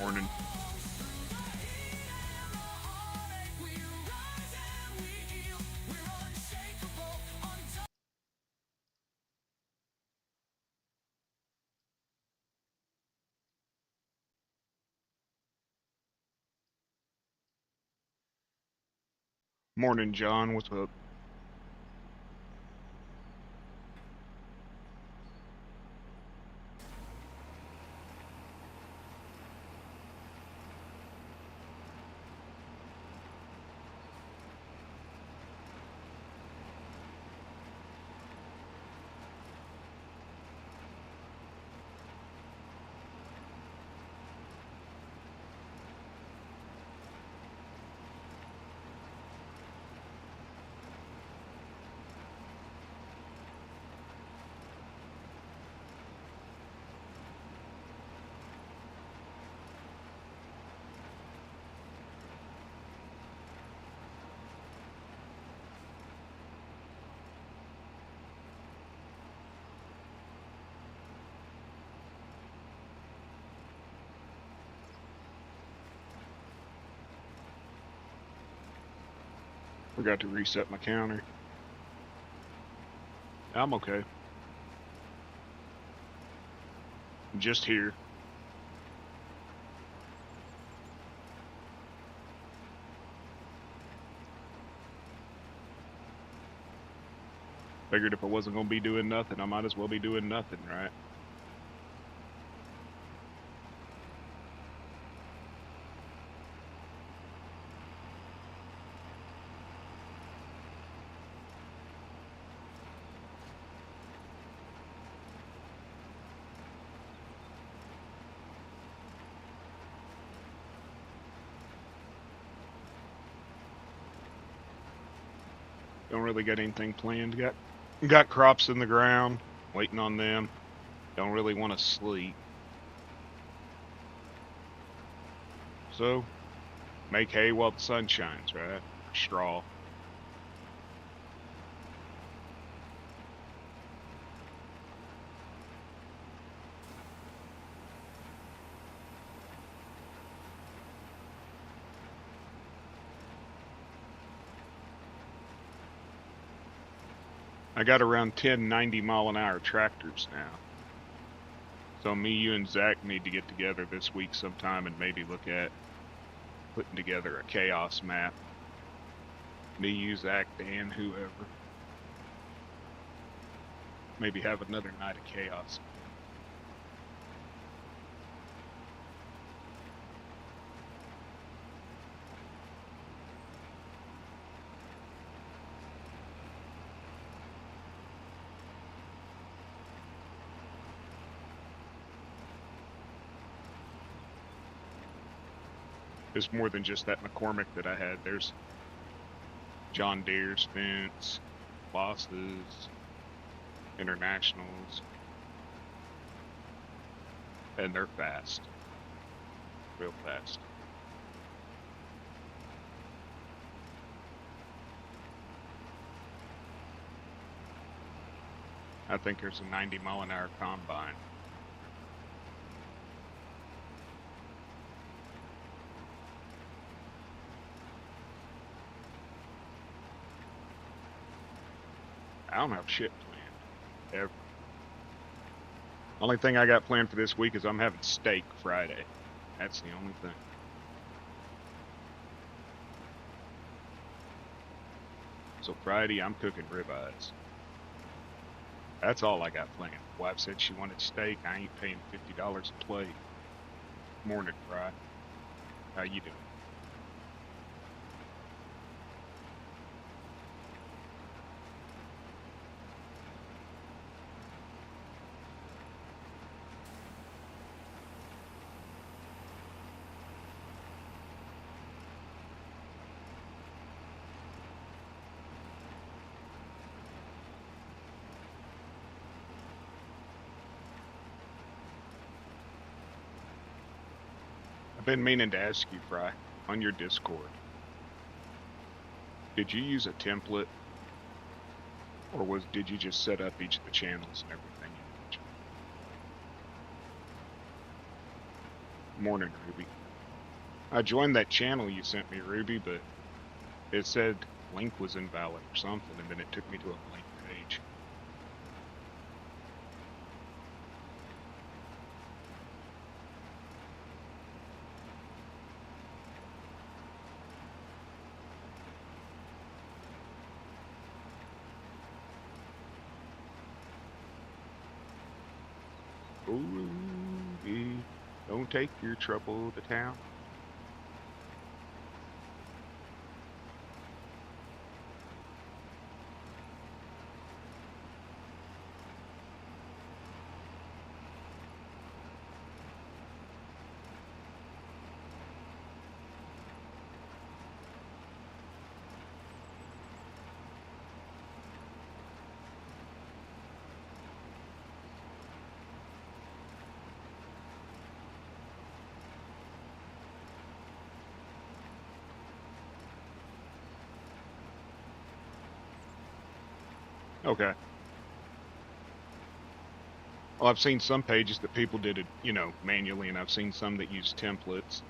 Morning. Morning, John. What's up? Forgot to reset my counter. I'm okay. I'm just here. Figured if I wasn't going to be doing nothing, I might as well be doing nothing, right? Don't really got anything planned. Got crops in the ground, waiting on them. Don't really want to sleep. So, make hay while the sun shines, right? Straw. I got around 10 90-mile-an-hour tractors now. So me, you, and Zach need to get together this week sometime and maybe look at putting together a chaos map. Me, you, Zach, Dan, whoever. Maybe have another night of chaos. There's more than just that McCormick that I had. There's John Deere's, Fence, Losses, Internationals, and they're fast, real fast. I think there's a 90-mile-an-hour combine. I don't have shit planned, ever. Only thing I got planned for this week is I'm having steak Friday. That's the only thing. So Friday, I'm cooking ribeyes. That's all I got planned. Wife said she wanted steak. I ain't paying $50 a plate. Morning, Fry. How you doing? I've been meaning to ask you, Fry, on your Discord. Did you use a template, or did you just set up each of the channels and everything? Morning, Ruby. I joined that channel you sent me, Ruby, but it said link was invalid or something, and then it took me to a blank page. Oh, Ruby, don't take your trouble to town. Okay. Well, I've seen some pages that people did it, manually, and I've seen some that use templates.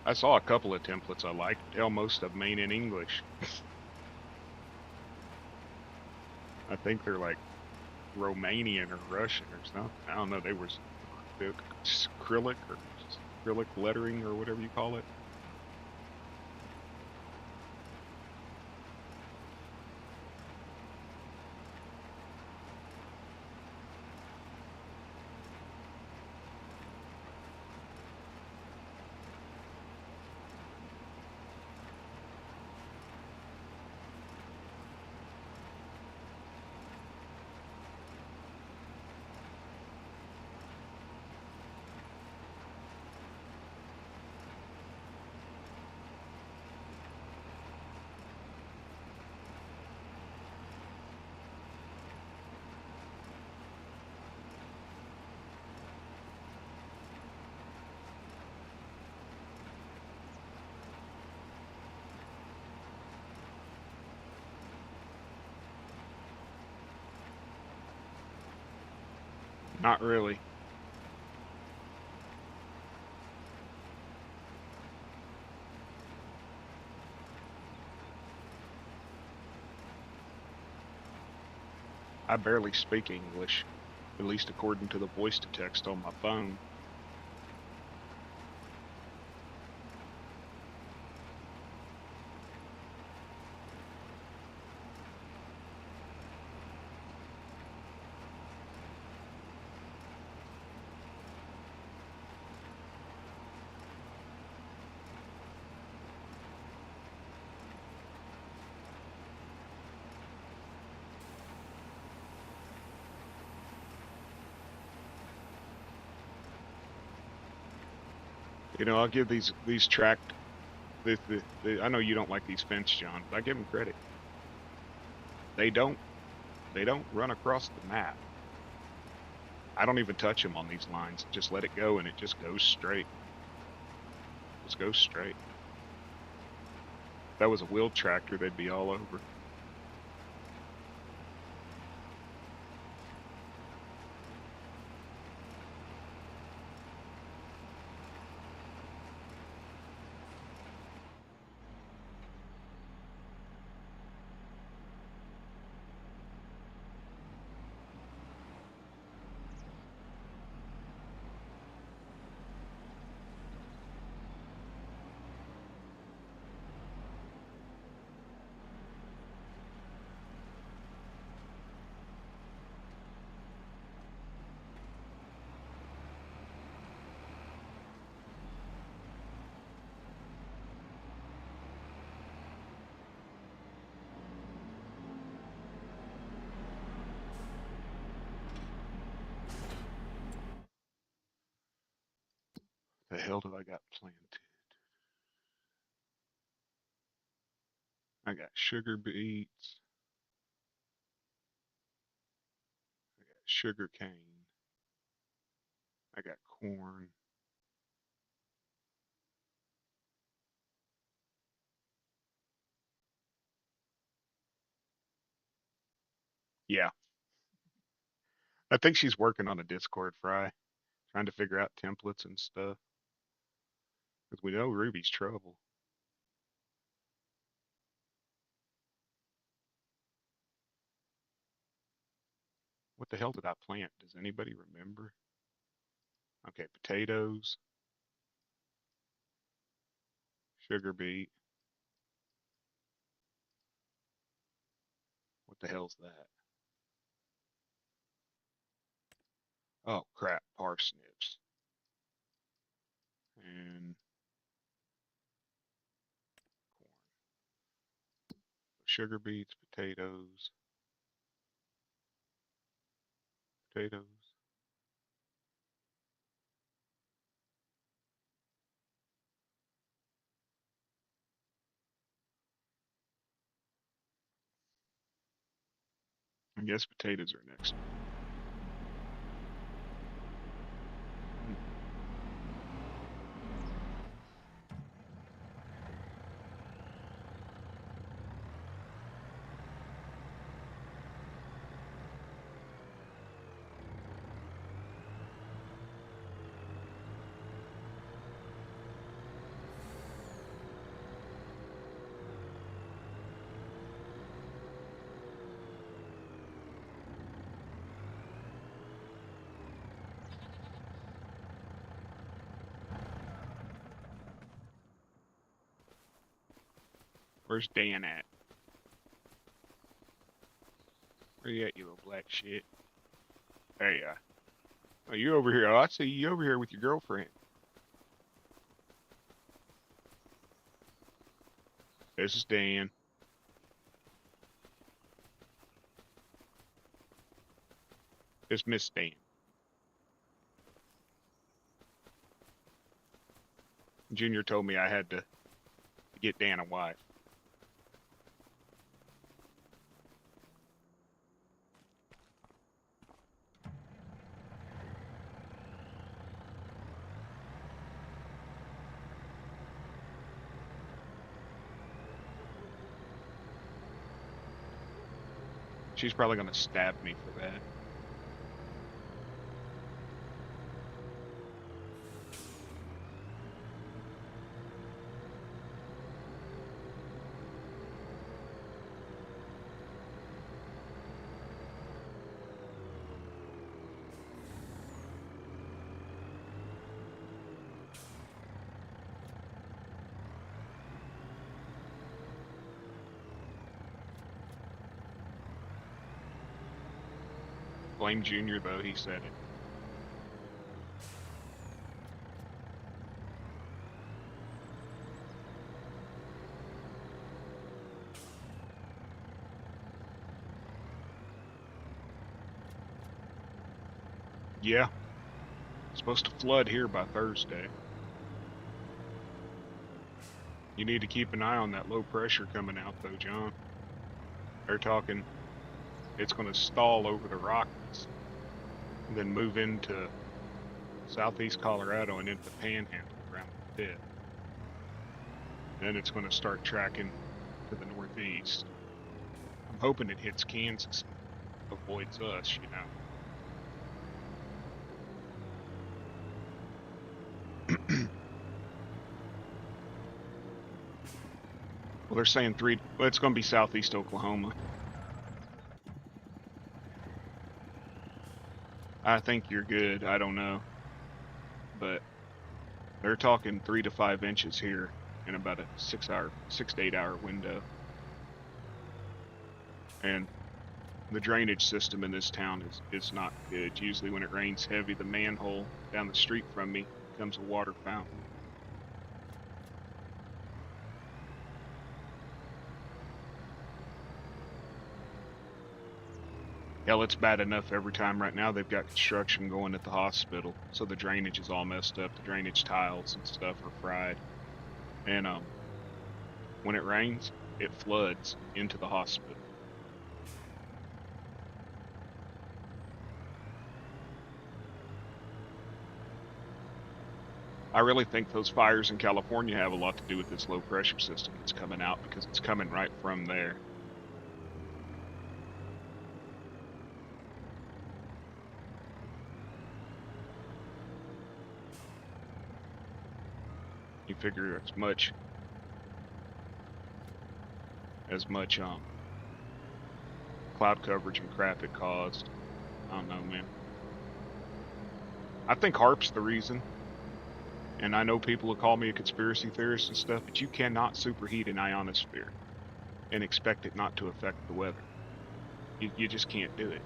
I saw a couple of templates I liked. Hell, most of them ain't in English. I think they're like Romanian or Russian or something. I don't know. They were acrylic lettering or whatever you call it. Not really. I barely speak English, at least according to the voice to text on my phone. I'll give these tracked. I know you don't like these fence, John, but I give them credit. They don't they don't run across the map. I don't even touch them on these lines. Just let it go, and it just goes straight. Just goes straight. If that was a wheeled tractor, they'd be all over. The hell do I got planted? I got sugar beets. sugar cane. I got corn. Yeah, I think she's working on a Discord fry, trying to figure out templates and stuff. Because we know Ruby's trouble. What the hell did I plant? Does anybody remember? Okay, potatoes, sugar beet. What the hell's that? Oh crap, parsnips. And corn. Sugar beets, potatoes, potatoes. I guess potatoes are next. Where's Dan at? Where you at, you little black shit? There you are. Oh, you over here. Oh, I see you over here with your girlfriend. This is Dan. It's Miss Dan. Junior told me I had to get Dan a wife. She's probably gonna stab me for that. Blame Junior though, he said it. Yeah. It's supposed to flood here by Thursday. You need to keep an eye on that low pressure coming out though, John. They're talking it's gonna stall over the Rockies, and then move into southeast Colorado and into the Panhandle around the pit. Then it's gonna start tracking to the northeast. I'm hoping it hits Kansas and avoids us, you know. Well, they're saying well, it's going to be southeast Oklahoma. I think you're good. I don't know. But they're talking 3 to 5 inches here in about a 6 to 8 hour window. And the drainage system in this town is not good. Usually when it rains heavy, the manhole down the street from me becomes a water fountain. Hell, it's bad enough every time right now they've got construction going at the hospital, so the drainage is all messed up. The drainage tiles and stuff are fried. And when it rains, it floods into the hospital. I really think those fires in California have a lot to do with this low pressure system that's coming out because it's coming right from there. You figure as much cloud coverage and crap it caused. I don't know, man. I think HARP's the reason. And I know people will call me a conspiracy theorist and stuff, but you cannot superheat an ionosphere and expect it not to affect the weather. You just can't do it.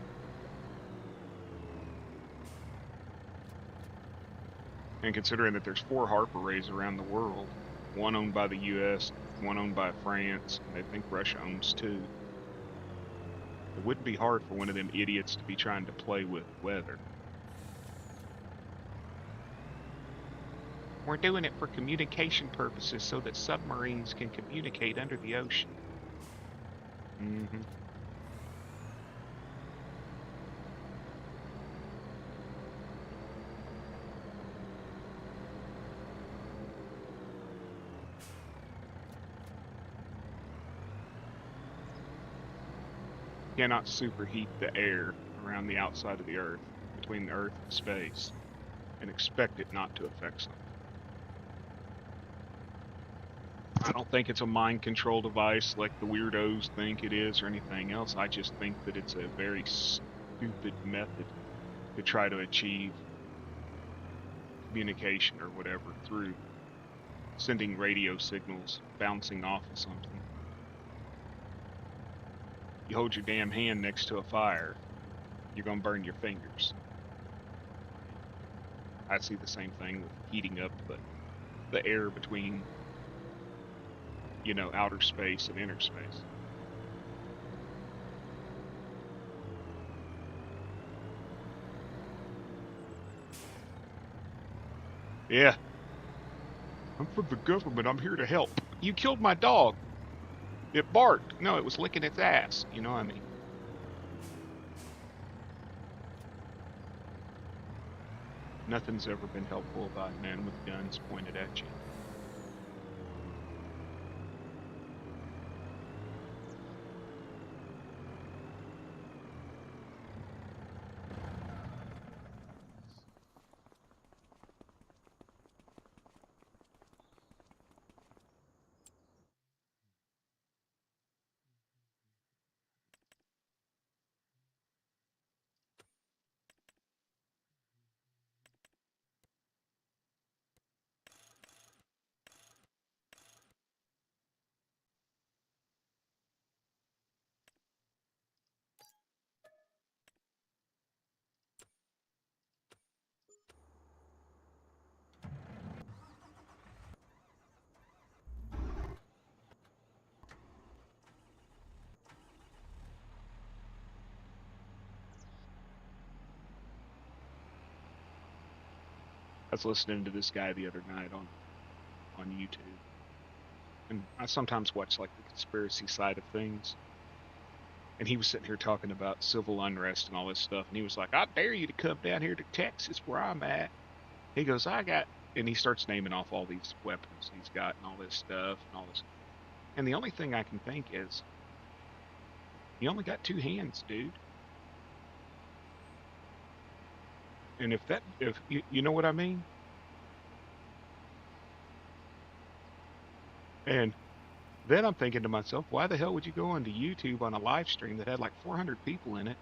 And considering that there's 4 HARP arrays around the world, one owned by the US, one owned by France, and they think Russia owns 2, it wouldn't be hard for one of them idiots to be trying to play with weather. We're doing it for communication purposes so that submarines can communicate under the ocean. Mm-hmm. Cannot superheat the air around the outside of the Earth, between the Earth and space, and expect it not to affect something. I don't think it's a mind control device like the weirdos think it is or anything else. I just think that it's a very stupid method to try to achieve communication or whatever through sending radio signals bouncing off of something. You hold your damn hand next to a fire, you're going to burn your fingers. I see the same thing with heating up the air between, outer space and inner space. Yeah. I'm from the government. I'm here to help. You killed my dog. It barked. No, it was licking its ass. You know what I mean? Nothing's ever been helpful about a man with guns pointed at you. I was listening to this guy the other night on YouTube, and I sometimes watch like the conspiracy side of things. And he was sitting here talking about civil unrest and all this stuff, and he was like, "I dare you to come down here to Texas, where I'm at." He goes, "I got," and he starts naming off all these weapons he's got and all this stuff and all this. And the only thing I can think is, you only got 2 hands, dude. And if you know what I mean. And then I'm thinking to myself, why the hell would you go onto YouTube on a live stream that had like 400 people in it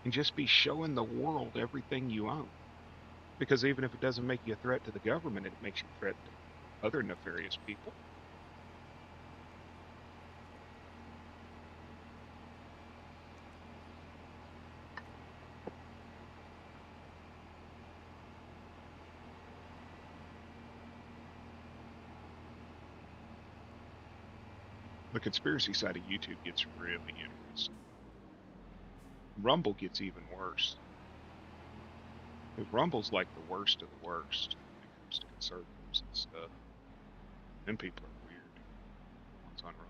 and just be showing the world everything you own? Because even if it doesn't make you a threat to the government, it makes you a threat to other nefarious people. The conspiracy side of YouTube gets really interesting. Rumble gets even worse. Because Rumble's like the worst of the worst when it comes to conservatives and stuff. Then people are weird. Ones on Rumble.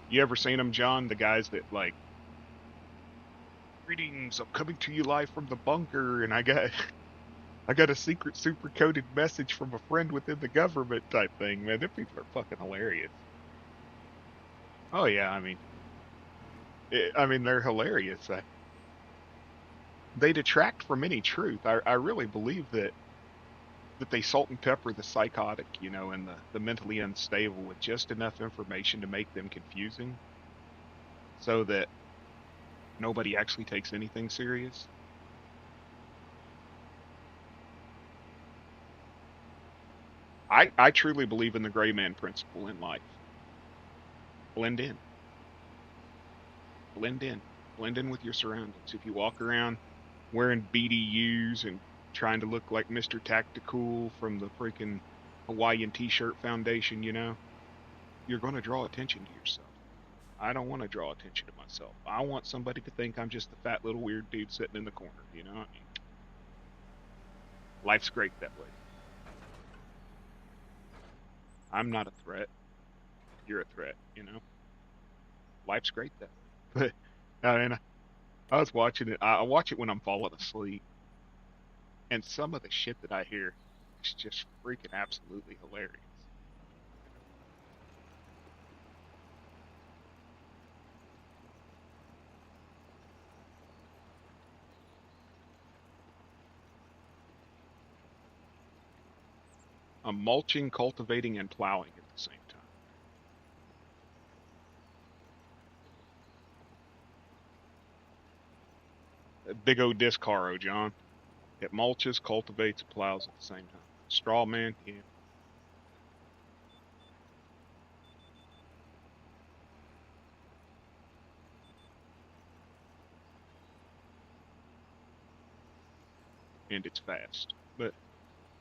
You ever seen them, John? The guys that like, greetings, I'm coming to you live from the bunker, and I got a secret super coded message from a friend within the government type thing, man. Them people are fucking hilarious. Oh yeah, I mean they're hilarious. They detract from any truth. I really believe that they salt and pepper the psychotic, and the mentally unstable with just enough information to make them confusing, so that nobody actually takes anything serious. I truly believe in the gray man principle in life. Blend in, blend in, blend in with your surroundings. If you walk around wearing BDUs and trying to look like Mr. Tactical from the freaking Hawaiian T-shirt foundation, you're going to draw attention to yourself. I don't want to draw attention to myself. I want somebody to think I'm just the fat little weird dude sitting in the corner. You know what I mean? Life's great that way. I'm not a threat. You're a threat. Life's great that way. But I mean, I was watching it. I watch it when I'm falling asleep, and some of the shit that I hear is just freaking absolutely hilarious. I'm mulching, cultivating, and plowing at the same time. A big old discaro, John. It mulches, cultivates, and plows at the same time. Straw man, yeah. And it's fast. But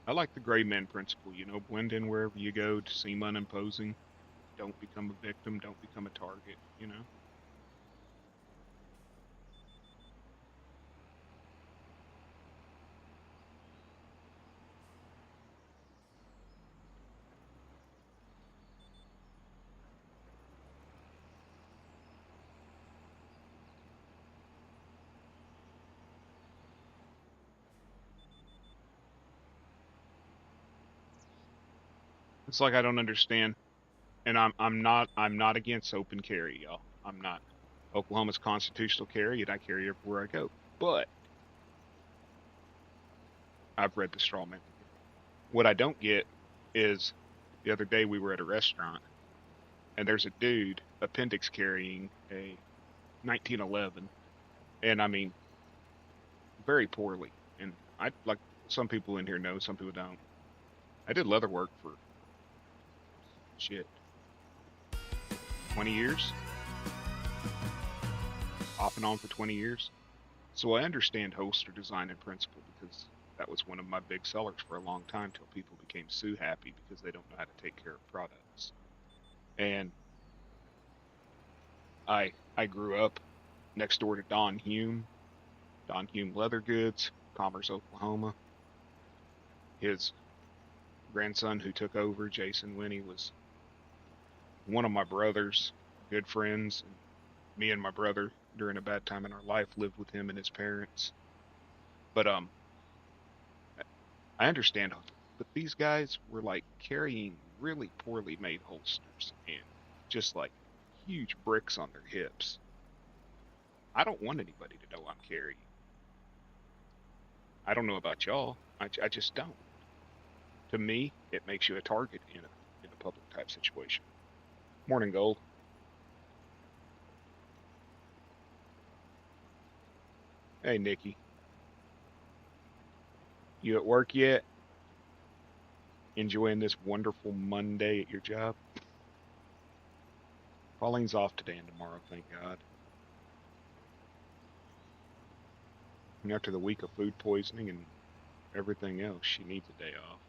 I like the gray men principle, blend in wherever you go to seem unimposing. Don't become a victim, don't become a target. It's like I don't understand, and I'm not against open carry, y'all. I'm not. Oklahoma's constitutional carry, and I carry everywhere I go. But I've read the straw man. What I don't get is the other day we were at a restaurant, and there's a dude appendix carrying a 1911, and I mean very poorly. And I like some people in here know, some people don't. I did leather work for shit 20 years, off and on for 20 years. So I understand holster design and principle because that was one of my big sellers for a long time till people became sue happy because they don't know how to take care of products. And I grew up next door to Don Hume Leather Goods, Commerce, Oklahoma. His grandson who took over, Jason Winnie, was one of my brothers, good friends, and me and my brother during a bad time in our life lived with him and his parents. But I understand, but these guys were like carrying really poorly made holsters and just like huge bricks on their hips. I don't want anybody to know I'm carrying. I don't know about y'all. I just don't. To me, it makes you a target in a public type situation. Morning, Gold. Hey, Nikki. You at work yet? Enjoying this wonderful Monday at your job? Pauline's off today and tomorrow, thank God. And after the week of food poisoning and everything else, she needs a day off.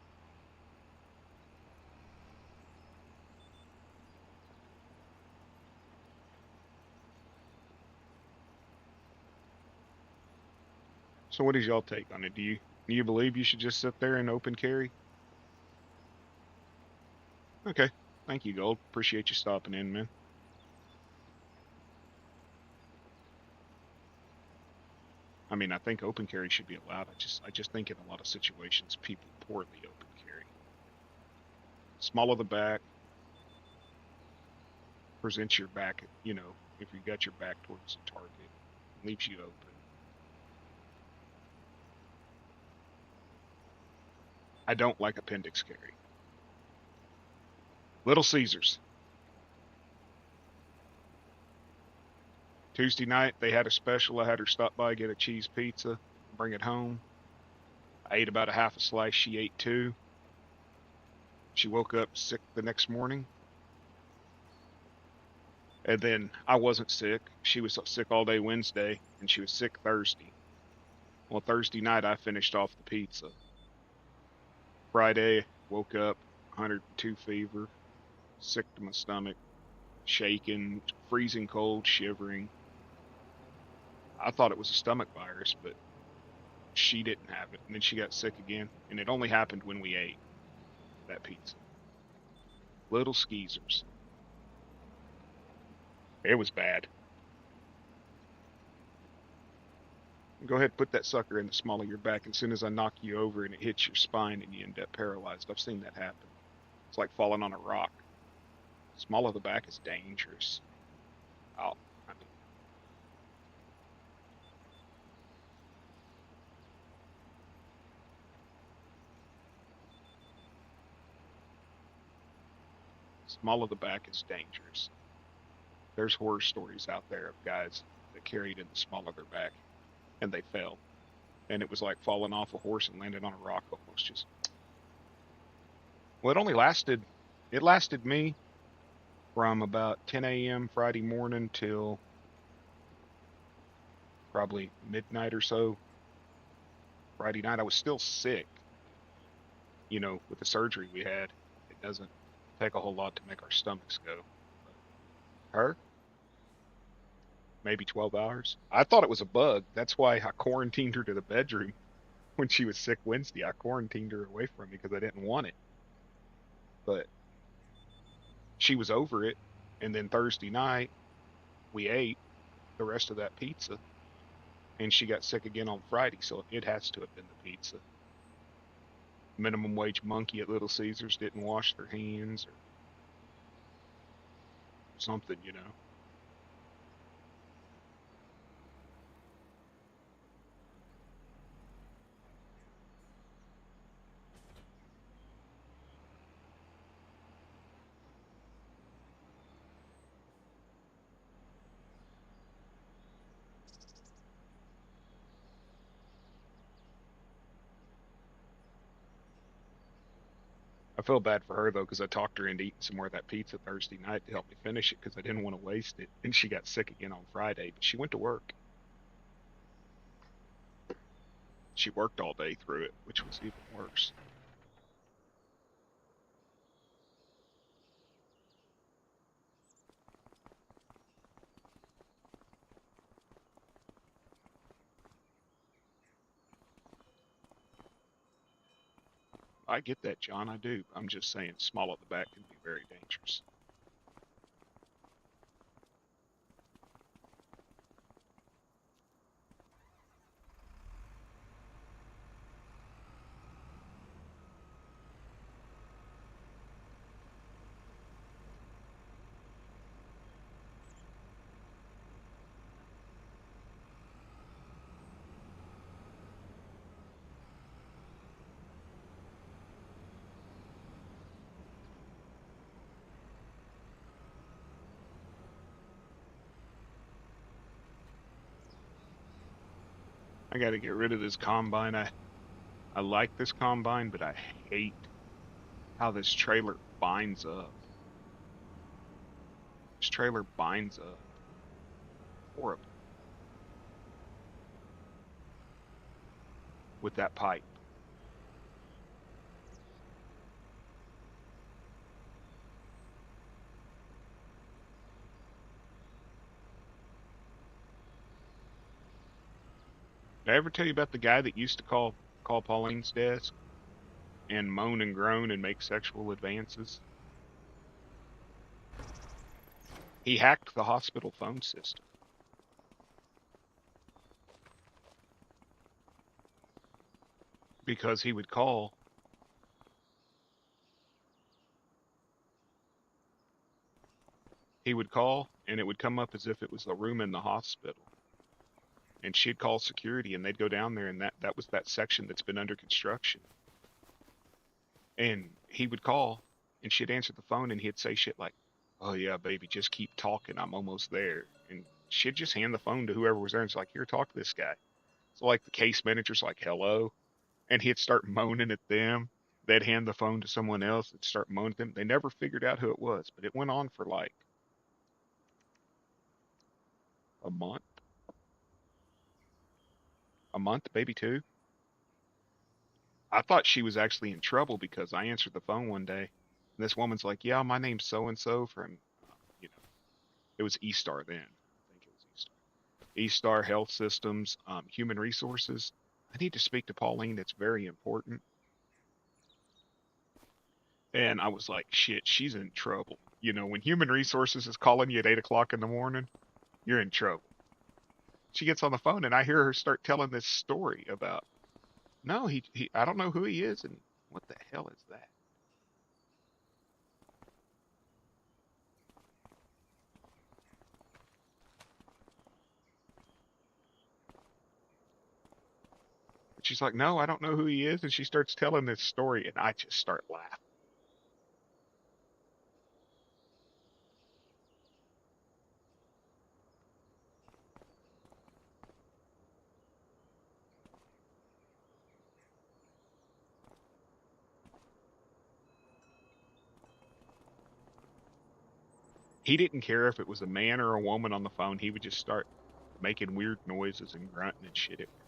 So what is y'all take on it? Do you believe you should just sit there and open carry? Okay. Thank you, Gold. Appreciate you stopping in, man. I mean, I think open carry should be allowed. I just think in a lot of situations people poorly open carry. Small of the back, presents your back, if you got your back towards the target, leaves you open. I don't like appendix carry. Little Caesars. Tuesday night, they had a special. I had her stop by, get a cheese pizza, bring it home. I ate about a half a slice. She ate two. She woke up sick the next morning. And then I wasn't sick. She was sick all day Wednesday, and she was sick Thursday. Well, Thursday night, I finished off the pizza. Friday, woke up 102 fever, sick to my stomach, shaking, freezing cold, shivering. I thought it was a stomach virus, but she didn't have it. And then she got sick again, and it only happened when we ate that pizza. Little skeezers. It was bad. Go ahead and put that sucker in the small of your back. As soon as I knock you over and it hits your spine and you end up paralyzed. I've seen that happen. It's like falling on a rock. Small of the back is dangerous. Oh, I mean, small of the back is dangerous. There's horror stories out there of guys that carried in the small of their back and they fell. And it was like falling off a horse and landing on a rock almost. Just, well, it lasted me from about 10 a.m. Friday morning till probably midnight or so. Friday night, I was still sick. With the surgery we had, it doesn't take a whole lot to make our stomachs go. But her, maybe 12 hours. I thought it was a bug. That's why I quarantined her to the bedroom when she was sick Wednesday. I quarantined her away from me because I didn't want it. But she was over it. And then Thursday night, we ate the rest of that pizza and she got sick again on Friday. So it has to have been the pizza. Minimum wage monkey at Little Caesars didn't wash their hands or something. I feel bad for her though because I talked her into eating some more of that pizza Thursday night to help me finish it because I didn't want to waste it. And she got sick again on Friday, but she went to work. She worked all day through it, which was even worse. I get that, John. I do. I'm just saying, small at the back can be very dangerous. I got to get rid of this combine. I like this combine, but I hate how this trailer binds up. This trailer binds up horribly with that pipe. Did I ever tell you about the guy that used to call Pauline's desk and moan and groan and make sexual advances? He hacked the hospital phone system. because he would call. He would call, and it would come up as if it was a room in the hospital. And she'd call security, and they'd go down there, and that was that section that's been under construction. And he would call, and she'd answer the phone, and he'd say shit like, "Oh yeah, baby, just keep talking. I'm almost there." And she'd just hand the phone to whoever was there, and it's like, "Here, talk to this guy." So like the case manager's like, "Hello," and he'd start moaning at them. They'd hand the phone to someone else. They'd start moaning at them. They never figured out who it was, but it went on for like a month, maybe two. I thought she was actually in trouble because I answered the phone one day, and this woman's like, "Yeah, my name's so and so from, you know, it was eStar then. I think it was eStar Health Systems, Human Resources. I need to speak to Pauline. It's very important." And I was like, "Shit, she's in trouble." You know, when Human Resources is calling you at 8 o'clock in the morning, you're in trouble. She gets on the phone, and I hear her start telling this story about, no, I don't know who he is, and what the hell is that? She's like, "No, I don't know who he is," and she starts telling this story, and I just start laughing. He didn't care if it was a man or a woman on the phone. He would just start making weird noises and grunting and shit at me.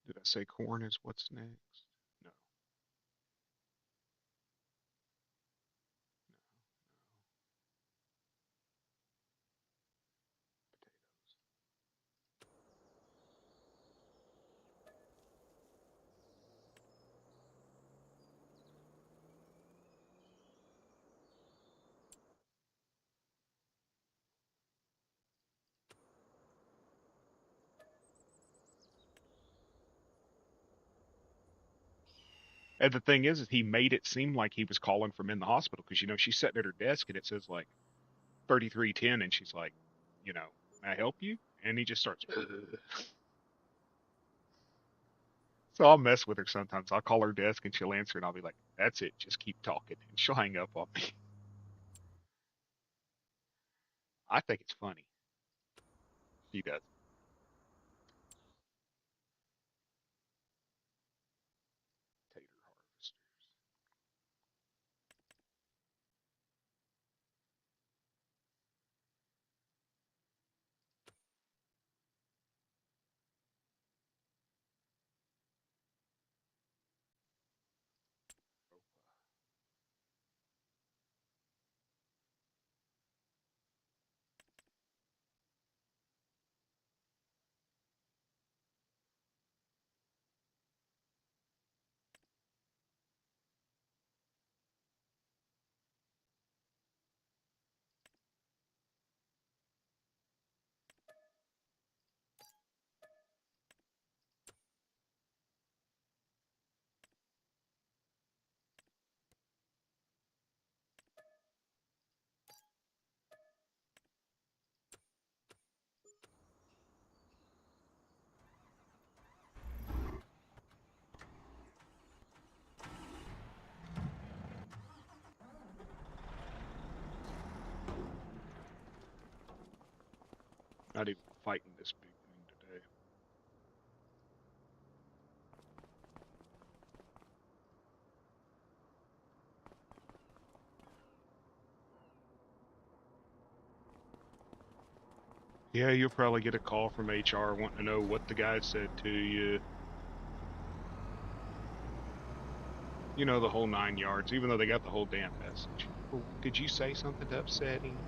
Did I say corn is what's next? No, potatoes. And the thing is he made it seem like he was calling from in the hospital because, she's sitting at her desk and it says like 3310, and she's like, "May I help you?" And he just starts. So I'll mess with her sometimes. I'll call her desk and she'll answer, and I'll be like, "That's it. Just keep talking." And she'll hang up on me. I think it's funny. She does. Tater harvesters. Not even fighting this big thing today. Yeah, you'll probably get a call from HR wanting to know what the guy said to you. You know, the whole 9 yards, even though they got the whole damn message. Oh, did you say something to upset him?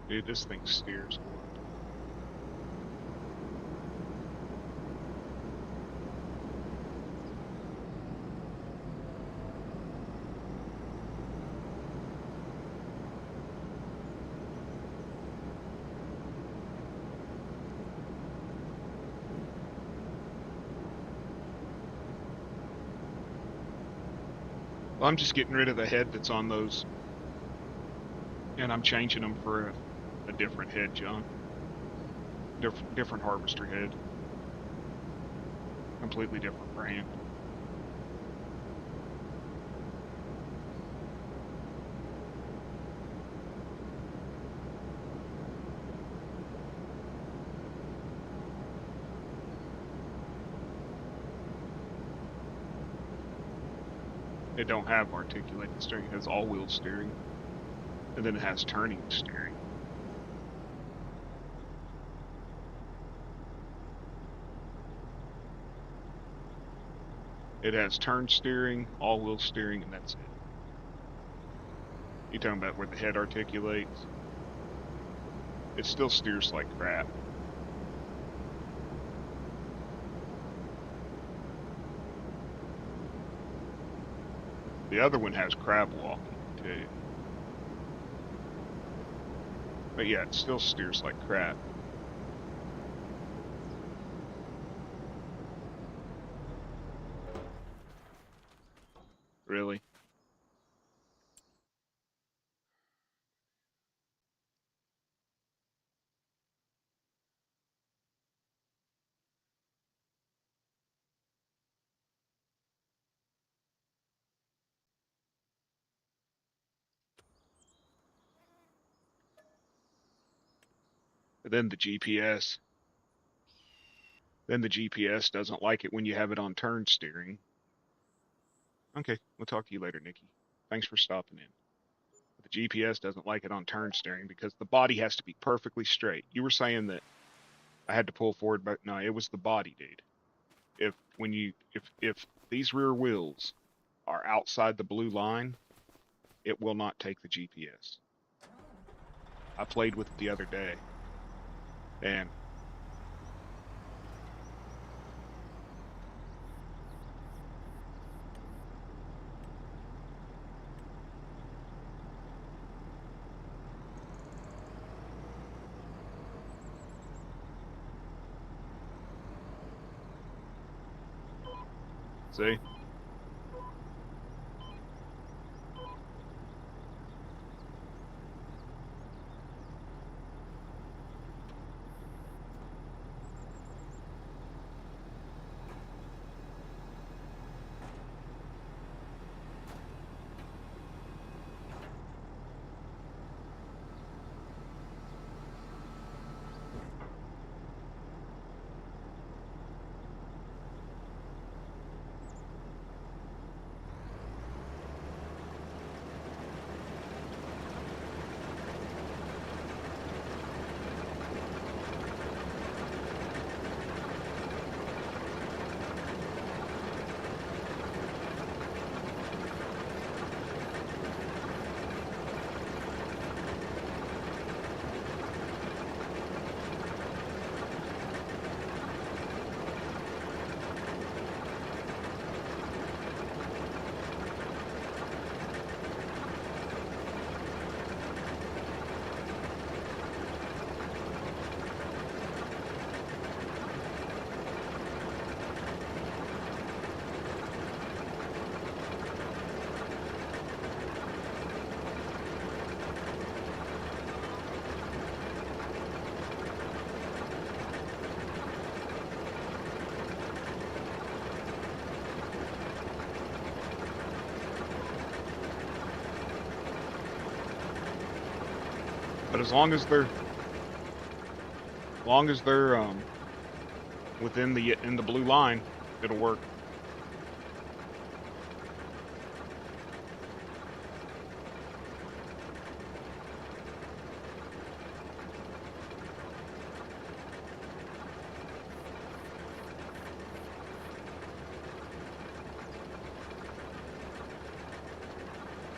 Dude, this thing steers horrible. Well, I'm just getting rid of the head that's on those, and I'm changing them for a different head, John. Different harvester head. Completely different brand. It don't have articulated steering. It has all-wheel steering, and then it has turning steering. It has turn steering, all-wheel steering, and that's it. You talking about where the head articulates? It still steers like crap. The other one has crab walking too. But yeah, it still steers like crap. Really? And then the GPS. Then the GPS doesn't like it when you have it on turn steering. Okay, we'll talk to you later, Nikki. Thanks for stopping in. But the GPS doesn't like it on turn steering because the body has to be perfectly straight. You were saying that I had to pull forward, but no, it was the body, dude. If these rear wheels are outside the blue line, it will not take the GPS. I played with it the other day, and see, But as long as they're within the blue line, it'll work.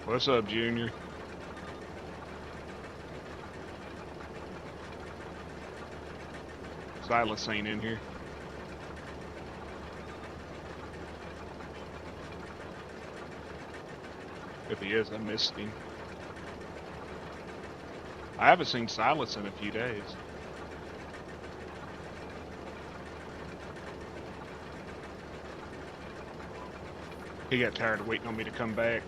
What's up, Junior? Silas ain't in here. If he is, I missed him. I haven't seen Silas in a few days. He got tired of waiting on me to come back.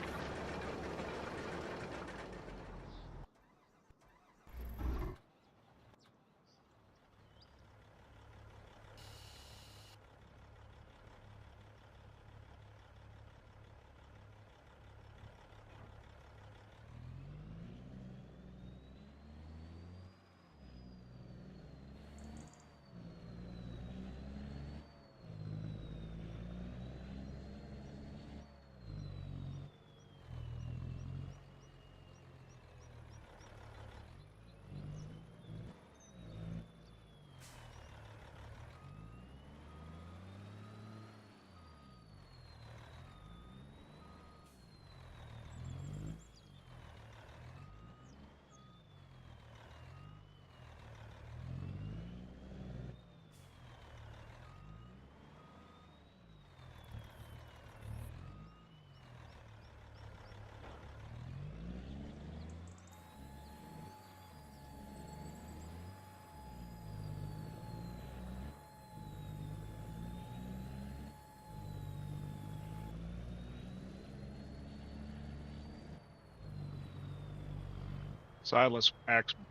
Silas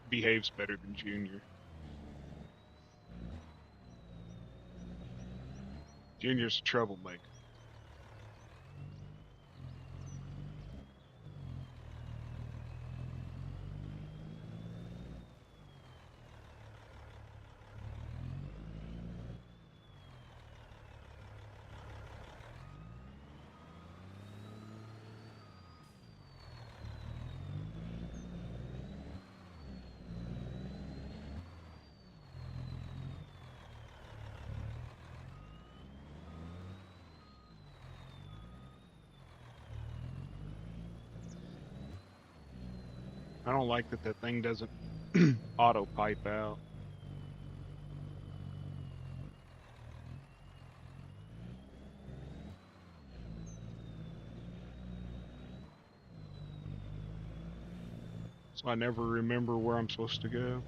behaves better than Junior. Junior's a troublemaker. I don't like that thing doesn't auto pipe out. So I never remember where I'm supposed to go.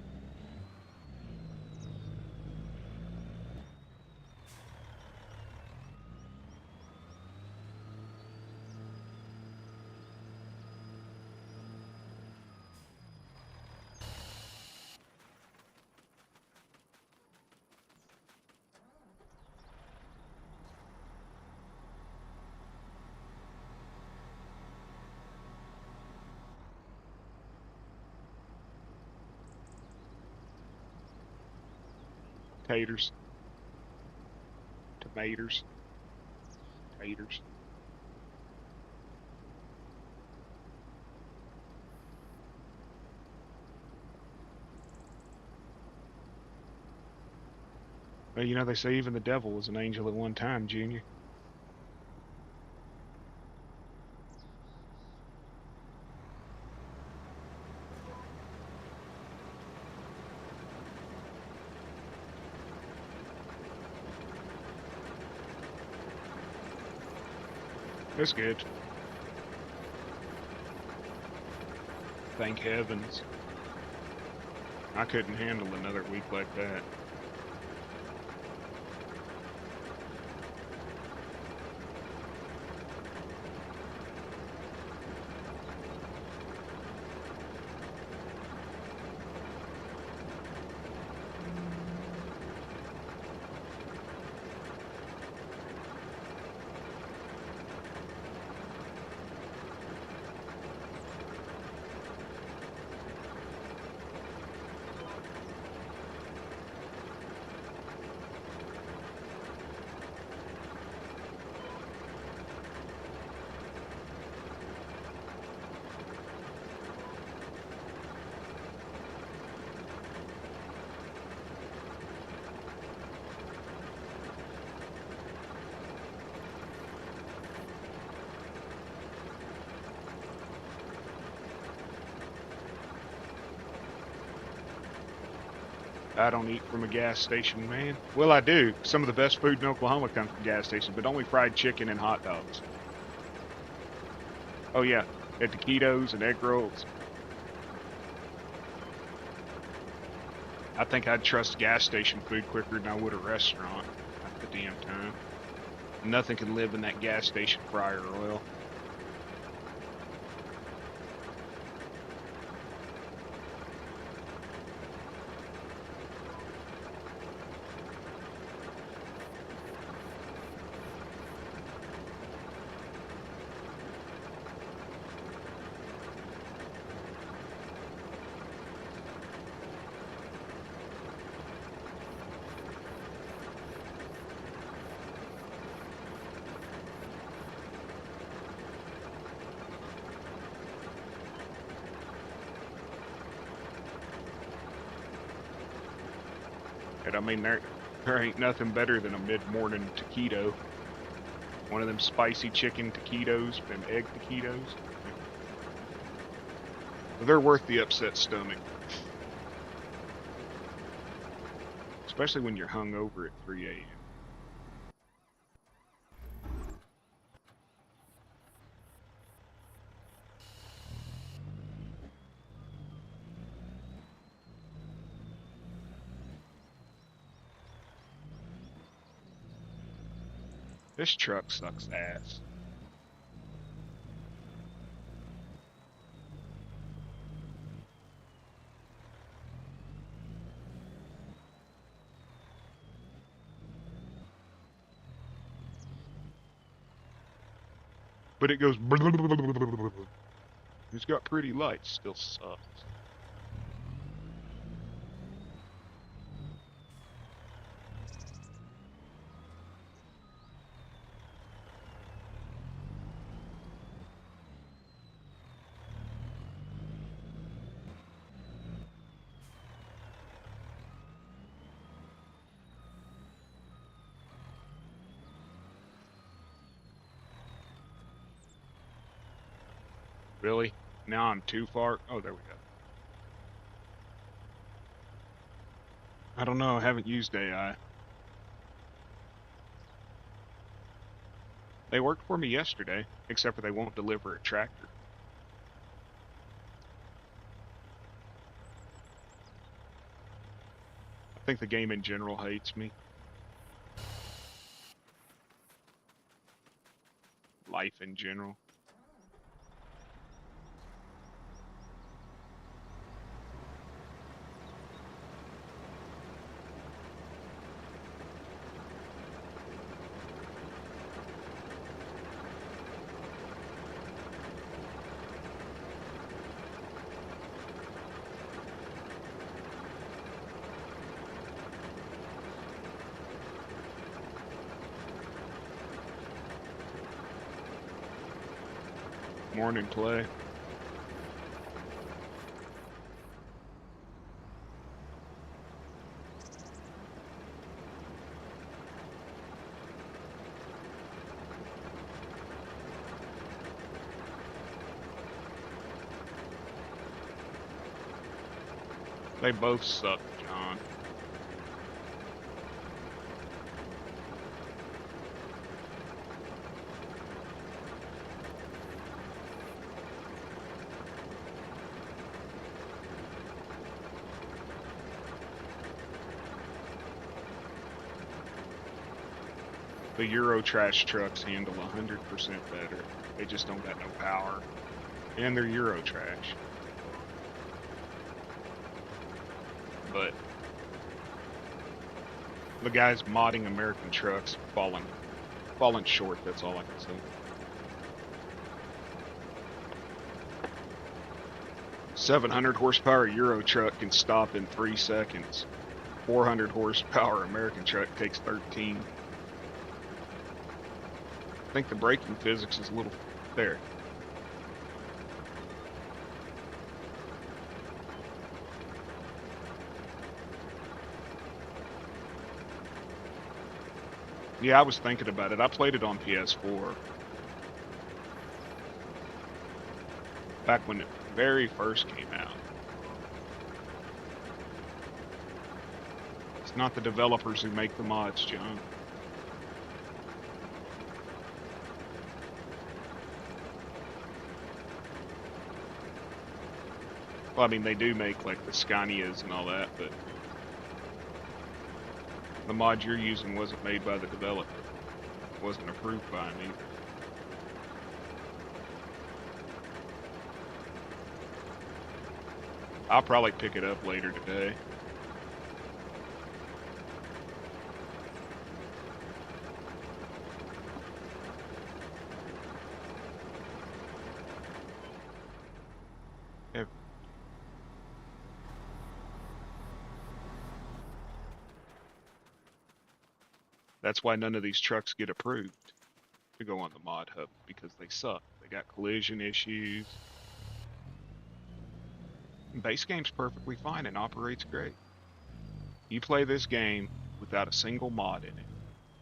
Taters. Tomatoes. Taters. Well, you know, they say even the devil was an angel at one time, Junior. That's good. Thank heavens. I couldn't handle another week like that. I don't eat from a gas station, man. Well, I do. Some of the best food in Oklahoma comes from gas stations, but only fried chicken and hot dogs. Oh, yeah. At taquitos and egg rolls. I think I'd trust gas station food quicker than I would a restaurant at the damn time. Nothing can live in that gas station fryer oil. And I mean, there ain't nothing better than a mid-morning taquito. One of them spicy chicken taquitos, them egg taquitos. They're worth the upset stomach. Especially when you're hungover at 3 a.m. This truck sucks ass. But it goes. It's got pretty lights, still sucks. Really? Now I'm too far? Oh, there we go. I don't know, I haven't used AI. They worked for me yesterday, except for they won't deliver a tractor. I think the game in general hates me. Life in general. Morning, Clay. They both suck, John. The Eurotrash trucks handle 100% better. They just don't got no power. And they're Eurotrash. But the guys modding American trucks falling short, that's all I can say. 700 horsepower Euro truck can stop in 3 seconds. 400 horsepower American truck takes 13. I think the braking physics is a little there. Yeah, I was thinking about it. I played it on PS4. Back when it very first came out. It's not the developers who make the mods, John. Well, I mean, they do make, like, the Scanias and all that, but the mod you're using wasn't made by the developer. It wasn't approved by him either. I'll probably pick it up later today. Yeah. That's why none of these trucks get approved to go on the mod hub, because they suck. They got collision issues. Base game's perfectly fine and operates great. You play this game without a single mod in it,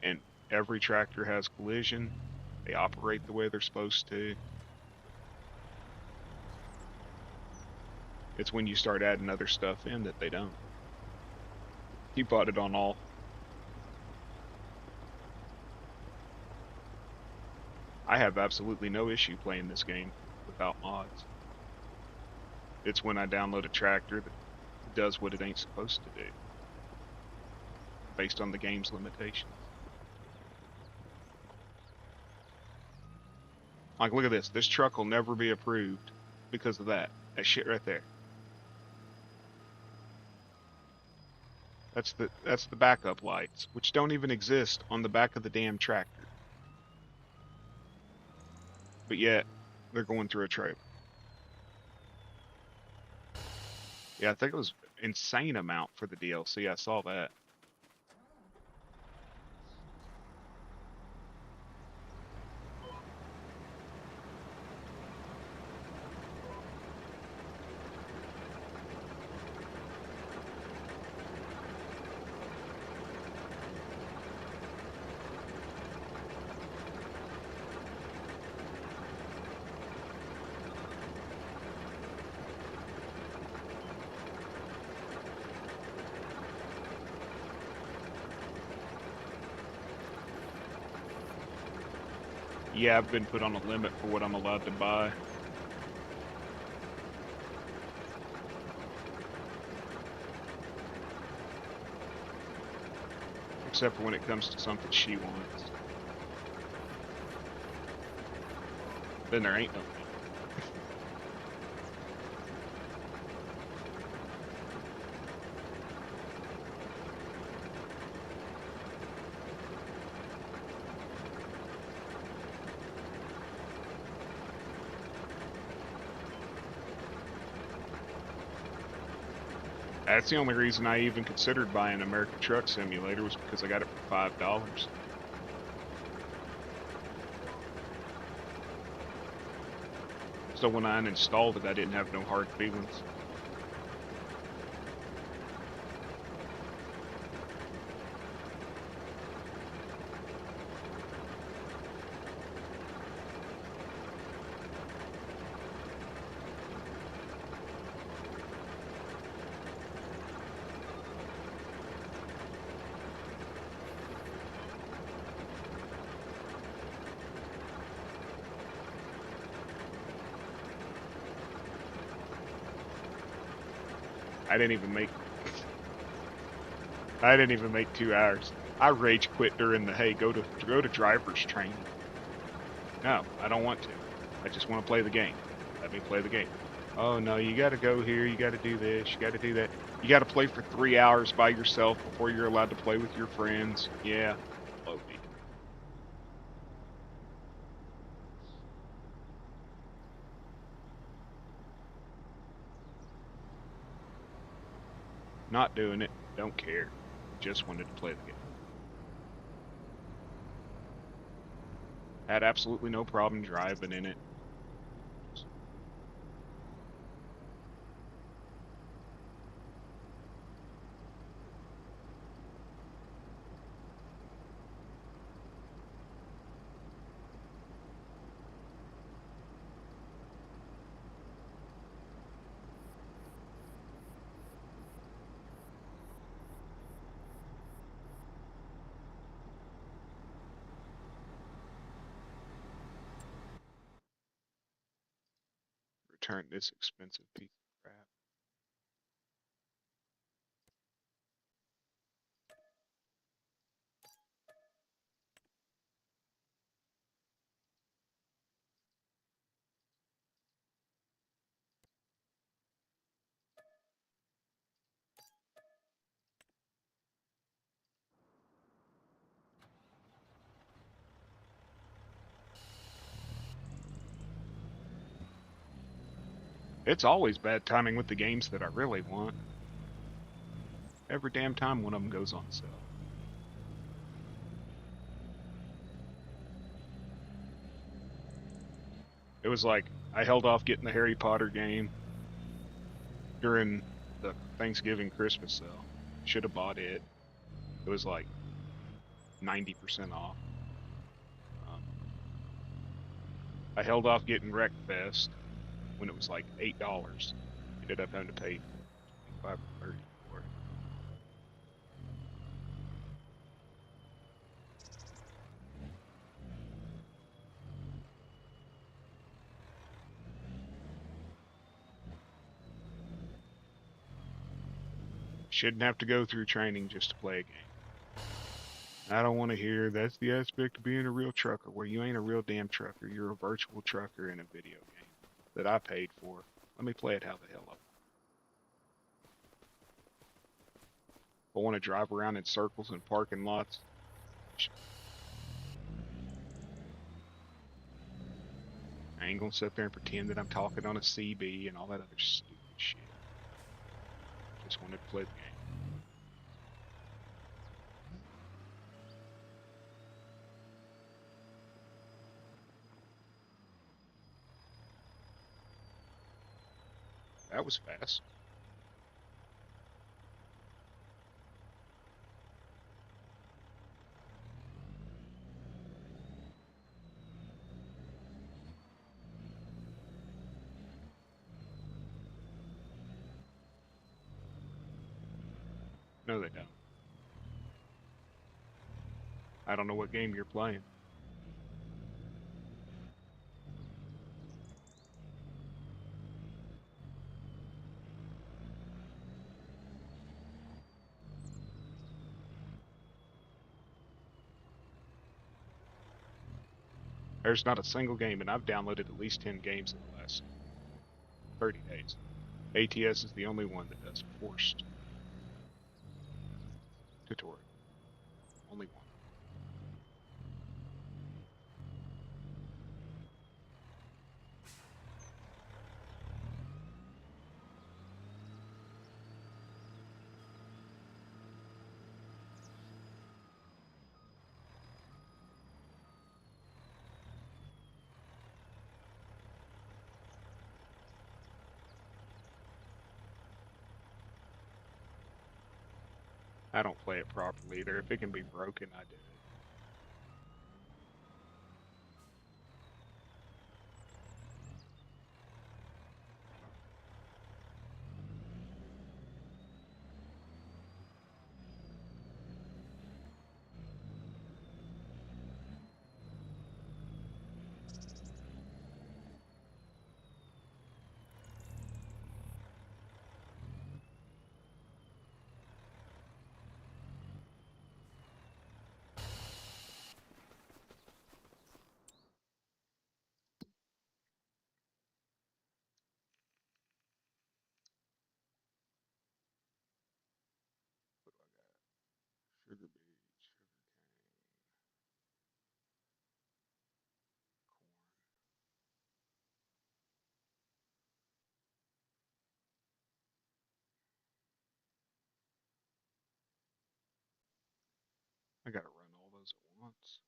and every tractor has collision. They operate the way they're supposed to. It's when you start adding other stuff in that they don't. You bought it on all. I have absolutely no issue playing this game without mods. It's when I download a tractor that does what it ain't supposed to do, based on the game's limitations. Like, look at this. This truck will never be approved because of that. That shit right there. That's the backup lights, which don't even exist on the back of the damn tractor. But yet, they're going through a trailer. Yeah, I think it was an insane amount for the DLC. I saw that. Yeah, I've been put on a limit for what I'm allowed to buy. Except for when it comes to something she wants. Then there ain't no limit. That's the only reason I even considered buying American Truck Simulator, was because I got it for $5. So when I uninstalled it, I didn't have no hard feelings. I didn't even make 2 hours. I rage quit during the, hey, go to driver's training. No, I don't want to. I just want to play the game. Let me play the game. Oh no, you gotta go here, you gotta do this, you gotta do that. You gotta play for 3 hours by yourself before you're allowed to play with your friends. Yeah, love me. Not doing it, don't care. Just wanted to play the game. Had absolutely no problem driving in it. return this expensive piece of crap. It's always bad timing with the games that I really want. Every damn time one of them goes on sale. It was like, I held off getting the Harry Potter game during the Thanksgiving Christmas sale. Should have bought it. It was like 90% off. I held off getting Wreckfest when it was like $8. Ended up having to pay $25 or $30 for it. Shouldn't have to go through training just to play a game. I don't want to hear that's the aspect of being a real trucker, where you ain't a real damn trucker. You're a virtual trucker in a video game that I paid for. Let me play it how the hell I want. If I want to drive around in circles and parking lots, I ain't gonna sit there and pretend that I'm talking on a CB and all that other stupid shit. Just wanted to play the game. That was fast. No, they don't. I don't know what game you're playing. There's not a single game, and I've downloaded at least 10 games in the last 30 days. ATS is the only one that does forced tutorial. Only one. I don't play it properly either. If it can be broken, I do it. What do I got? Sugar beet, sugar cane, corn. I gotta run all those at once.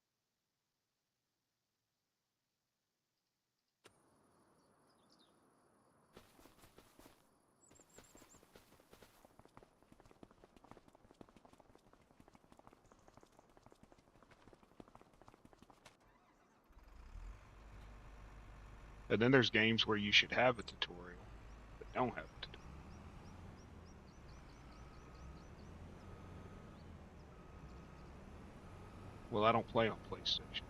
And then there's games where you should have a tutorial, but don't have a tutorial. Well, I don't play on PlayStation.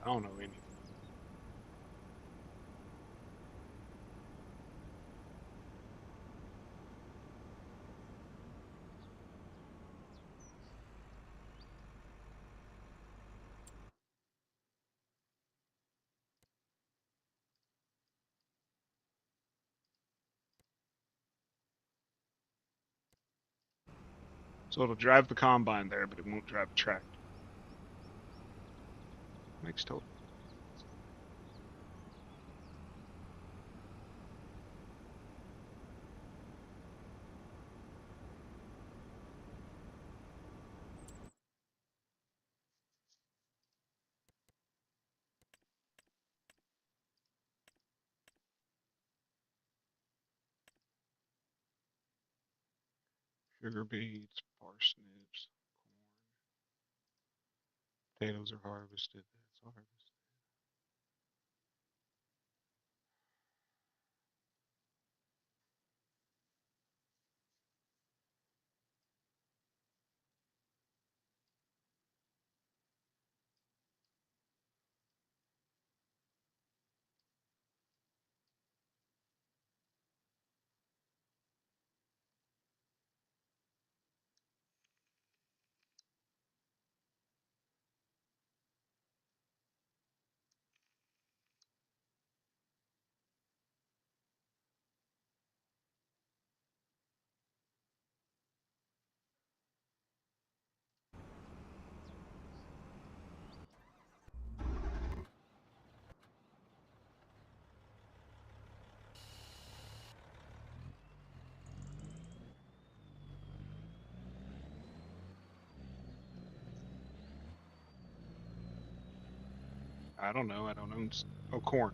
I don't know any. So it'll drive the combine there, but it won't drive the tractor. Makes total. Sugar beets, parsnips, corn, potatoes are harvested. That's harvested. I don't know. I don't own. Oh, corn.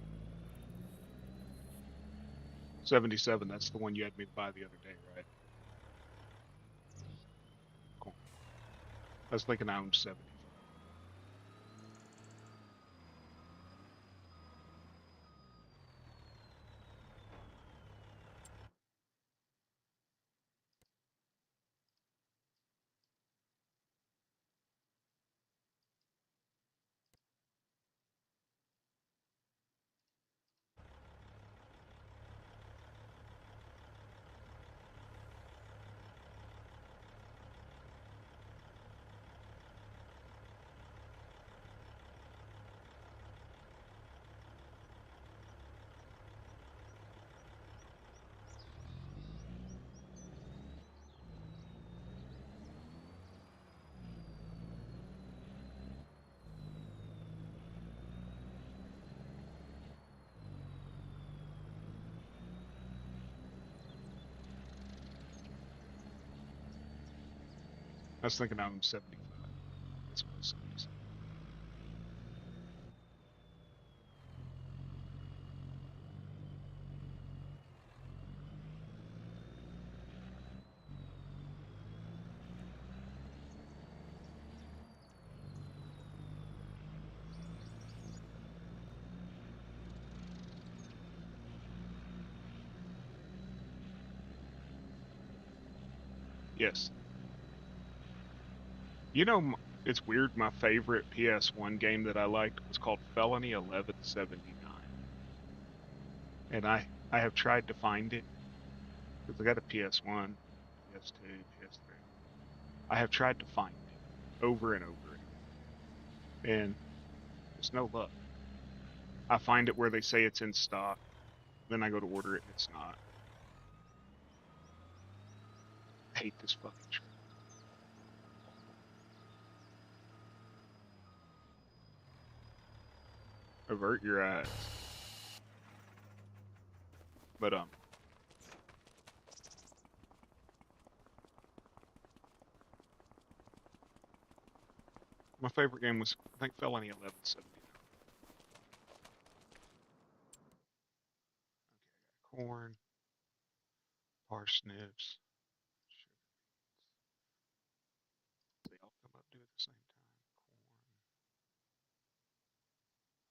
77. That's the one you had me buy the other day, right? Corn. I was thinking I owned 75. I was thinking I owned 75. That's what I was saying. Yes. You know, it's weird. My favorite PS1 game that I liked was called Felony 1179, and I have tried to find it because I got a PS1, PS2, PS3. I have tried to find it over and over and over, and there's no luck. I find it where they say it's in stock, then I go to order it and it's not. I hate this fucking trip. Avert your eyes. But my favorite game was I think Felony 1179. Okay, I got corn, parsnips. They all come up due at the same time.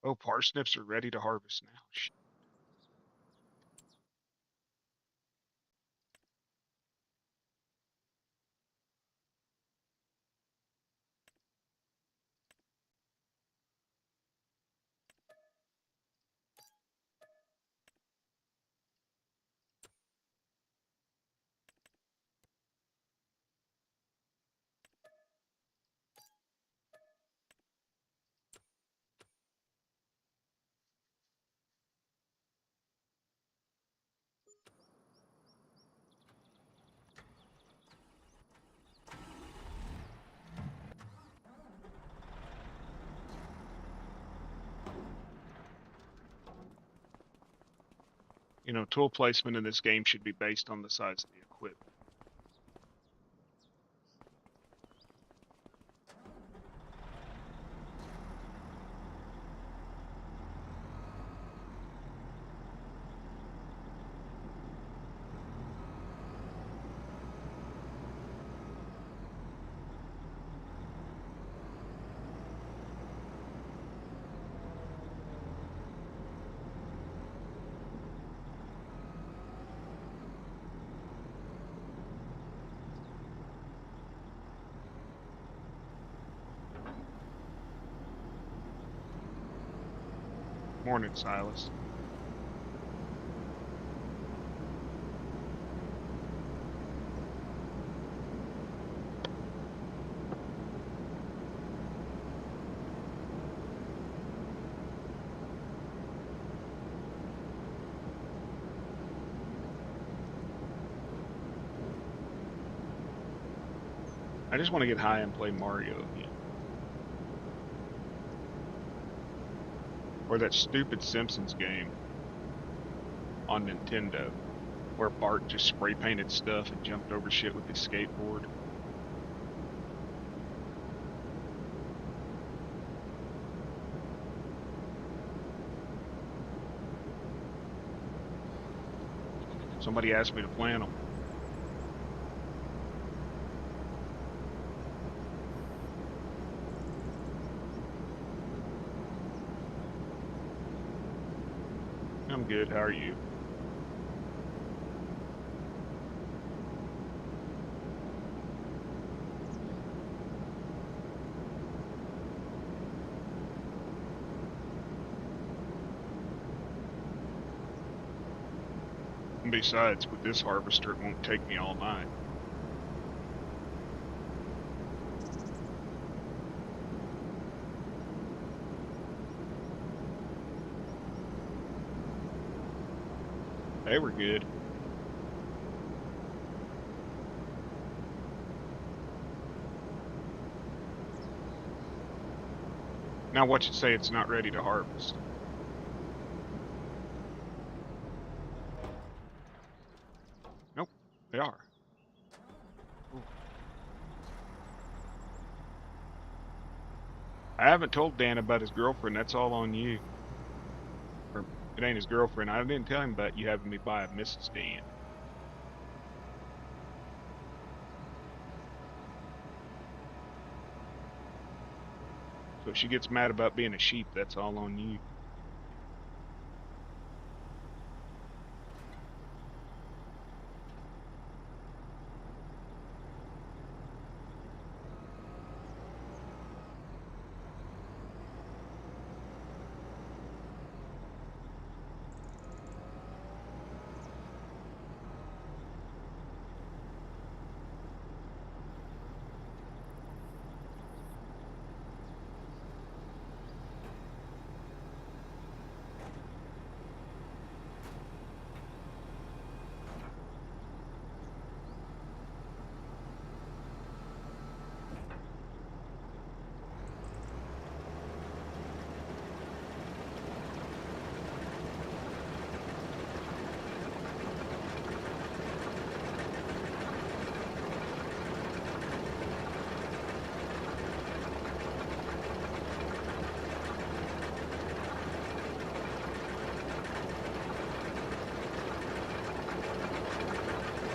Corn. Oh, parsnips are ready to harvest now. Shit. You know, tool placement in this game should be based on the size of the equipment. Morning, Silas. I just want to get high and play Mario again. Or that stupid Simpsons game on Nintendo where Bart just spray painted stuff and jumped over shit with his skateboard. Somebody asked me to plan them. I'm good. How are you? And besides, with this harvester, it won't take me all night. They were good. Now what you say it's not ready to harvest? Nope, they are. Ooh. I haven't told Dan about his girlfriend. That's all on you. Or it ain't his girlfriend. I didn't tell him about you having me buy a Mrs. Dan. So if she gets mad about being a sheep, that's all on you.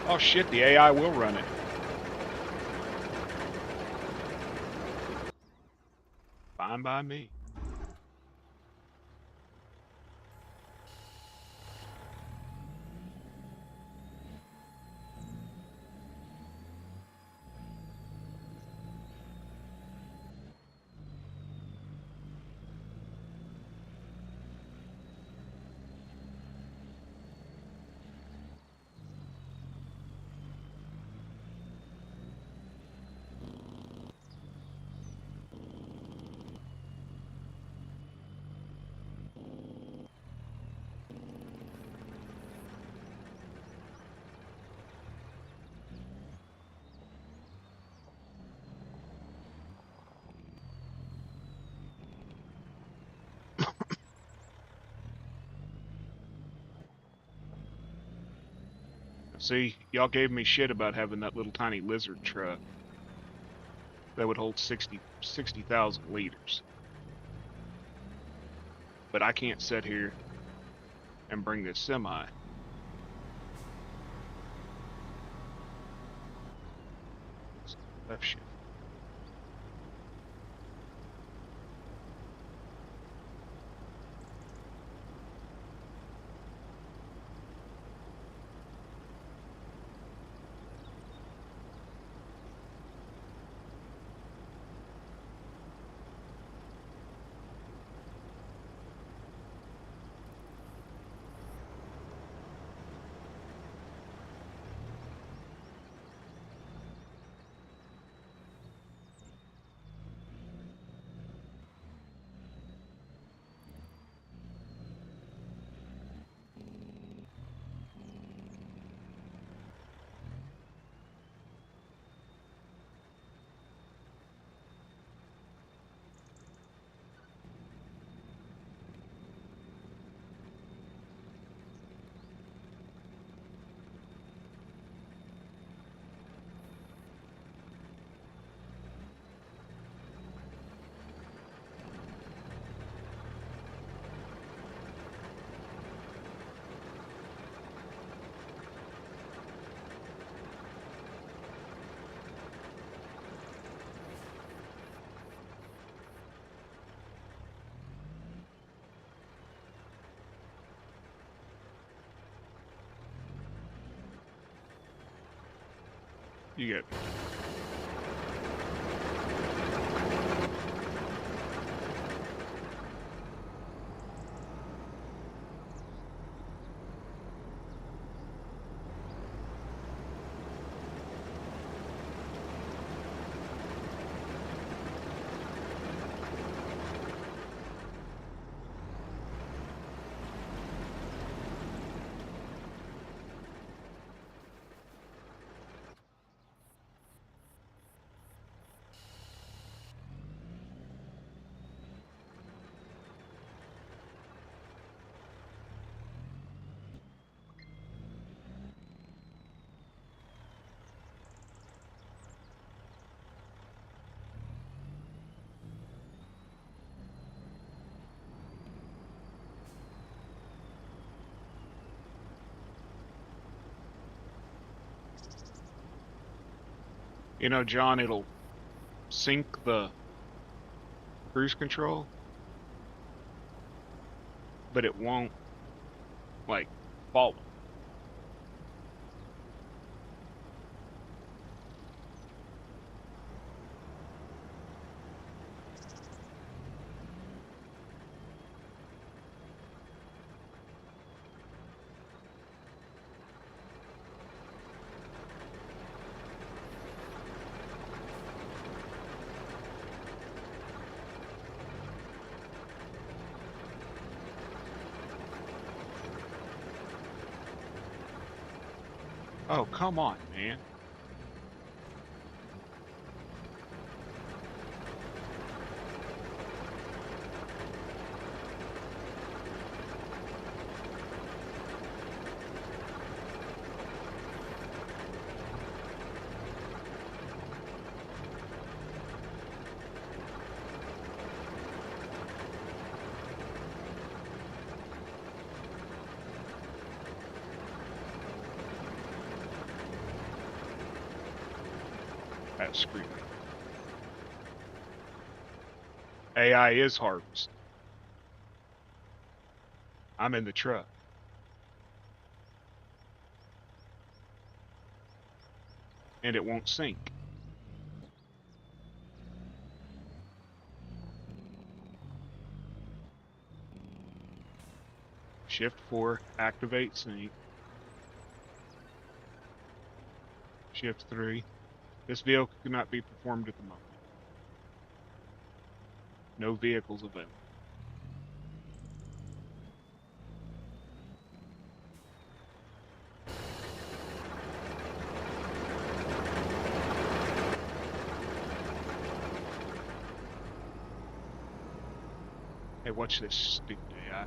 Oh shit, the AI will run it. Fine by me. See, y'all gave me shit about having that little tiny lizard truck that would hold 60,000 liters. But I can't sit here and bring this semi. Left shift. You get. You know, John, it'll sync the cruise control, but it won't, like, follow. Oh, come on, man. That's screaming. AI is harvest. I'm in the truck. And it won't sync. Shift 4, activate sync. Shift 3. This vehicle cannot be performed at the moment. No vehicles available. Hey, watch this stupid AI.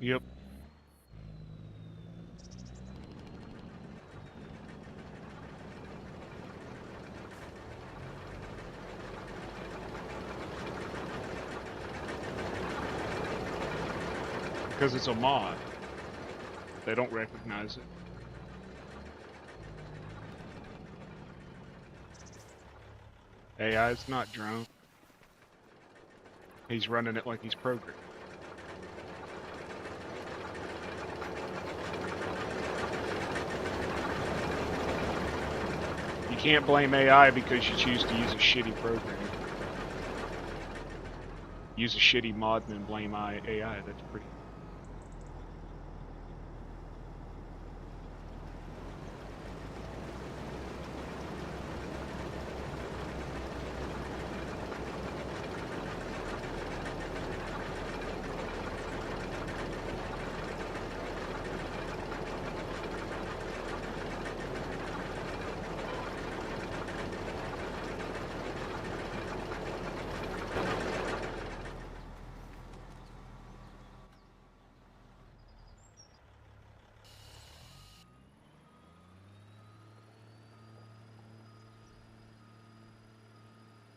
Yep. Because it's a mod. They don't recognize it. AI's not drunk. He's running it like he's programmed. You can't blame AI because you choose to use a shitty program. Use a shitty mod and then blame AI. That's pretty.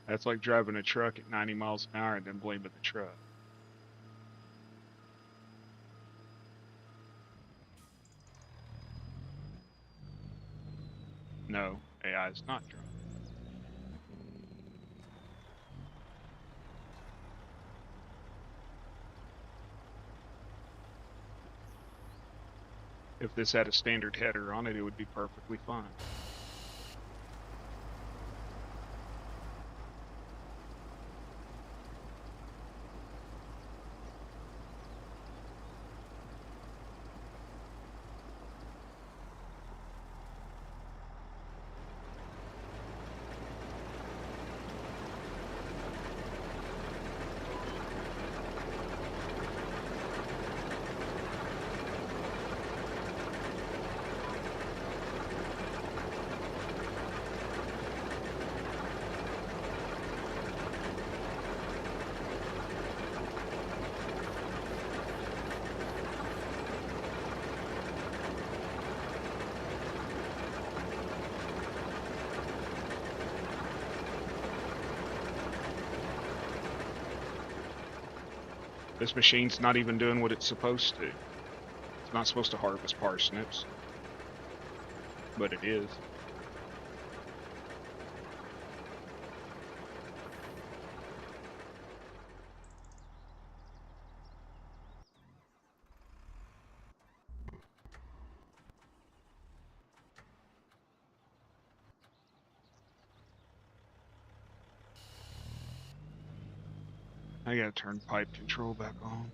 That's like driving a truck at 90 miles an hour and then blaming the truck. No, AI is not drunk. If this had a standard header on it, it would be perfectly fine. This machine's not even doing what it's supposed to. It's not supposed to harvest parsnips, but it is. I gotta turn pipe control back on.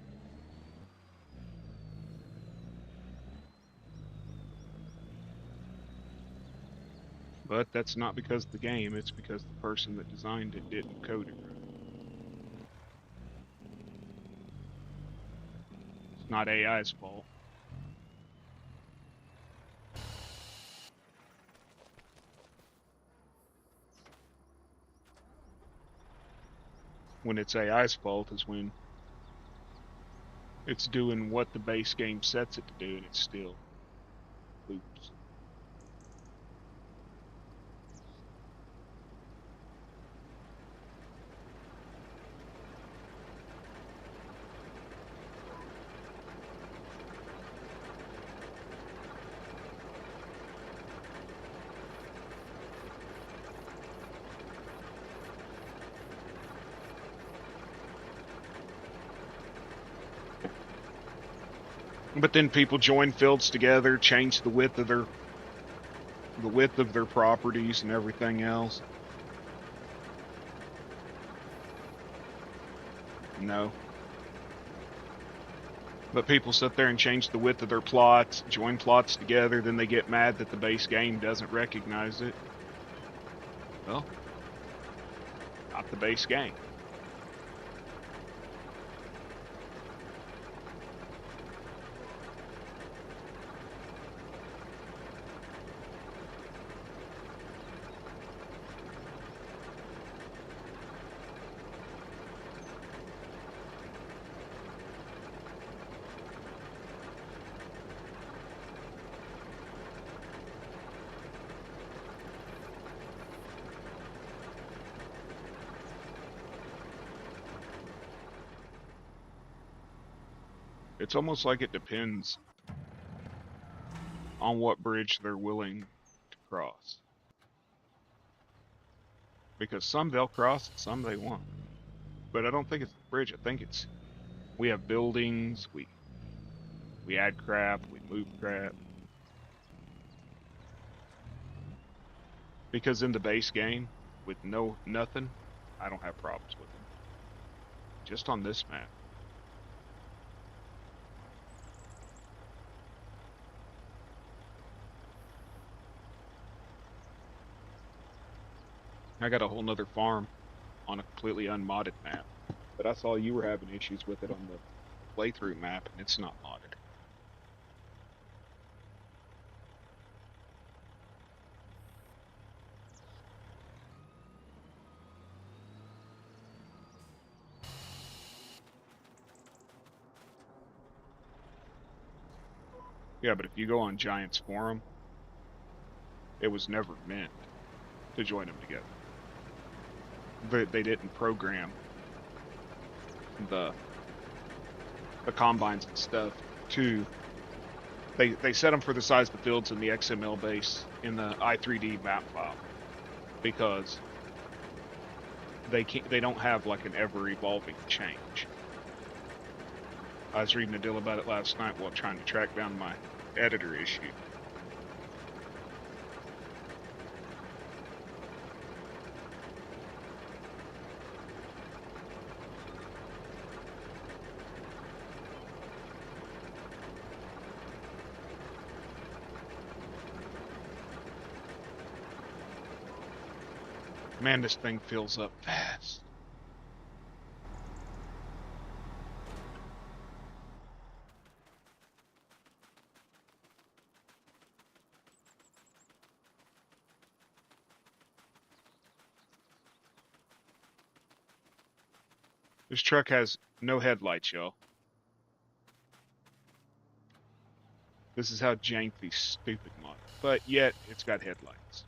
But that's not because of the game, it's because the person that designed it didn't code it right. It's not AI's fault. When it's AI's fault is when it's doing what the base game sets it to do and it still loops. But then people join fields together, change the width of their properties and everything else. No. But people sit there and change the width of their plots, join plots together, then they get mad that the base game doesn't recognize it. Well, not the base game. It's almost like it depends on what bridge they're willing to cross. Because some they'll cross, some they won't. But I don't think it's the bridge. I think it's we have buildings, we add crap, we move crap. Because in the base game, with nothing, I don't have problems with them. Just on this map. I got a whole nother farm on a completely unmodded map. But I saw you were having issues with it on the playthrough map, and it's not modded. Yeah, but if you go on Giants Forum, it was never meant to join them together. They didn't program the combines and stuff to. They set them for the size of the fields in the XML base in the i3D map file because they don't have like an ever evolving change. I was reading a deal about it last night while trying to track down my editor issue. Man, this thing fills up fast. This truck has no headlights, y'all. This is how jank these stupid mod. But yet, it's got headlights.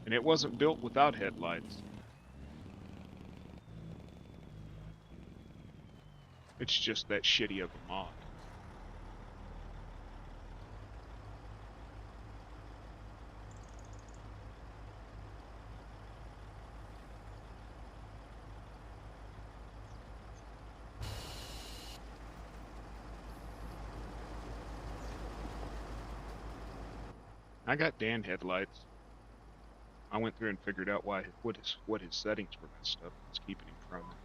And it wasn't built without headlights. It's just that shitty of a mod. I got Dan headlights. I went through and figured out what his settings were messed up. It's keeping him from it.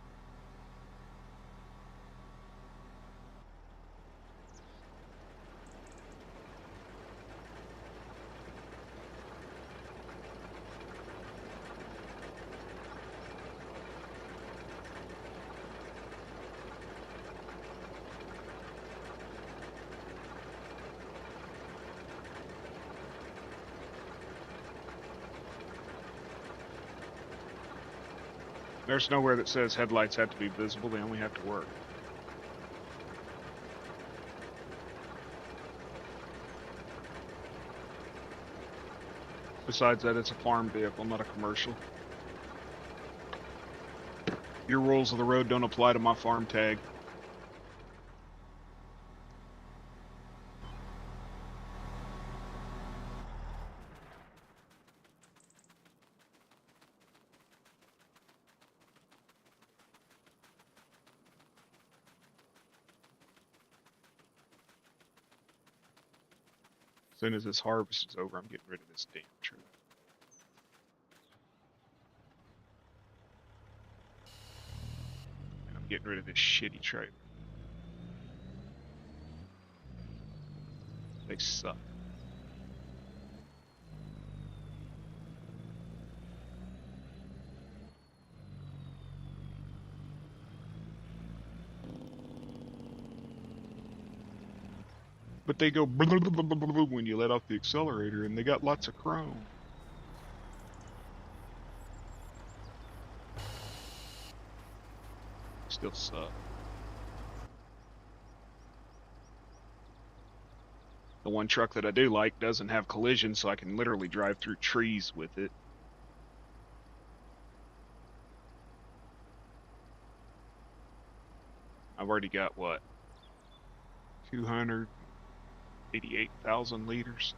There's nowhere that says headlights have to be visible, they only have to work. Besides that, it's a farm vehicle, not a commercial. Your rules of the road don't apply to my farm tag. As soon as this harvest is over, I'm getting rid of this damn tree. And I'm getting rid of this shitty trailer. They suck. But they go when you let off the accelerator, and they got lots of chrome. still suck. The one truck that I do like doesn't have collision, so I can literally drive through trees with it. I've already got what? 288,000 liters.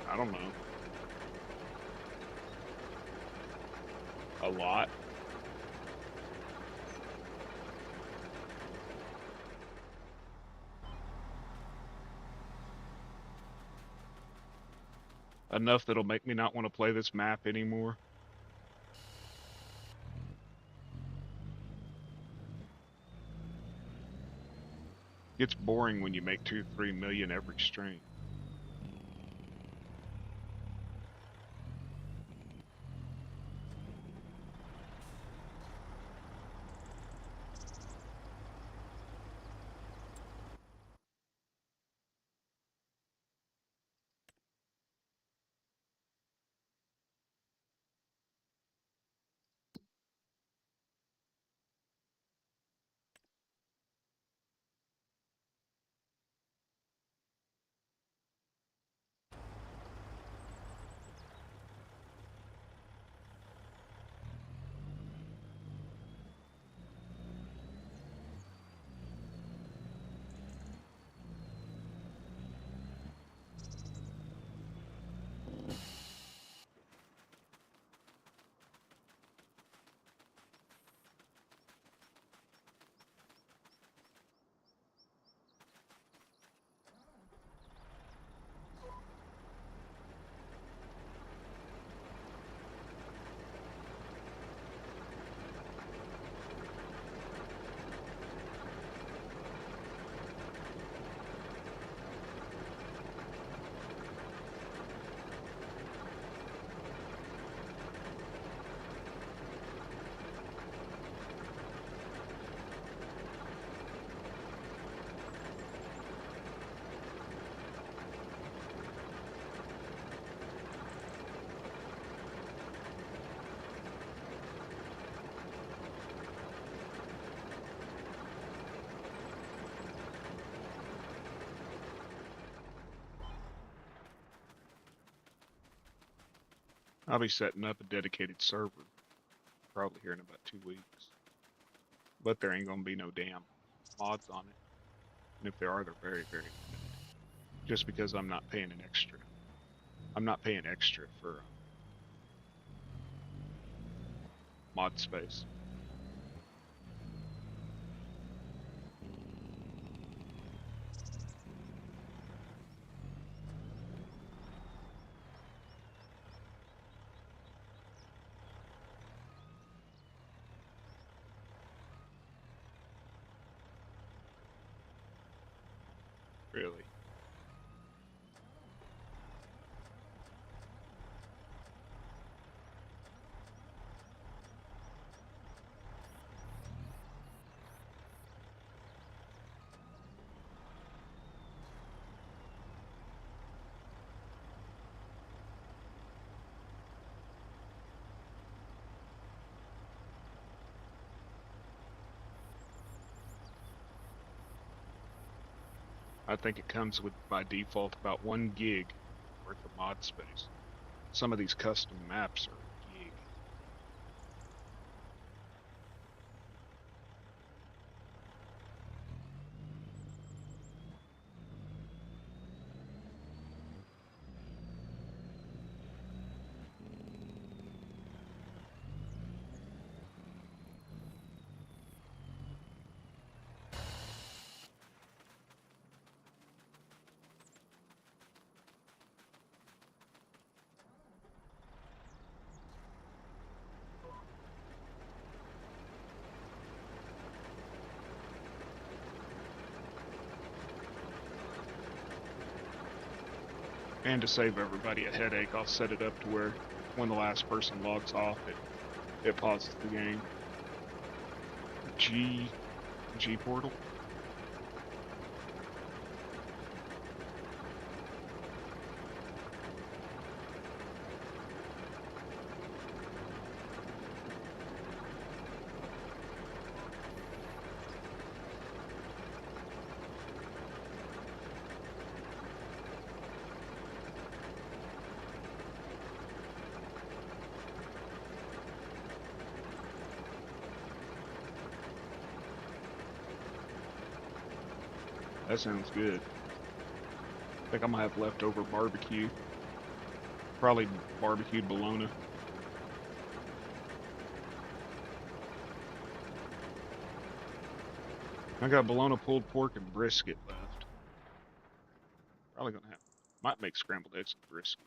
I don't know. A lot. Enough that'll make me not want to play this map anymore. It's boring when you make 2-3 million every stream. I'll be setting up a dedicated server probably here in about 2 weeks. But there ain't gonna be no damn mods on it. And if there are, they're very, very limited. Just because I'm not paying an extra. I'm not paying extra for mod space. Really. I think it comes with, by default, about 1 gig worth of mod space. Some of these custom maps are a gig. And to save everybody a headache, I'll set it up to where when the last person logs off, it pauses the game. G portal. That sounds good. I think I'm gonna have leftover barbecue. Probably barbecued bologna. I got bologna, pulled pork, and brisket left. Probably gonna have, might make scrambled eggs and brisket.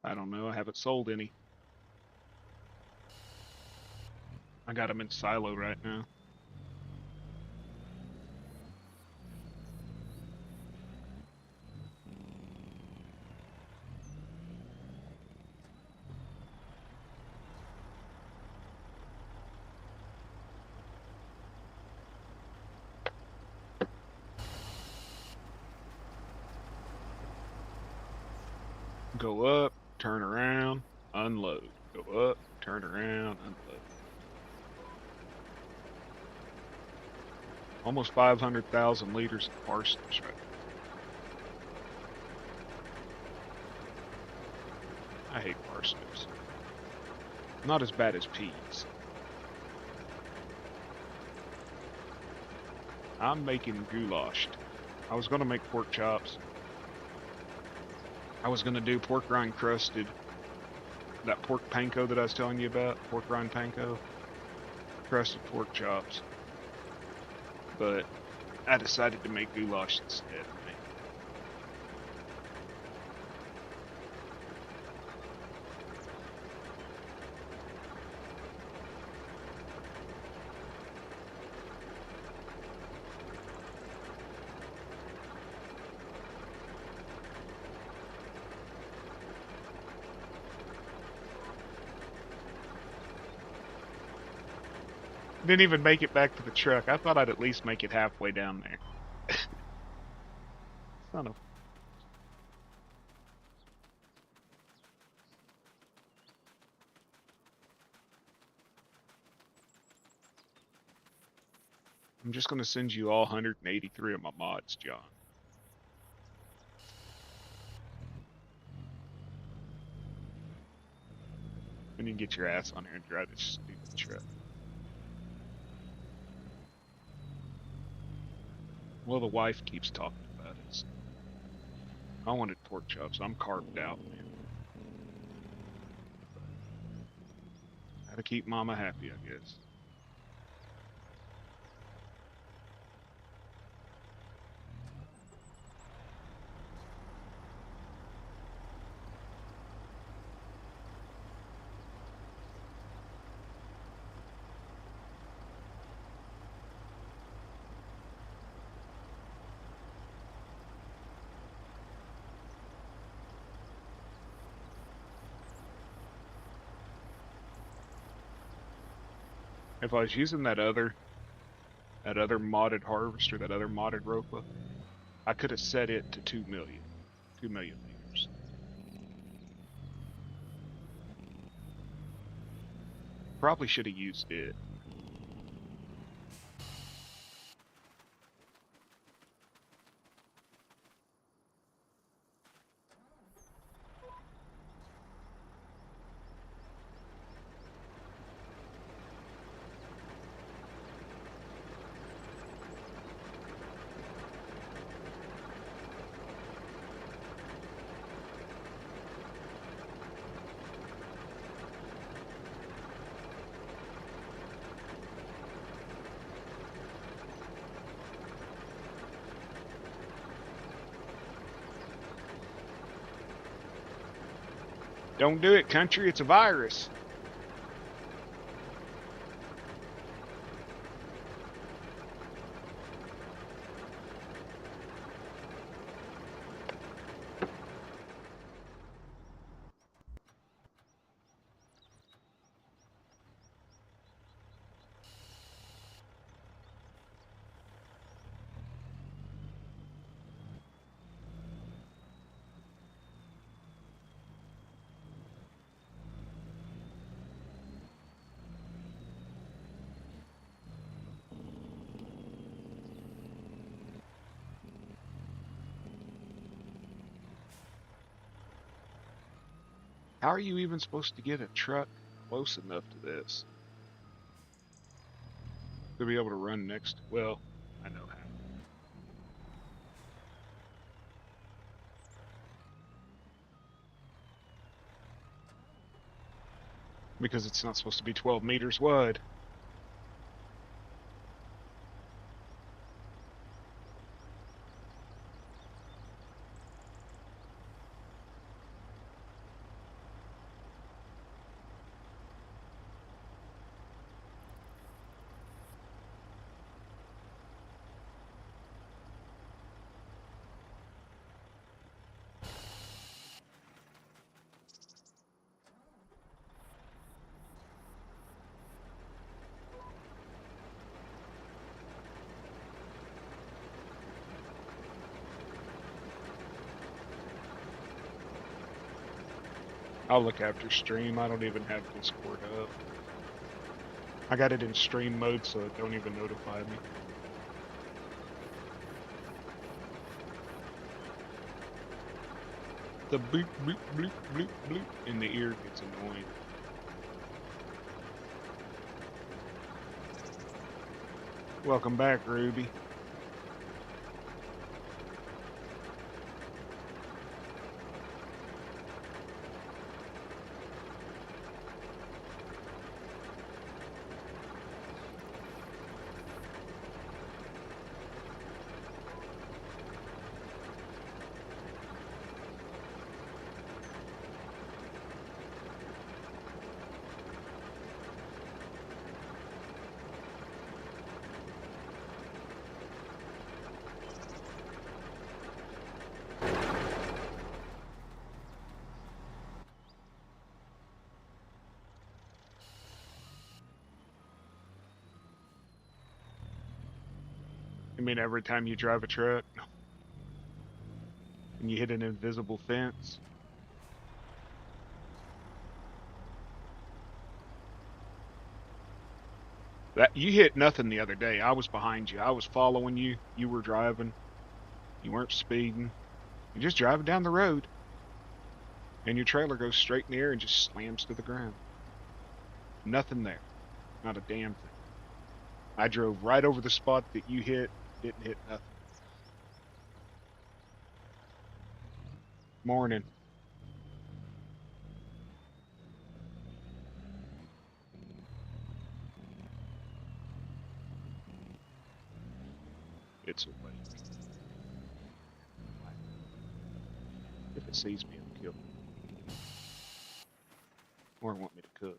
I don't know, I haven't sold any. I got them in silo right now. Go up, turn around, unload. Go up, turn around, unload. Almost 500,000 liters of parsnips right now. I hate parsnips. Not as bad as peas. I'm making goulash. I was gonna make pork chops. I was gonna do pork rind crusted. That pork panko that I was telling you about, pork rind panko. Crusted pork chops. But I decided to make goulash instead. Didn't even make it back to the truck. I thought I'd at least make it halfway down there. Son of... I'm just going to send you all 183 of my mods, John. And you can get your ass on here and drive this stupid truck. Well, the wife keeps talking about it. So I wanted pork chops. I'm carved out, man. Gotta keep mama happy, I guess. If I was using that other modded harvester, that other modded Ropa, I could have set it to 2 million liters. Probably should have used it. Don't do it, country. It's a virus. How are you even supposed to get a truck close enough to this to be able to run next? Well, I know how. Because it's not supposed to be 12 meters wide. I'll look after stream. I don't even have Discord up. I got it in stream mode, so it don't even notify me. The bloop, bloop, bloop, bloop, bloop in the ear gets annoying. Welcome back, Ruby. I mean, every time you drive a truck and you hit an invisible fence. That you hit nothing the other day. I was behind you. I was following you. You were driving. You weren't speeding. You're just driving down the road. And your trailer goes straight in the air and just slams to the ground. Nothing there. Not a damn thing. I drove right over the spot that you hit. Didn't hit nothing. Morning. It's away. If it sees me, it'll kill me. Or want me to cook.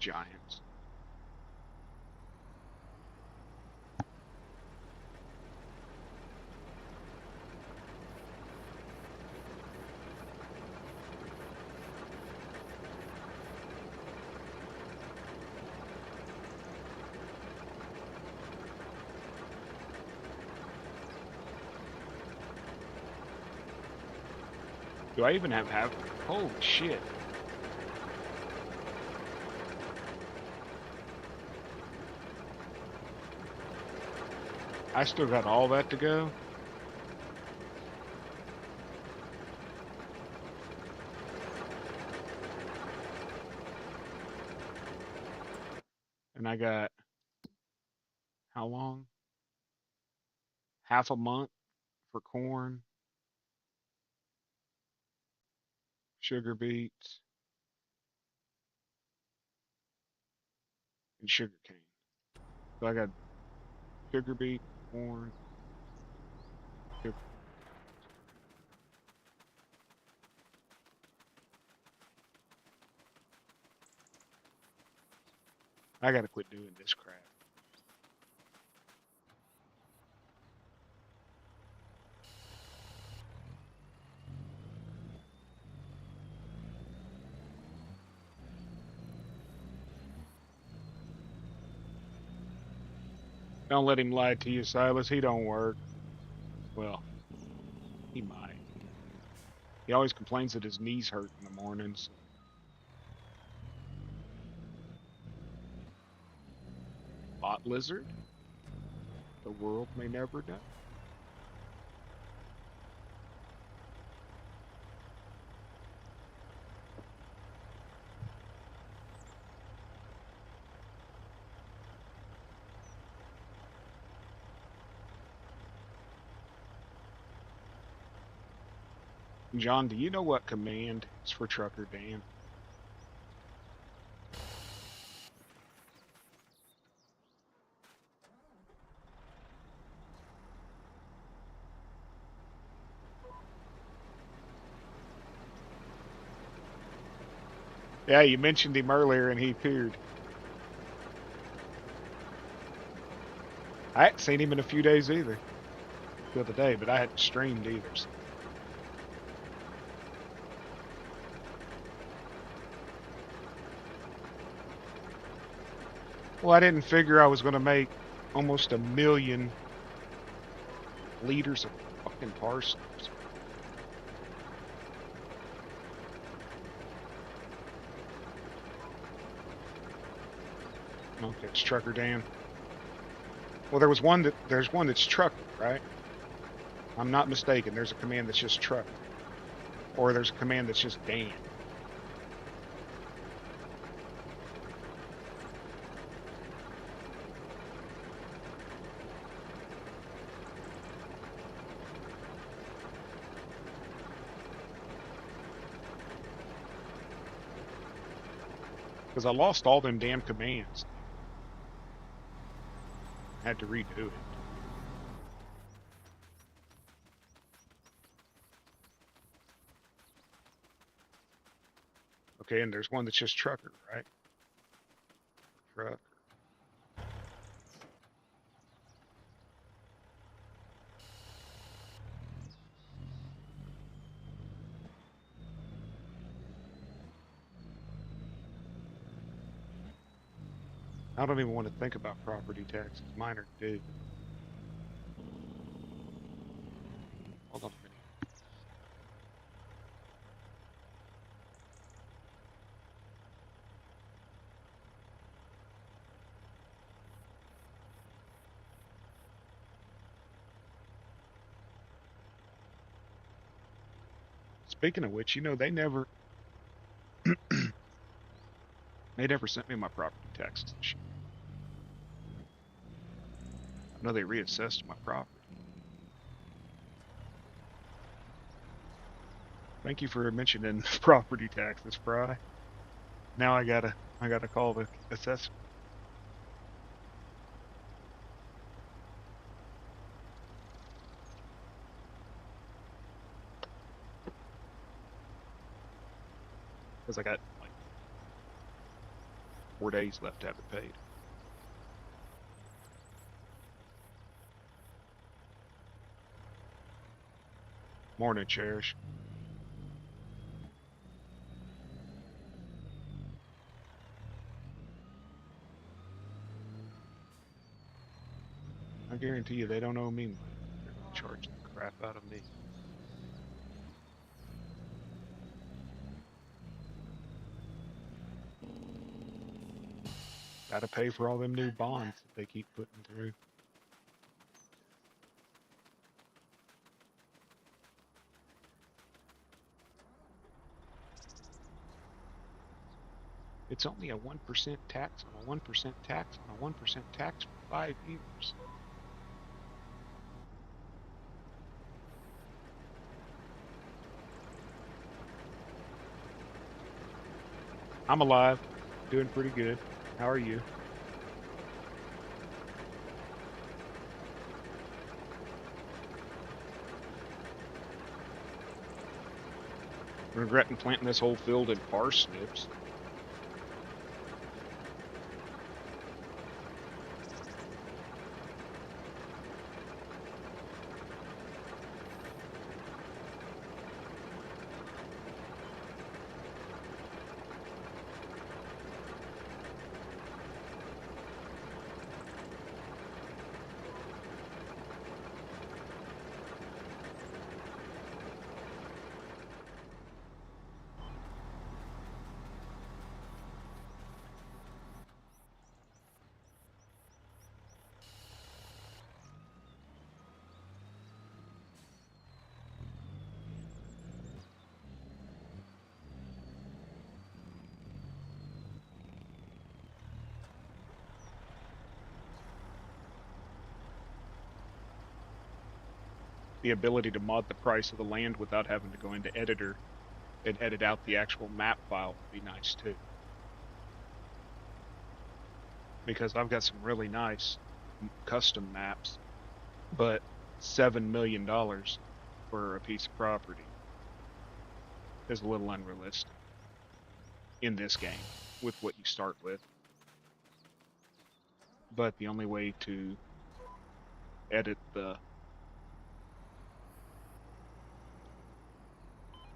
Giants. Do I even have Holy shit. I still got all that to go. And I got how long? Half a month for corn, sugar beets, and sugar cane. So I got sugar beet, corn, sugar. I gotta quit doing this crap. Don't let him lie to you, Silas. He don't work. Well, he might. He always complains that his knees hurt in the mornings. Spot lizard? The world may never know. John, do you know what command is for Trucker Dan? Yeah, you mentioned him earlier and he appeared. I hadn't seen him in a few days either the other day, but I hadn't streamed either. So. Well, I didn't figure I was going to make almost 1 million liters of fucking parsnips. Okay, it's Trucker Dan. Well, there's one that's Trucker, right? I'm not mistaken. There's a command that's just Trucker, or there's a command that's just Dan. Because I lost all them damn commands. I had to redo it. Okay, and there's one that's just Trucker, right? Trucker. I don't even want to think about property taxes. Mine are due. Hold on a minute. Speaking of which, you know, they never sent me my property taxes this year. I know they reassessed my property. Thank you for mentioning property taxes, Fry. Now I gotta call the assessor. Because I got like 4 days left to have it paid. Morning, Cherish. I guarantee you they don't owe me money. They're gonna charge the crap out of me. Gotta pay for all them new bonds that they keep putting through. It's only a 1% tax on a 1% tax on a 1% tax for 5 years. I'm alive, doing pretty good. How are you? Regretting planting this whole field in parsnips. the ability to mod the price of the land without having to go into editor and edit out the actual map file would be nice too. Because I've got some really nice custom maps, but $7 million for a piece of property is a little unrealistic in this game with what you start with. But the only way to edit the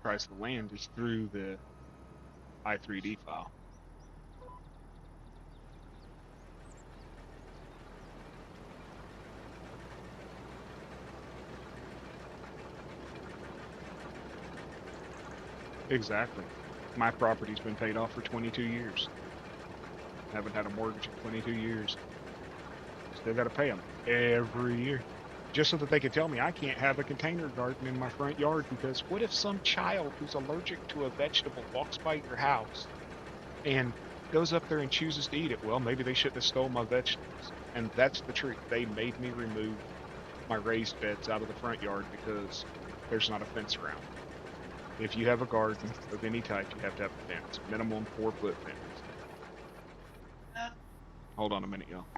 price of the land is through the i3D file. Exactly. My property's been paid off for 22 years. Haven't had a mortgage in 22 years. Still got to pay them every year. Just so that they can tell me I can't have a container garden in my front yard, because what if some child who's allergic to a vegetable walks by your house and goes up there and chooses to eat it? Well, maybe they shouldn't have stole my vegetables. And that's the truth. They made me remove my raised beds out of the front yard because there's not a fence around. If you have a garden of any type, you have to have a fence. Minimum 4-foot fence. Hold on a minute, y'all.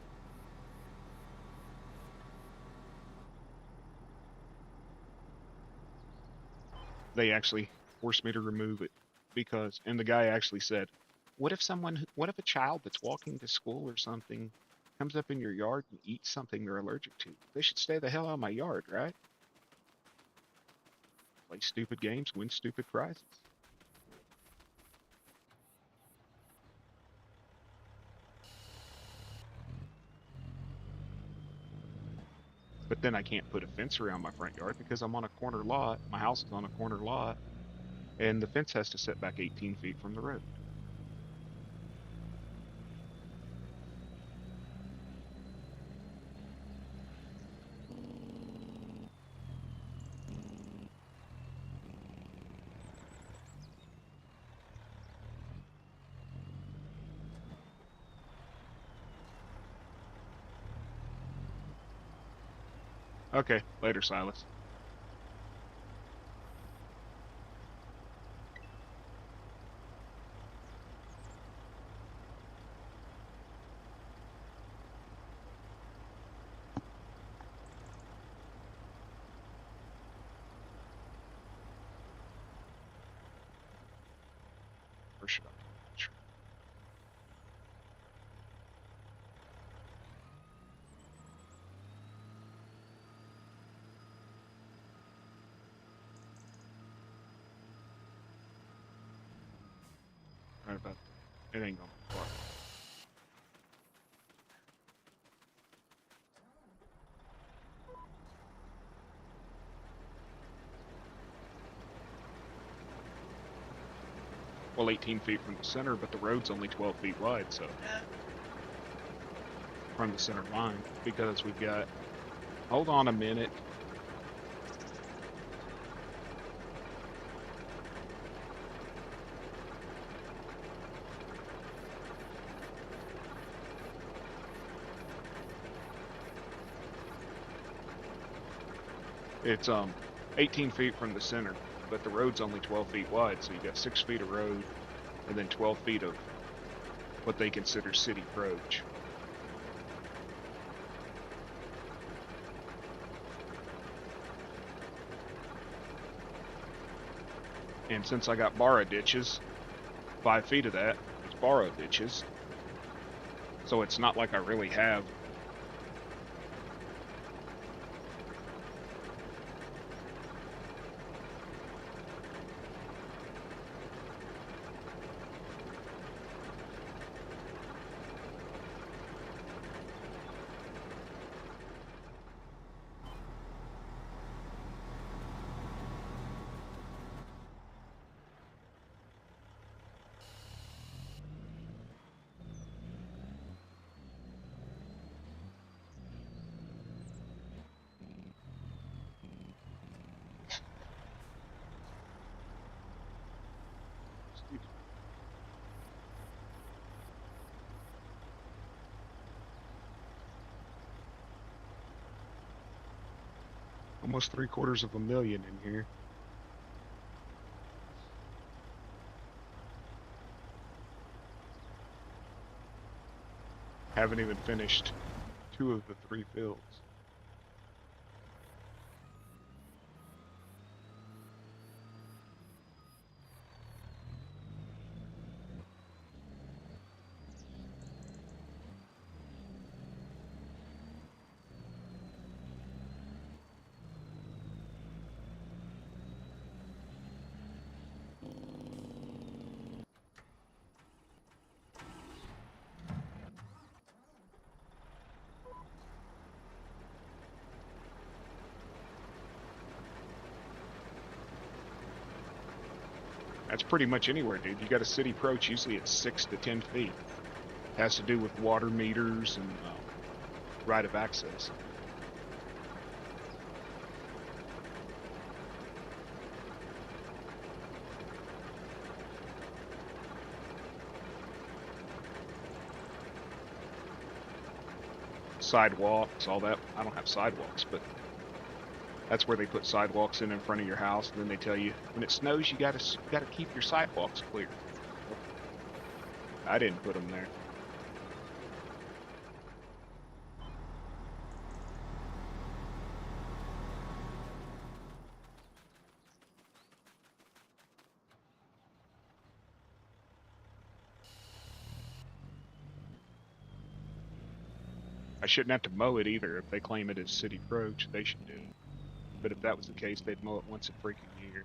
They actually forced me to remove it because, and the guy actually said, what if a child that's walking to school or something comes up in your yard and eats something they're allergic to? They should stay the hell out of my yard, right? Play stupid games, win stupid prizes. But then I can't put a fence around my front yard because I'm on a corner lot. My house is on a corner lot, and the fence has to set back 18 feet from the road. Okay, later, Silas. Or should I? Sure. Right about that. It ain't gonna be far. Well, 18 feet from the center, but the road's only 12 feet wide, so from the center line, because we've got, hold on a minute. It's 18 feet from the center, but the road's only 12 feet wide, so you got 6 feet of road and then 12 feet of what they consider city approach. And since I got borrow ditches, 5 feet of that is borrow ditches. So it's not like I really have Almost 750,000 in here. Haven't even finished 2 of the 3 fields. That's pretty much anywhere, dude. You got a city approach, usually it's 6 to 10 feet. It has to do with water meters and right of access. Sidewalks, all that. I don't have sidewalks, but that's where they put sidewalks in front of your house, and then they tell you when it snows, you gotta keep your sidewalks clear. I didn't put them there. I shouldn't have to mow it either. If they claim it as city approach, they should do it. But if that was the case, they'd mow it once a freaking year.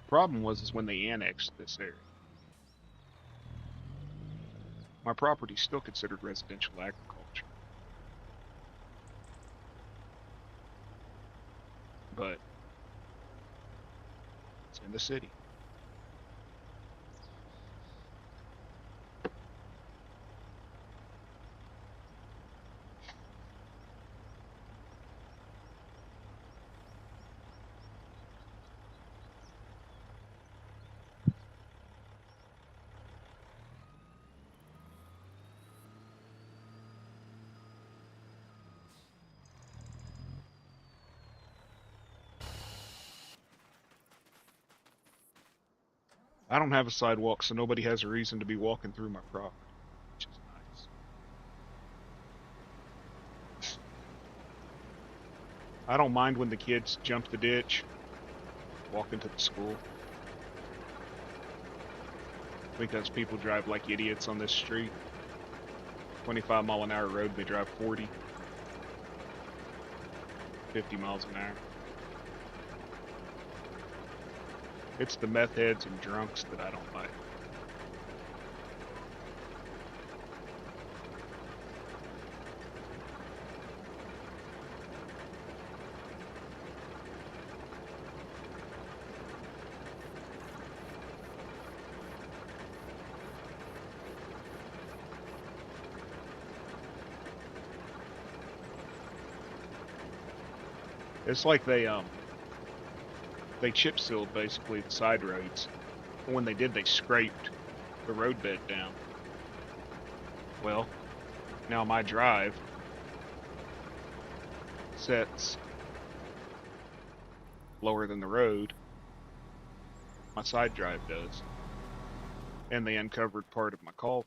Problem was when they annexed this area. My property's still considered residential agriculture. But it's in the city. I don't have a sidewalk, so nobody has a reason to be walking through my property, which is nice. I don't mind when the kids jump the ditch, walk into the school. Because people drive like idiots on this street. 25-mile-an-hour road, they drive 40, 50 miles an hour. It's the meth heads and drunks that I don't like. It's like they chip sealed basically the side roads. And when they did, they scraped the roadbed down. Well, now my drive sets lower than the road. My side drive does. And they uncovered part of my culvert.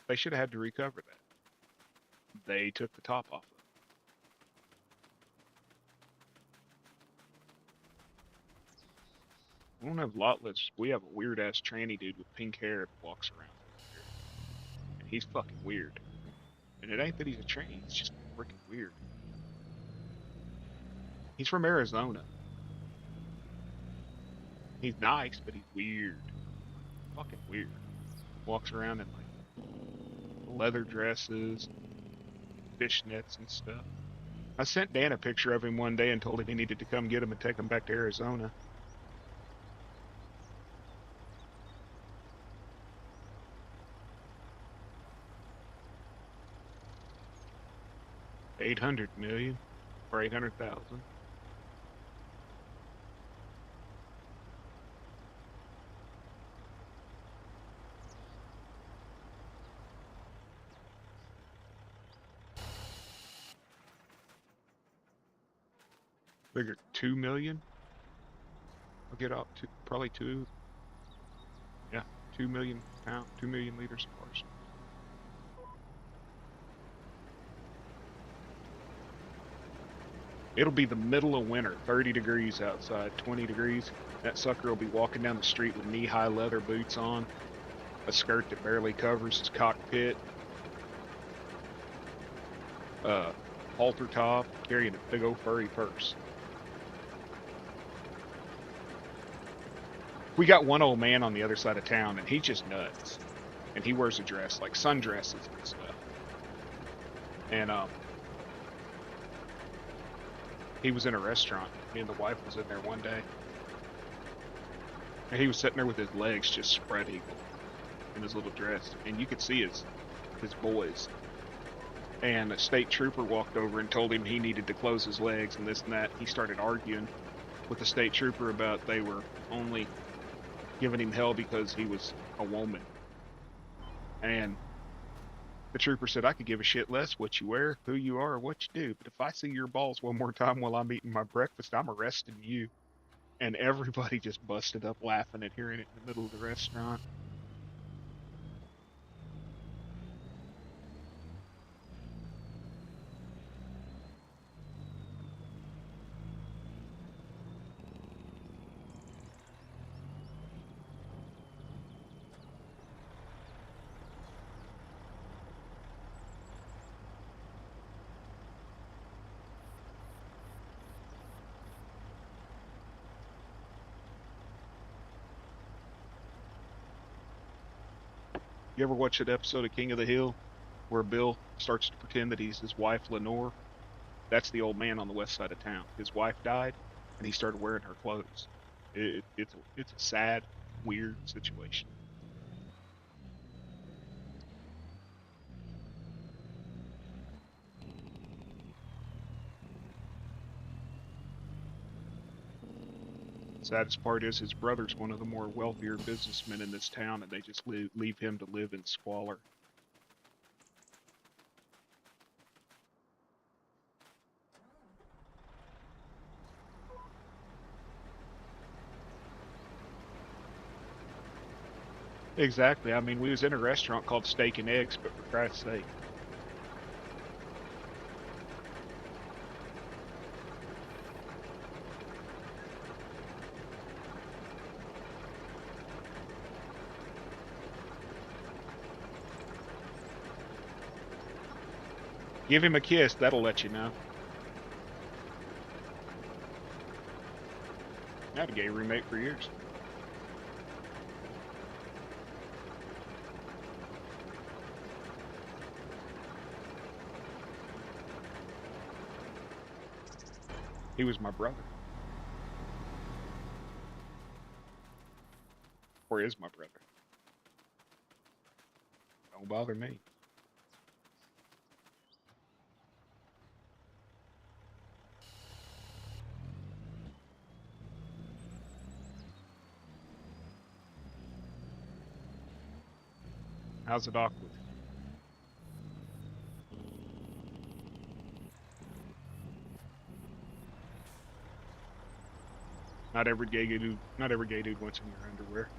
They should have had to recover that. They took the top off of it. We don't have lot lists. We have a weird ass tranny dude with pink hair that walks around here. And he's fucking weird. And it ain't that he's a tranny, he's just freaking weird. He's from Arizona. He's nice, but he's weird. Fucking weird. Walks around in like leather dresses, fishnets and stuff. I sent Dan a picture of him one day and told him he needed to come get him and take him back to Arizona. $800 million or 800,000. Figure 2 million. I'll get up to probably two. Yeah, 2 million pound, 2 million liters of cars. It'll be the middle of winter, 30 degrees outside, 20 degrees. That sucker will be walking down the street with knee-high leather boots on, a skirt that barely covers his cockpit, halter top, carrying a big old furry purse. We got one old man on the other side of town, and he's just nuts. And he wears a dress, like sundresses and stuff. And he was in a restaurant. Me and the wife was in there one day. And he was sitting there with his legs just spread eagle in his little dress. And you could see his boys. And a state trooper walked over and told him he needed to close his legs and this and that. He started arguing with the state trooper about they were only giving him hell because he was a woman. And the trooper said, I could give a shit less what you wear, who you are, or what you do. But if I see your balls one more time while I'm eating my breakfast, I'm arresting you. And everybody just busted up laughing at hearing it in the middle of the restaurant. You ever watch that episode of King of the Hill where Bill starts to pretend that he's his wife, Lenore? That's the old man on the west side of town. His wife died, and he started wearing her clothes. It's a sad, weird situation. Saddest part is his brother's one of the more wealthier businessmen in this town, and they just leave him to live in squalor. Exactly. I mean, we was in a restaurant called Steak and Eggs, but for Christ's sake. Give him a kiss, that'll let you know. I had a gay roommate for years. He was my brother. Or is my brother. Don't bother me. How's it awkward? Not every gay dude wants in your underwear.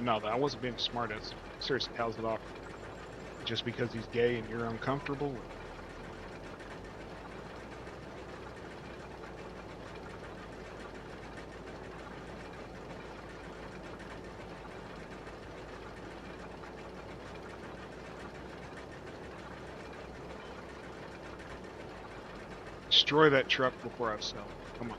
But no, I wasn't being smart ass. Seriously, how's it off? Just because he's gay and you're uncomfortable? Destroy that truck before I sell it. Come on.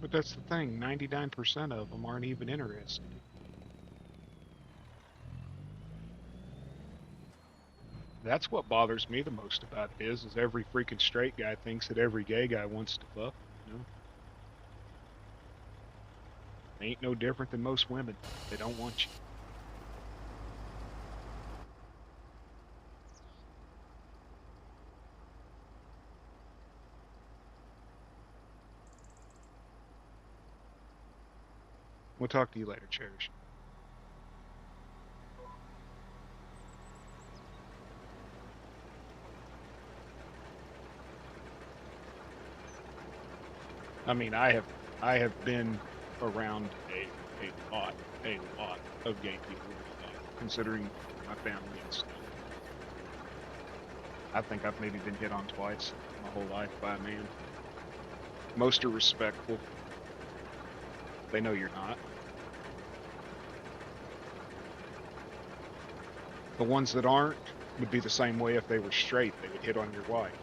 But that's the thing, 99% of them aren't even interested. That's what bothers me the most about it is every freaking straight guy thinks that every gay guy wants to fuck, you know? Ain't no different than most women. They don't want you. We'll talk to you later, Cherish. I mean, I have been around a lot of gay people, considering my family and stuff. I think I've maybe been hit on twice my whole life by a man. Most are respectful. They know you're not. The ones that aren't would be the same way if they were straight. They would hit on your wife.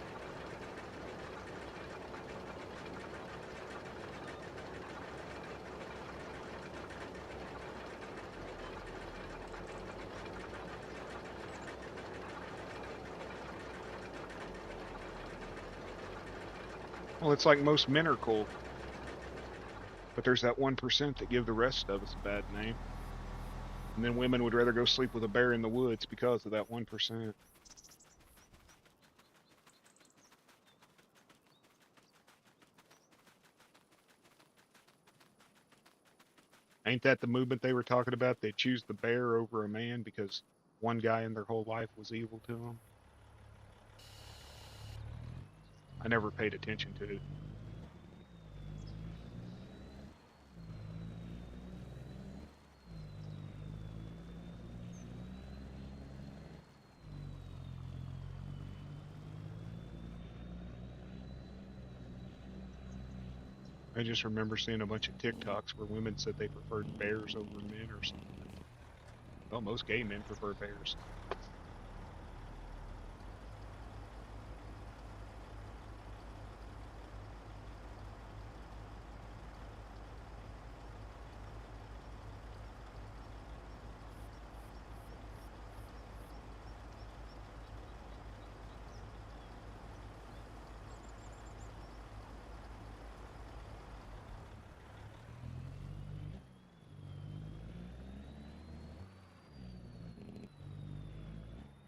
Well, it's like most men are cool. But there's that 1% that give the rest of us a bad name. And then women would rather go sleep with a bear in the woods because of that 1%. Ain't that the movement they were talking about? They choose the bear over a man because one guy in their whole life was evil to them. I never paid attention to it. I just remember seeing a bunch of TikToks where women said they preferred bears over men or something. Well, most gay men prefer bears.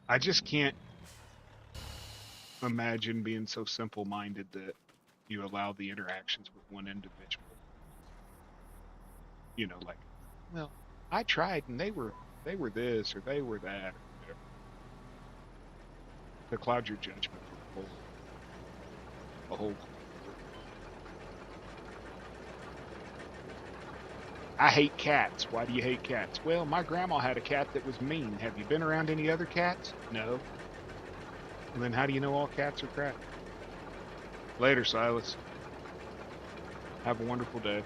I just can't imagine being so simple-minded that you allow the interactions with one individual. You know, like, well, I tried and they were this or they were that or whatever. To cloud your judgment for the whole. I hate cats. Why do you hate cats? Well, my grandma had a cat that was mean. Have you been around any other cats? No. Well, then how do you know all cats are crap? Later, Silas. Have a wonderful day.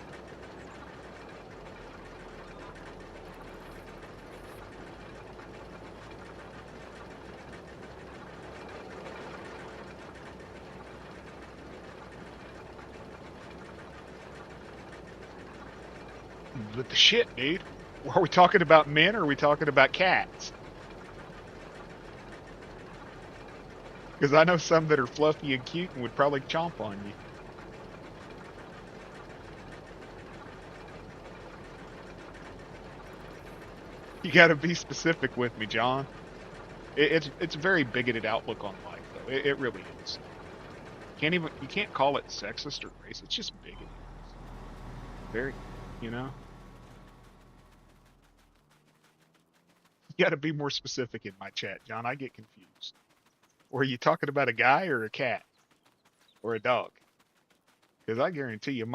But the shit, dude. Are we talking about men or are we talking about cats? Because I know some that are fluffy and cute and would probably chomp on you. You got to be specific with me, John. It's a very bigoted outlook on life, though. It really is. You can't call it sexist or racist. It's just bigoted. Very, you know. You got to be more specific in my chat, John. I get confused. Or are you talking about a guy or a cat or a dog? Because I guarantee you,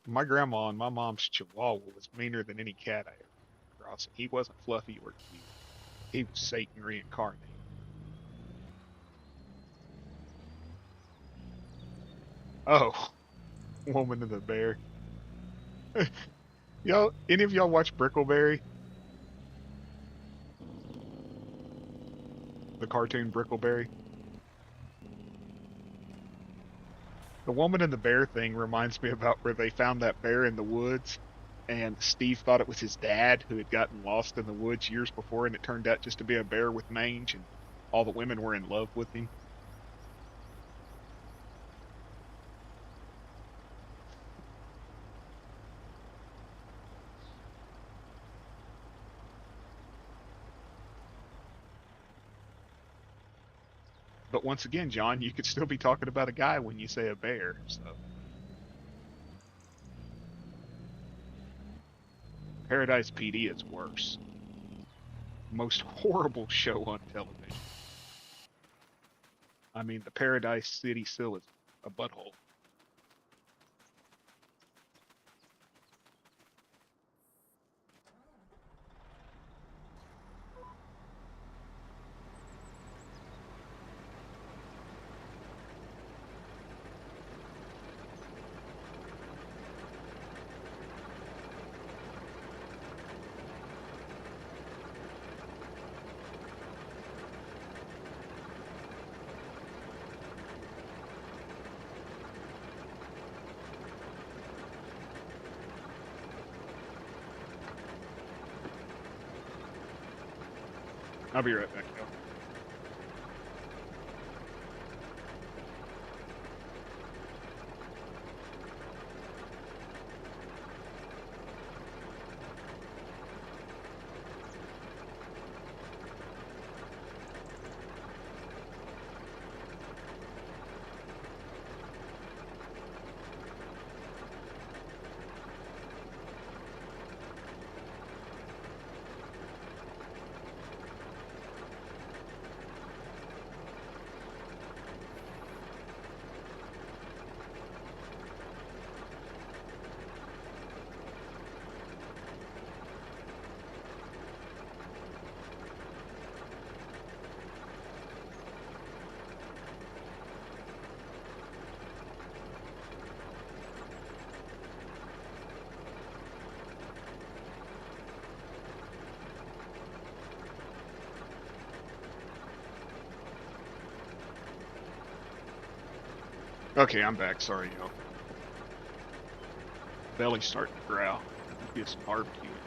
my grandma, and my mom's Chihuahua was meaner than any cat I ever came across. He wasn't fluffy or cute. He was Satan reincarnated. Oh, Woman and the Bear. Y'all, any of y'all watch Brickleberry? The cartoon Brickleberry? The Woman and the Bear thing reminds me about where they found that bear in the woods, and Steve thought it was his dad who had gotten lost in the woods years before, and it turned out just to be a bear with mange, and all the women were in love with him. But once again, John, you could still be talking about a guy when you say a bear. So Paradise PD is worse. Most horrible show on television. I mean, the Paradise City still is a butthole. I'll be right back, y'all. Okay, I'm back. Sorry, y'all. Belly's starting to growl. Get some barbecue.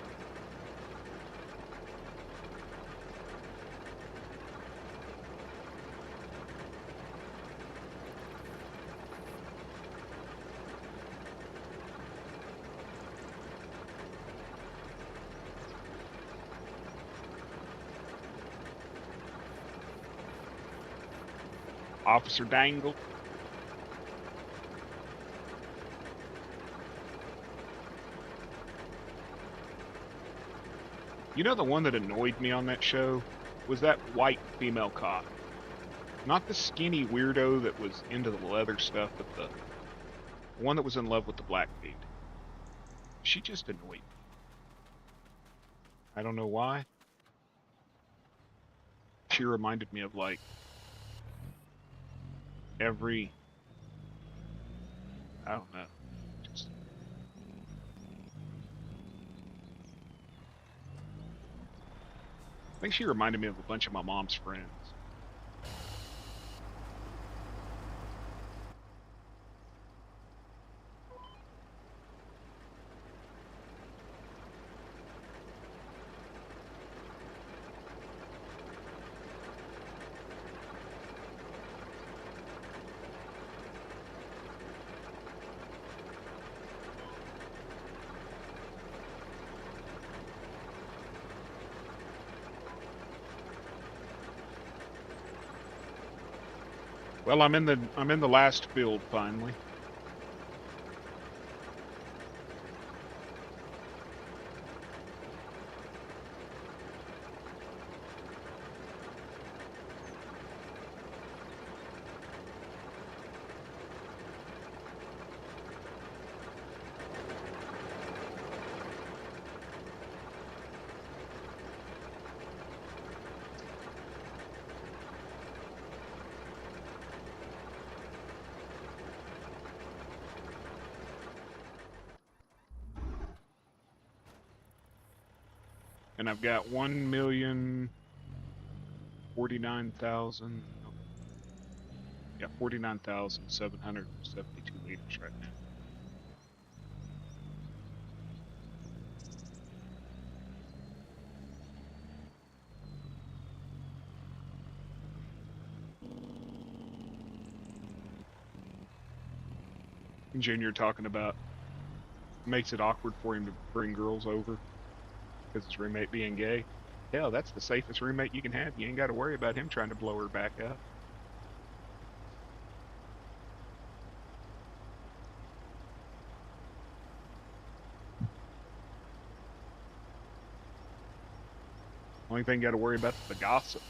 Officer Dangle. You know the one that annoyed me on that show was that white female cop. Not the skinny weirdo that was into the leather stuff, but the one that was in love with the black dude. She just annoyed me. I don't know why. She reminded me of like every, I don't know. Just I think she reminded me of a bunch of my mom's friends. Well, I'm in the last field finally. And I've got 1,049,000. Yeah, 49,772 liters right now. Junior talking about makes it awkward for him to bring girls over because his roommate being gay. Hell, that's the safest roommate you can have. You ain't got to worry about him trying to blow her back up. Only thing you got to worry about is the gossip.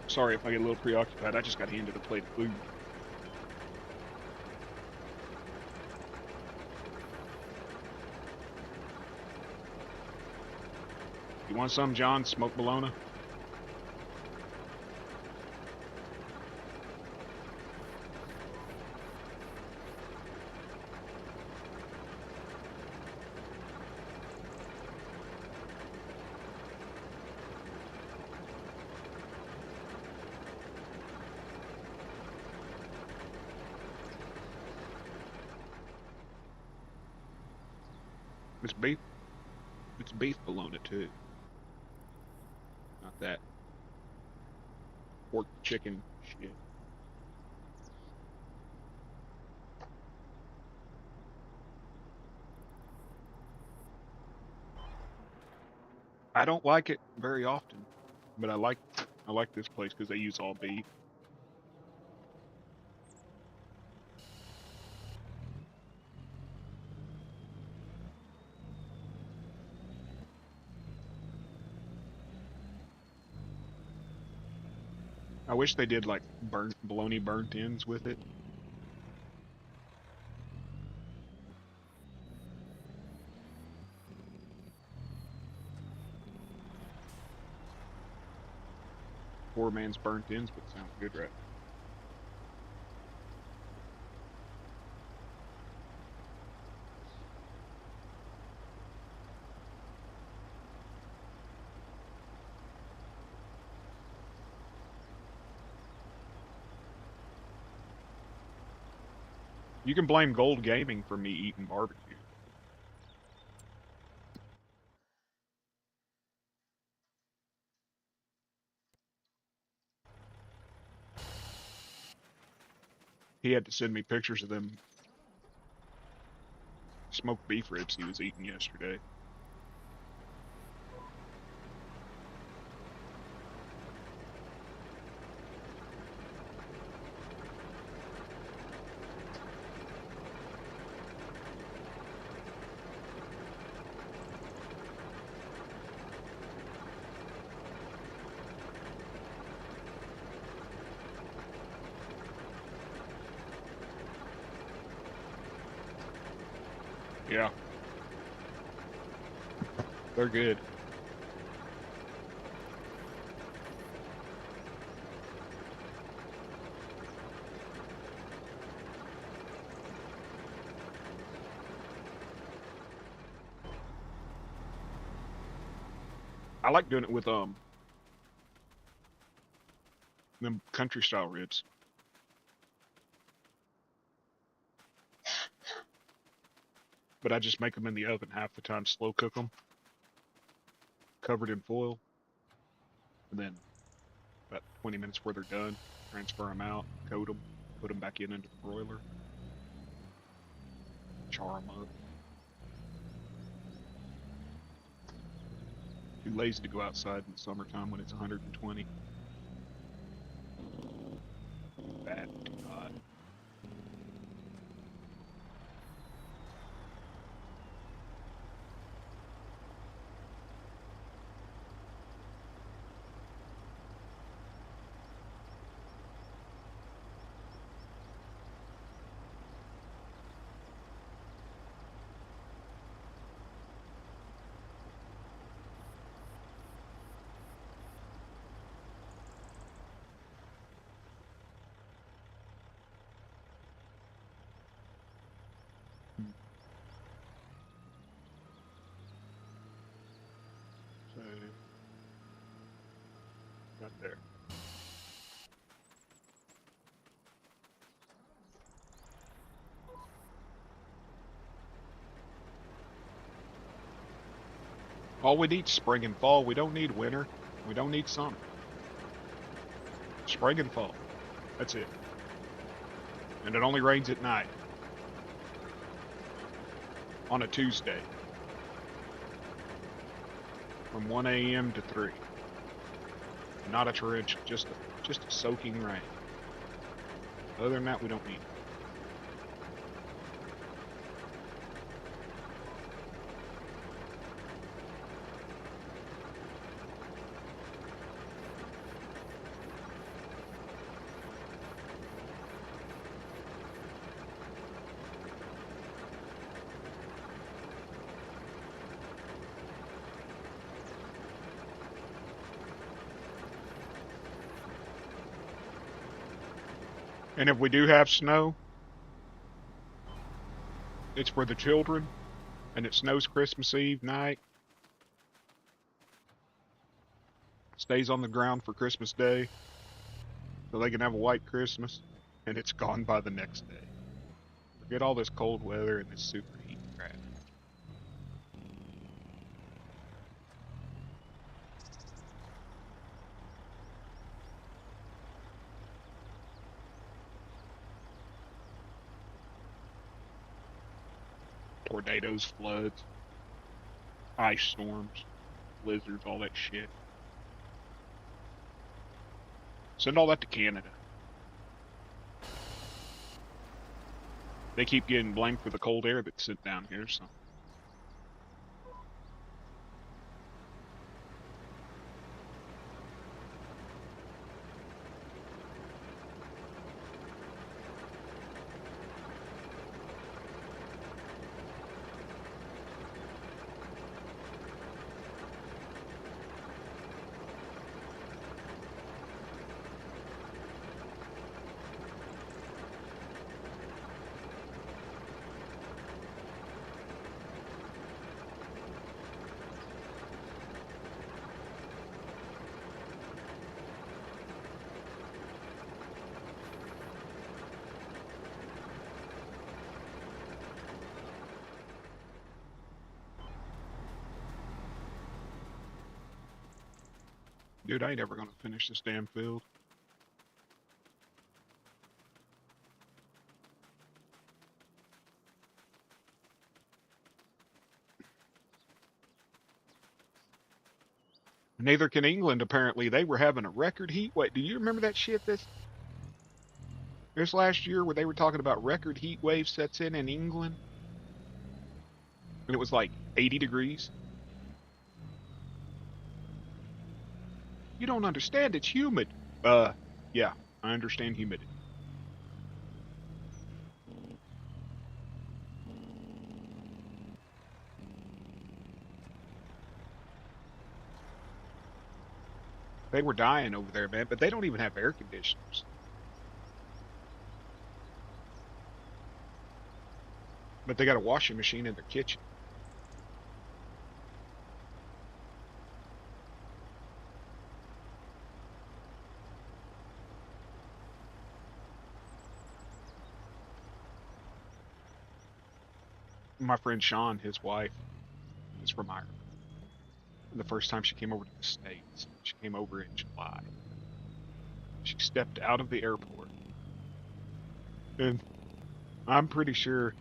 Sorry if I get a little preoccupied. I just got handed a plate of food. You want some, John? Smoked bologna? It's beef. It's beef bologna too. Not that pork chicken shit. I don't like it very often, but I like this place because they use all beef. I wish they did like burnt bologna burnt ends with it. Poor man's burnt ends, but sounds good, right? You can blame Gold Gaming for me eating barbecue. He had to send me pictures of them smoked beef ribs he was eating yesterday. Yeah. They're good. I like doing it with them country style ribs. But I just make them in the oven half the time, slow cook them, covered in foil, and then about 20 minutes where they're done, transfer them out, coat them, put them back in into the broiler, char them up. Too lazy to go outside in the summertime when it's 120. Bad, too hot. So, right there. All we need is spring and fall. We don't need winter. We don't need summer. Spring and fall. That's it. And it only rains at night. On a Tuesday. From 1 a.m. to 3. Not a torrential, just a soaking rain. Other than that, we don't need it. And if we do have snow, it's for the children, and it snows Christmas Eve night, stays on the ground for Christmas Day, so they can have a white Christmas, and it's gone by the next day. Forget all this cold weather and this super heat crap. Tornadoes, floods, ice storms, blizzards, all that shit. Send all that to Canada. They keep getting blamed for the cold air that's sent down here, so. Dude, I ain't ever gonna finish this damn field. Neither can England, apparently. They were having a record heat wave. Do you remember that shit this last year where they were talking about record heat wave sets in England? And it was like 80 degrees? You don't understand, it's humid. Yeah, I understand humidity. They were dying over there, man, but they don't even have air conditioners. But they got a washing machine in their kitchen. My friend Sean, his wife, is from Ireland. And the first time she came over to the States, she came over in July. She stepped out of the airport, and I'm pretty sure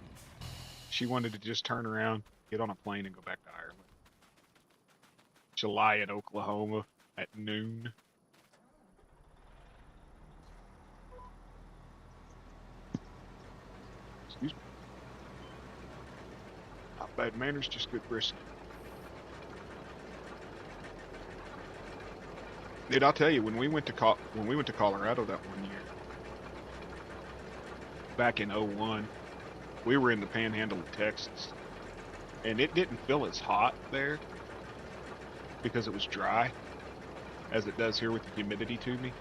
she wanted to just turn around, get on a plane, and go back to Ireland. July in Oklahoma at noon. Excuse me. Not bad manners, just good brisket. Dude, I'll tell you, when we went to Colorado that one year, back in '01, we were in the Panhandle of Texas, and it didn't feel as hot there because it was dry as it does here with the humidity to me.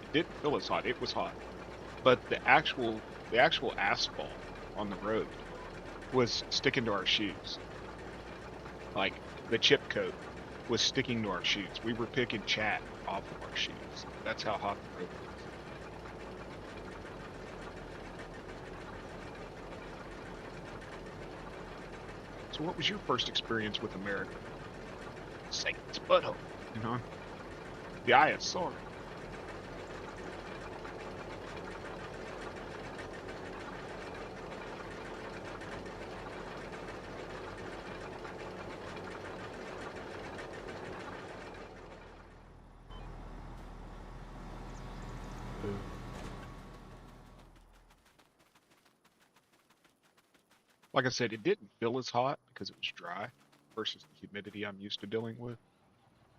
It didn't feel as hot. It was hot, but the actual asphalt on the road was sticking to our shoes. Like the chip coat was sticking to our shoes. We were picking chat off of our shoes. That's how hot the road was. So what was your first experience with America? Satan's butthole, you know? The eye of Sauron. Like I said, it didn't feel as hot because it was dry versus the humidity I'm used to dealing with.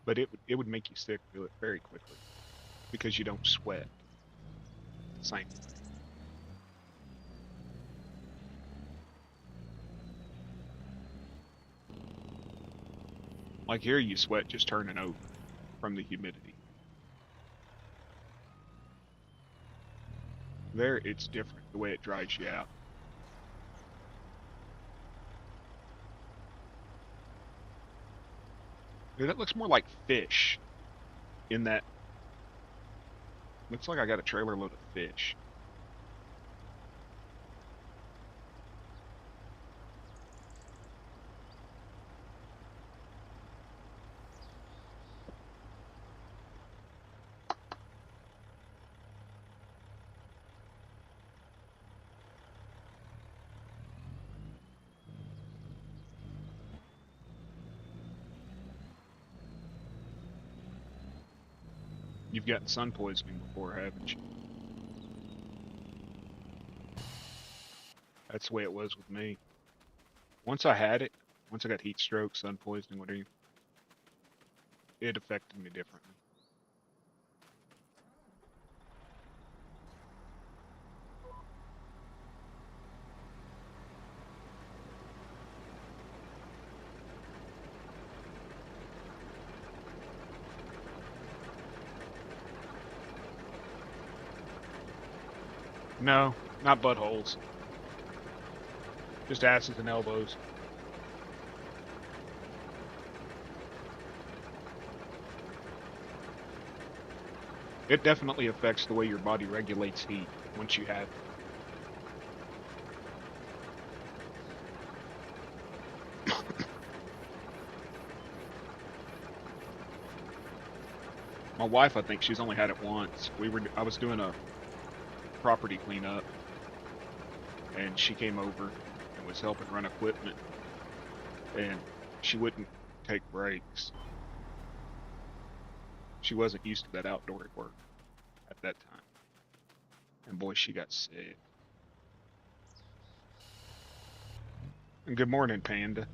But it would make you sick very quickly because you don't sweat. Same thing. Like here, you sweat just turning over from the humidity. There, it's different the way it dries you out. Dude, that looks more like fish in that. Looks like I got a trailer load of fish. You've gotten sun poisoning before, haven't you? That's the way it was with me. Once I had it, once I got heat stroke, sun poisoning, whatever, it affected me differently. No, not buttholes. Just asses and elbows. It definitely affects the way your body regulates heat once you have it. My wife, I think she's only had it once. I was doing a property cleanup, and she came over and was helping run equipment, and she wouldn't take breaks. She wasn't used to that outdoor work at that time, and boy, she got sick. And good morning, Panda.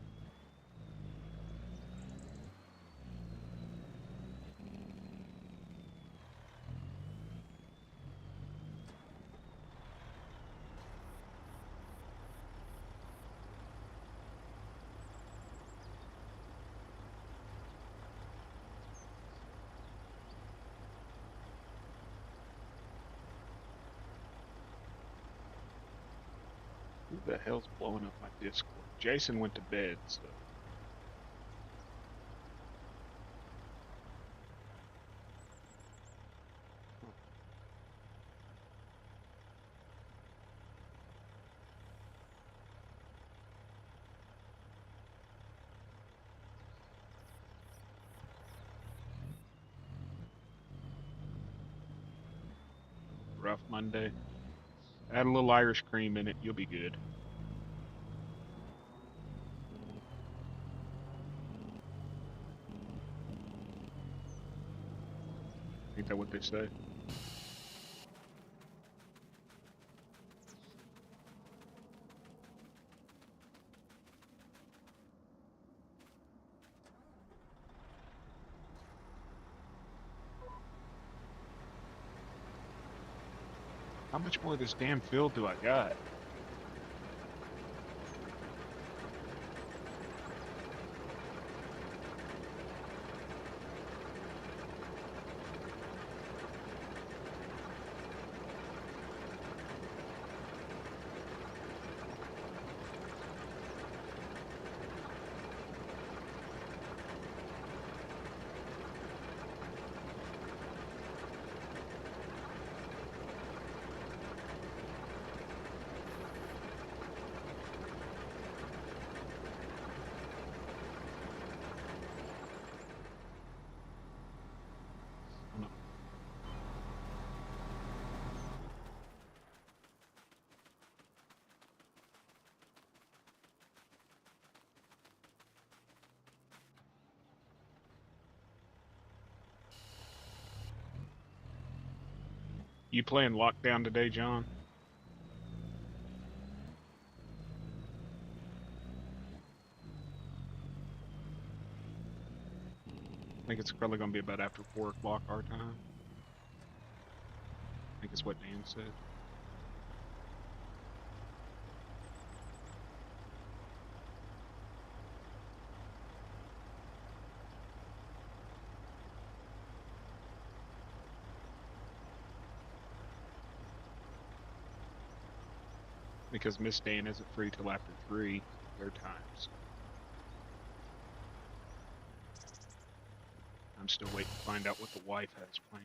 Who the hell's blowing up my Discord? Jason went to bed, so. Rough Monday. Add a little Irish cream in it, you'll be good. Ain't that what they say? How much more of this damn field do I got? You playing Lockdown today, John? I think it's probably going to be about after 4 o'clock our time. I think it's what Dan said. Because Miss Dan isn't free till after 3 their times. I'm still waiting to find out what the wife has planned.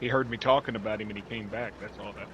He heard me talking about him and he came back, that's all that.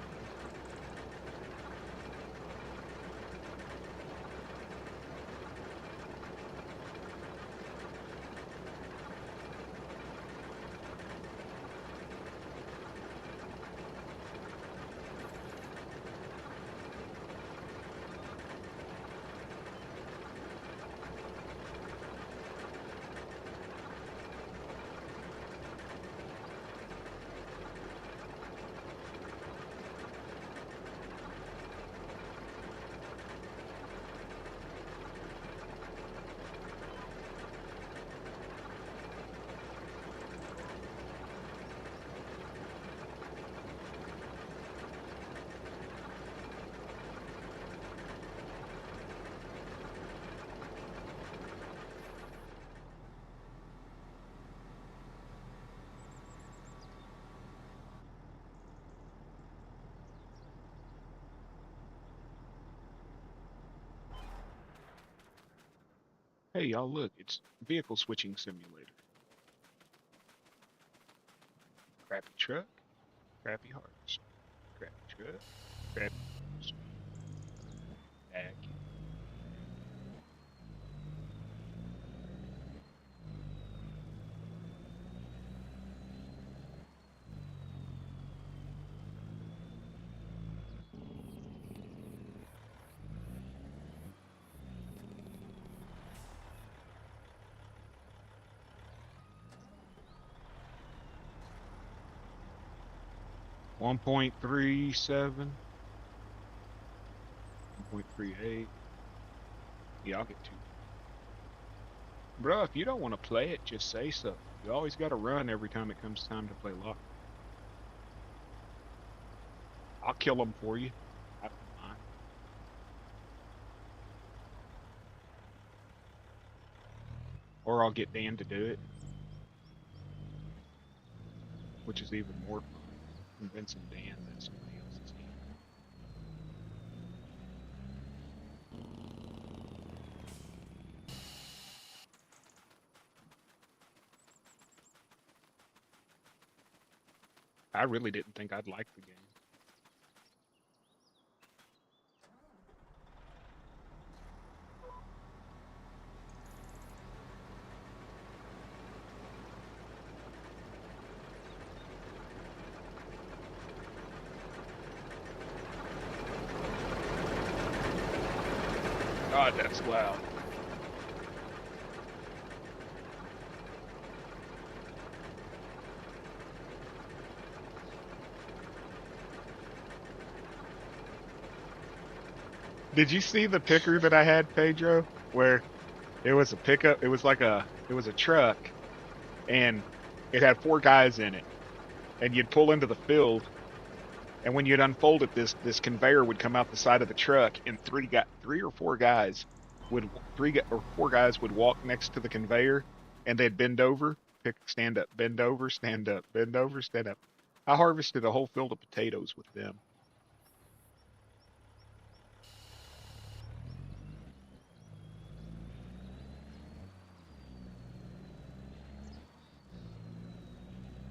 Hey y'all, look, it's vehicle switching simulator. Crappy truck, crappy harvest. Crappy truck, crappy harvest. Back. 1.37, 1.38. Yeah, I'll get 2. Bruh, if you don't want to play it, just say so. You always got to run every time it comes time to play lock. I'll kill them for you. I don't mind. Or I'll get Dan to do it. which is even more fun. Convincing Dan that somebody else is here. I really didn't think I'd like the game. God, that's loud. Did you see the picker that I had, Pedro? Where it was a pickup, it was a truck, and it had 4 guys in it. And you'd pull into the field, and when you'd unfold it, this conveyor would come out the side of the truck, and 3 or 4 guys would 3 or 4 guys would walk next to the conveyor, and they'd bend over, stand up, bend over, stand up, bend over, stand up. I harvested a whole field of potatoes with them.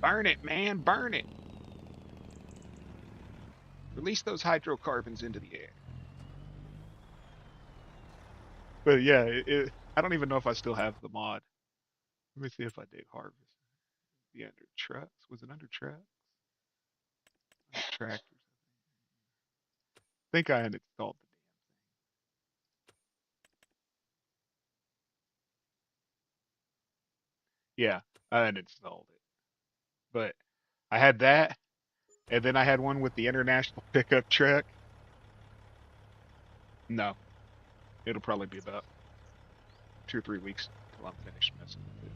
Burn it, man, burn it. Release those hydrocarbons into the air. But yeah, I don't even know if I still have the mod. Let me see if I did harvest. The under trucks. Was it under trucks? Tractors. I think I had installed the Yeah, I had installed it. But I had that, and then I had one with the international pickup truck. No, it'll probably be about 2 or 3 weeks till I'm finished messing with it.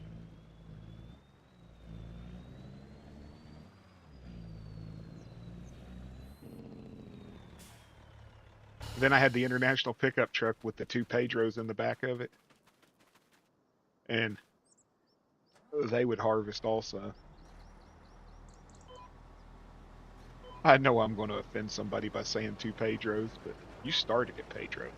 Then I had the international pickup truck with the 2 Pedros in the back of it, and they would harvest also. I know I'm going to offend somebody by saying 2 Pedros, but you started at Pedro.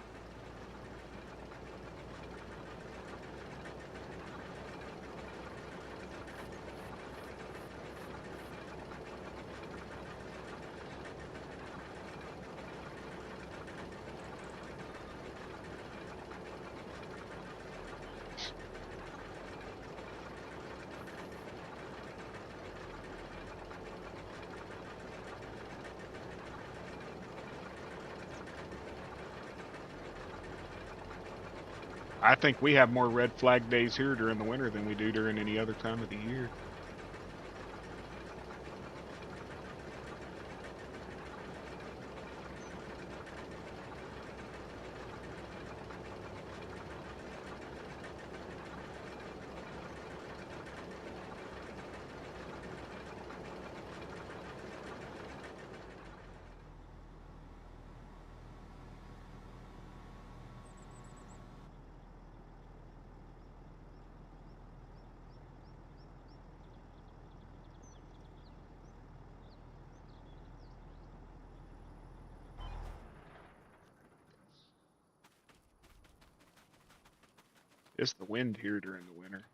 I think we have more red flag days here during the winter than we do during any other time of the year. It's the wind here during the winter.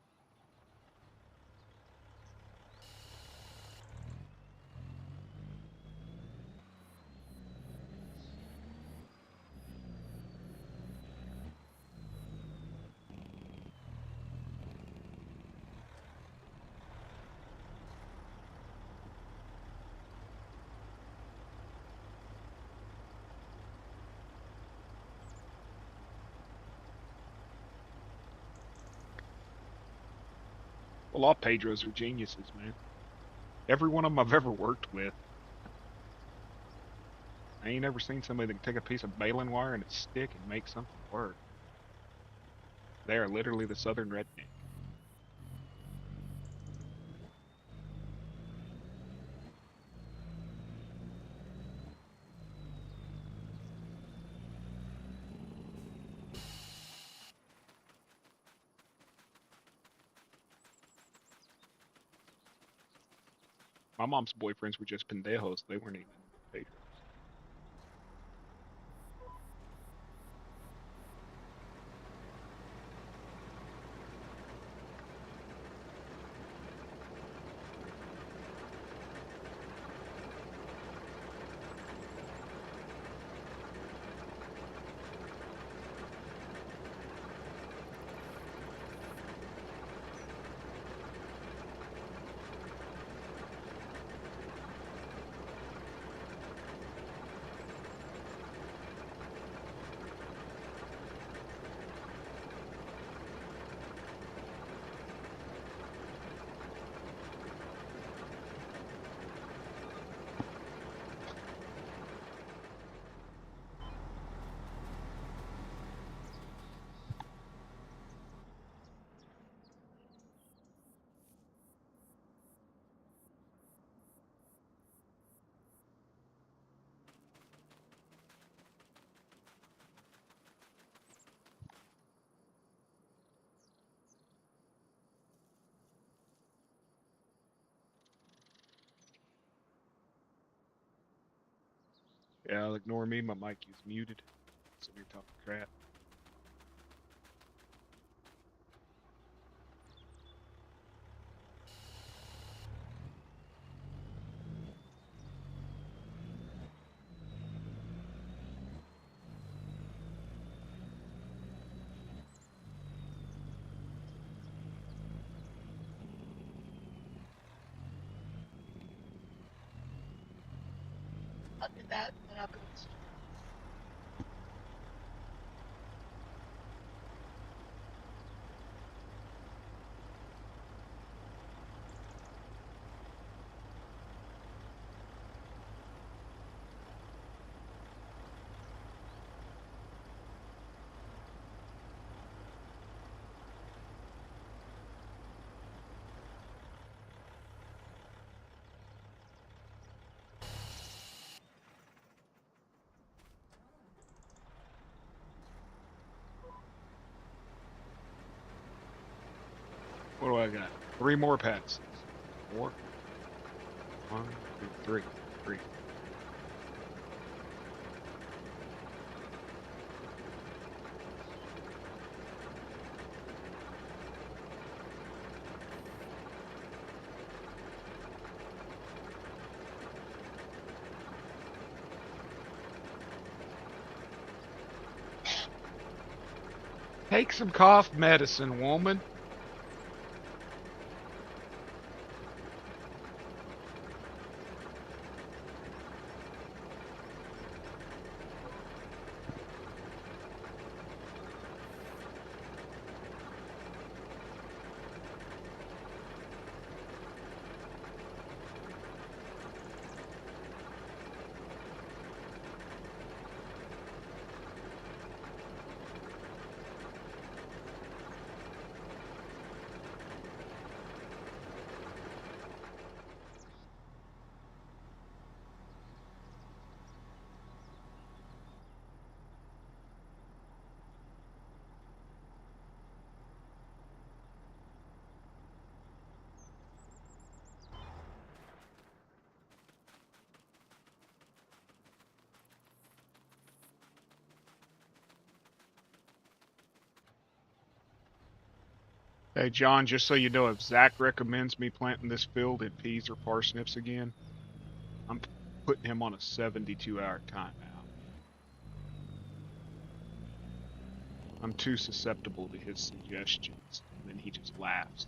Well, all Pedros are geniuses, man. Every one of them I've ever worked with. I ain't ever seen somebody that can take a piece of baling wire and a stick and make something work. They are literally the southern redneck. My mom's boyfriends were just pendejos. They weren't even patrons. Yeah, I'll ignore me. My mic is muted. So you're talking crap. I'll do that, and I'll go. What do I got? 3 more passes. 4. 1, 2, 3. 3. Take some cough medicine, woman. Hey, John, just so you know, if Zach recommends me planting this field in peas or parsnips again, I'm putting him on a 72-hour timeout. I'm too susceptible to his suggestions, and then he just laughs.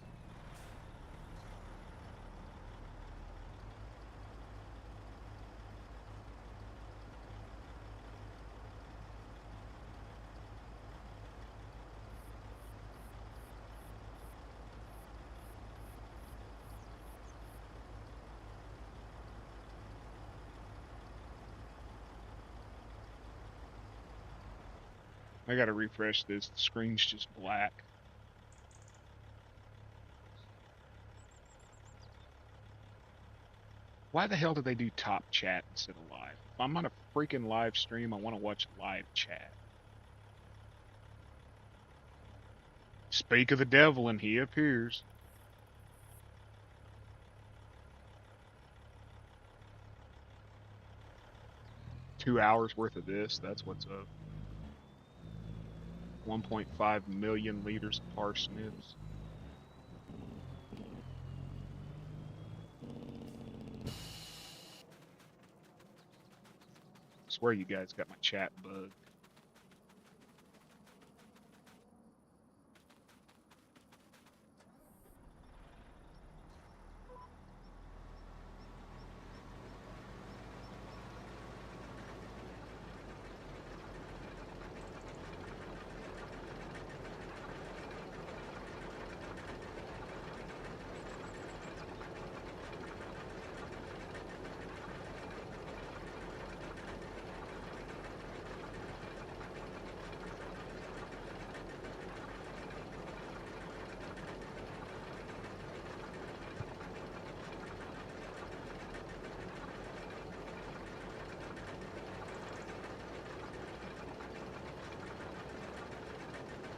I gotta refresh this. The screen's just black. Why the hell do they do top chat instead of live? If I'm on a freaking live stream, I want to watch live chat. Speak of the devil and he appears. 2 hours worth of this. That's what's up. 1.5 million liters of parsnips. Swear you guys got my chat bugged.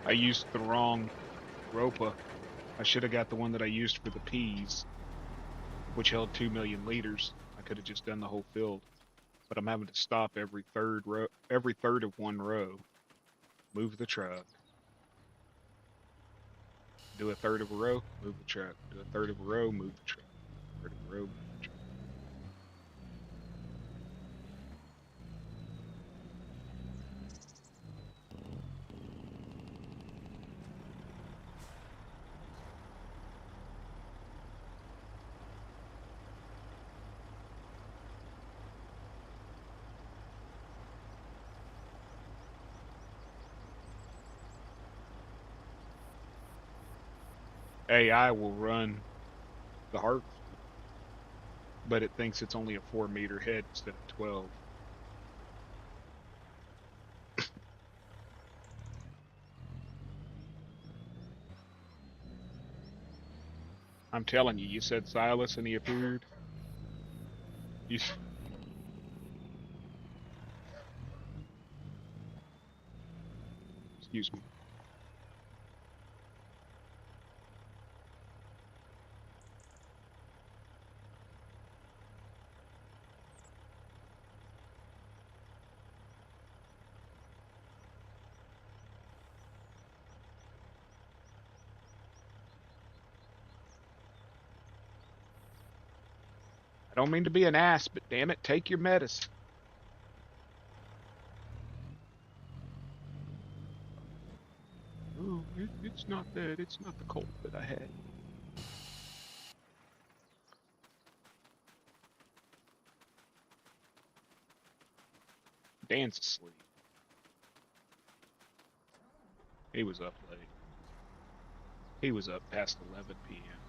I used the wrong Ropa. I should have got the one that I used for the peas, which held 2 million liters. I could have just done the whole field, but I'm having to stop every third of one row, move the truck, do a third of a row, move the truck, do a third of a row, move the truck, third of a row, move the truck. AI will run the harvest, but it thinks it's only a 4 meter head instead of 12. I'm telling you, you said Silas and he appeared. You, excuse me. I don't mean to be an ass, but damn it, take your medicine. Oh, it's not that. It's not the cold that I had. Dan's asleep. He was up late. He was up past 11 p.m.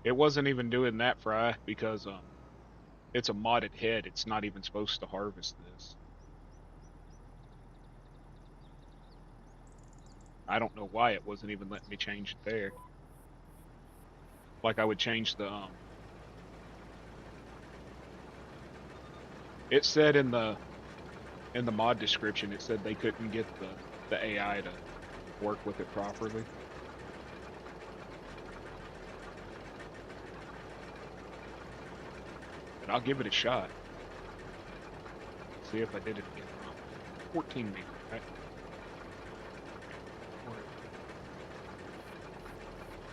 It wasn't even doing that, Fry, because it's a modded head. It's not even supposed to harvest this. I don't know why it wasn't even letting me change it there. Like I would change the It said in the mod description, it said they couldn't get the AI to work with it properly. But I'll give it a shot. See if I did it again wrong. 14 meters, right?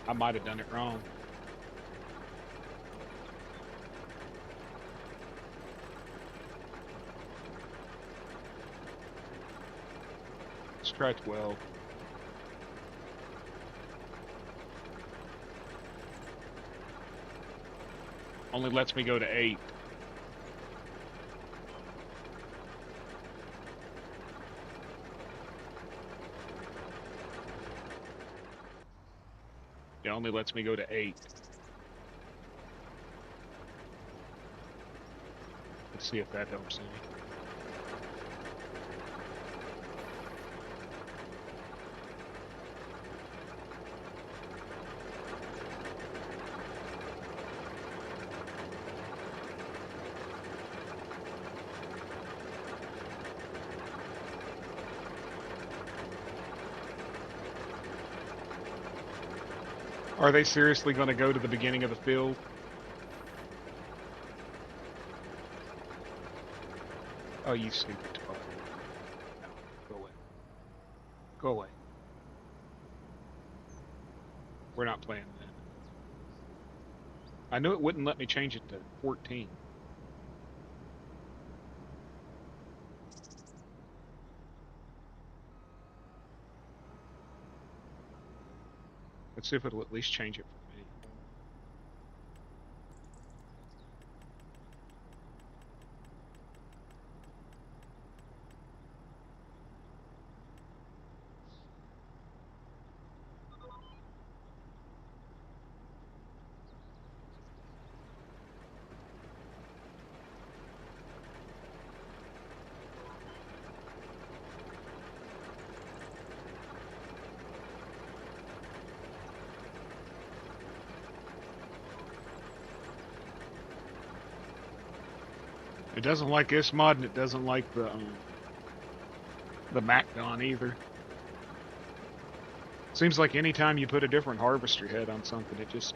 I might have done it wrong. Let's try 12. Only lets me go to 8. It only lets me go to 8. Let's see if that helps any. Are they seriously going to go to the beginning of the field? Oh, you stupid twat. No, go away. Go away. We're not playing that. I knew it wouldn't let me change it to 14. Let's see if it'll at least change it for me. It doesn't like this mod, and it doesn't like the MacDon either. Seems like anytime you put a different harvester head on something, it just...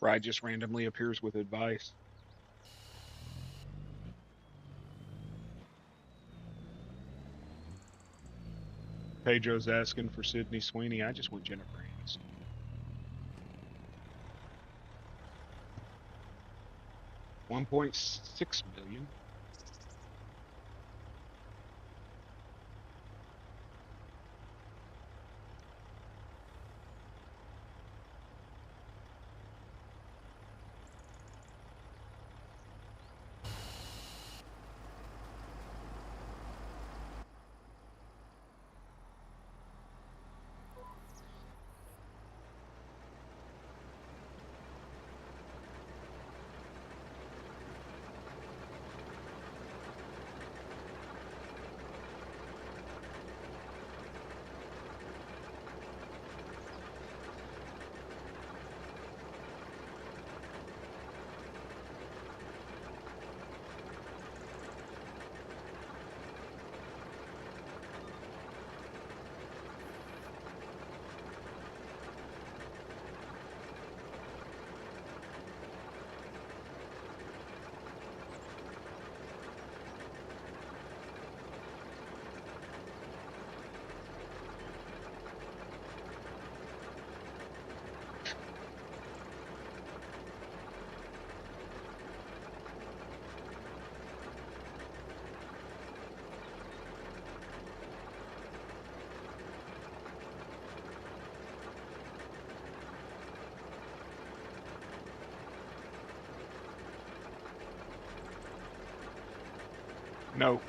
Ride just randomly appears with advice. Pedro's asking for Sydney Sweeney. I just want Jennifer Aniston. $1.6 million. No.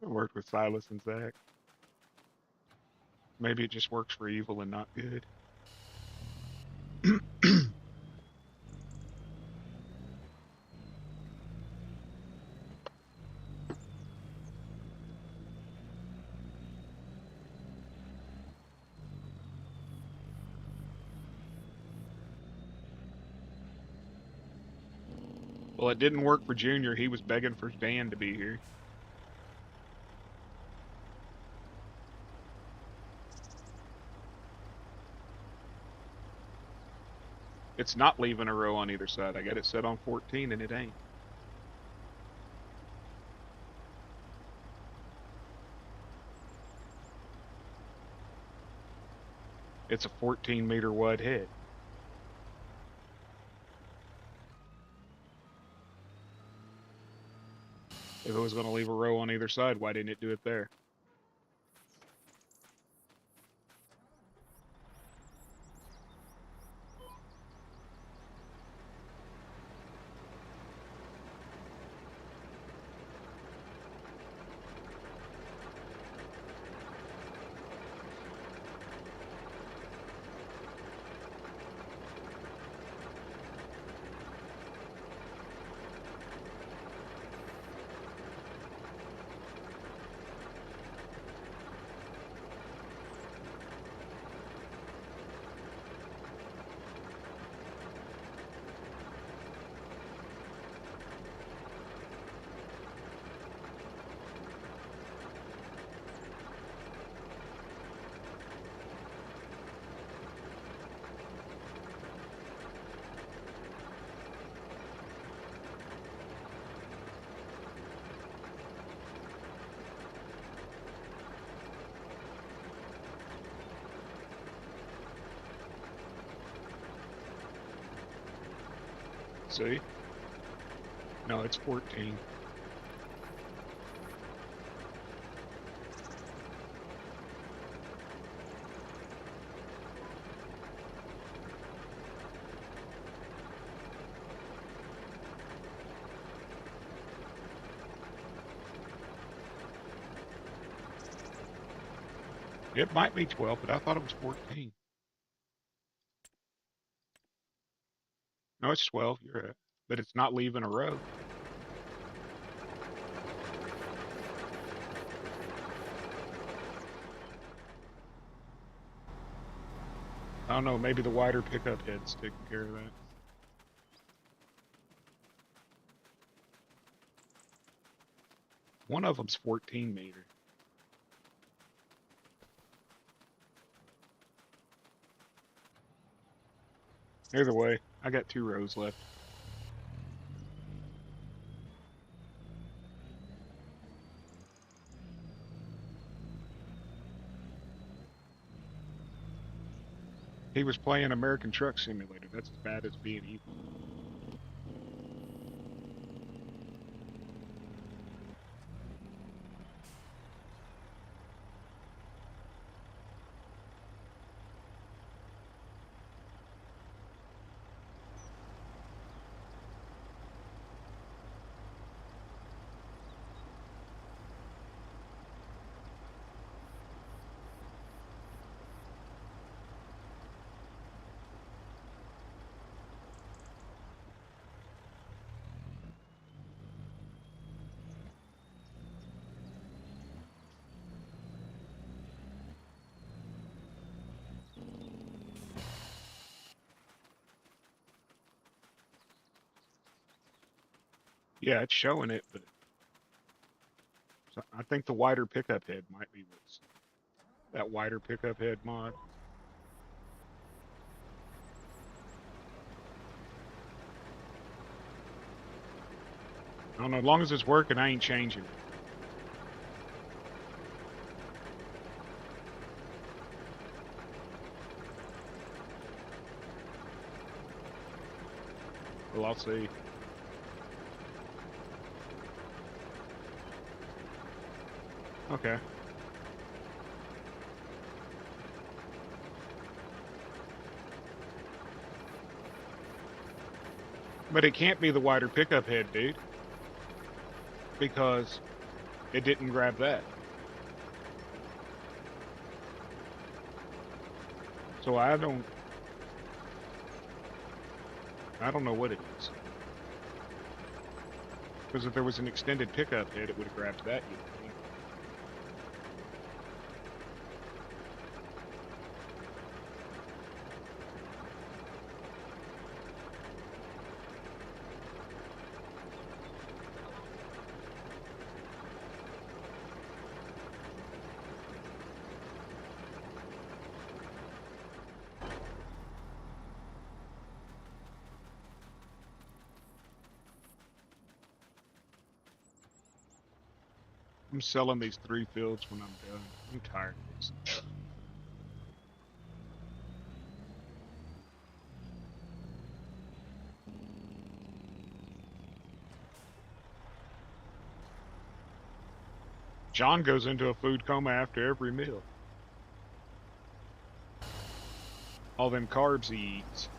I worked with Silas and Zach. Maybe it just works for evil and not good. Well, it didn't work for Junior. He was begging for Dan to be here. It's not leaving a row on either side. I got it set on 14 and it ain't. It's a 14-meter wide head. If it was going to leave a row on either side, why didn't it do it there? See? No, it's 14. It might be 12, but I thought it was 14. No, it's 12. You're right. But it's not leaving a row. I don't know. Maybe the wider pickup head's taking care of that. One of them's 14 meter. Either way, I got 2 rows left. He was playing American Truck Simulator. That's as bad as being evil. Yeah, it's showing it, but I think the wider pickup head might be what's that wider pickup head mod. I don't know. As long as it's working, I ain't changing it. Well, I'll see. Okay. But it can't be the wider pickup head, dude. Because it didn't grab that. So I don't know what it is. Because if there was an extended pickup head, it would have grabbed that, you think. I'm selling these 3 fields when I'm done. I'm tired of this. John goes into a food coma after every meal. All them carbs he eats.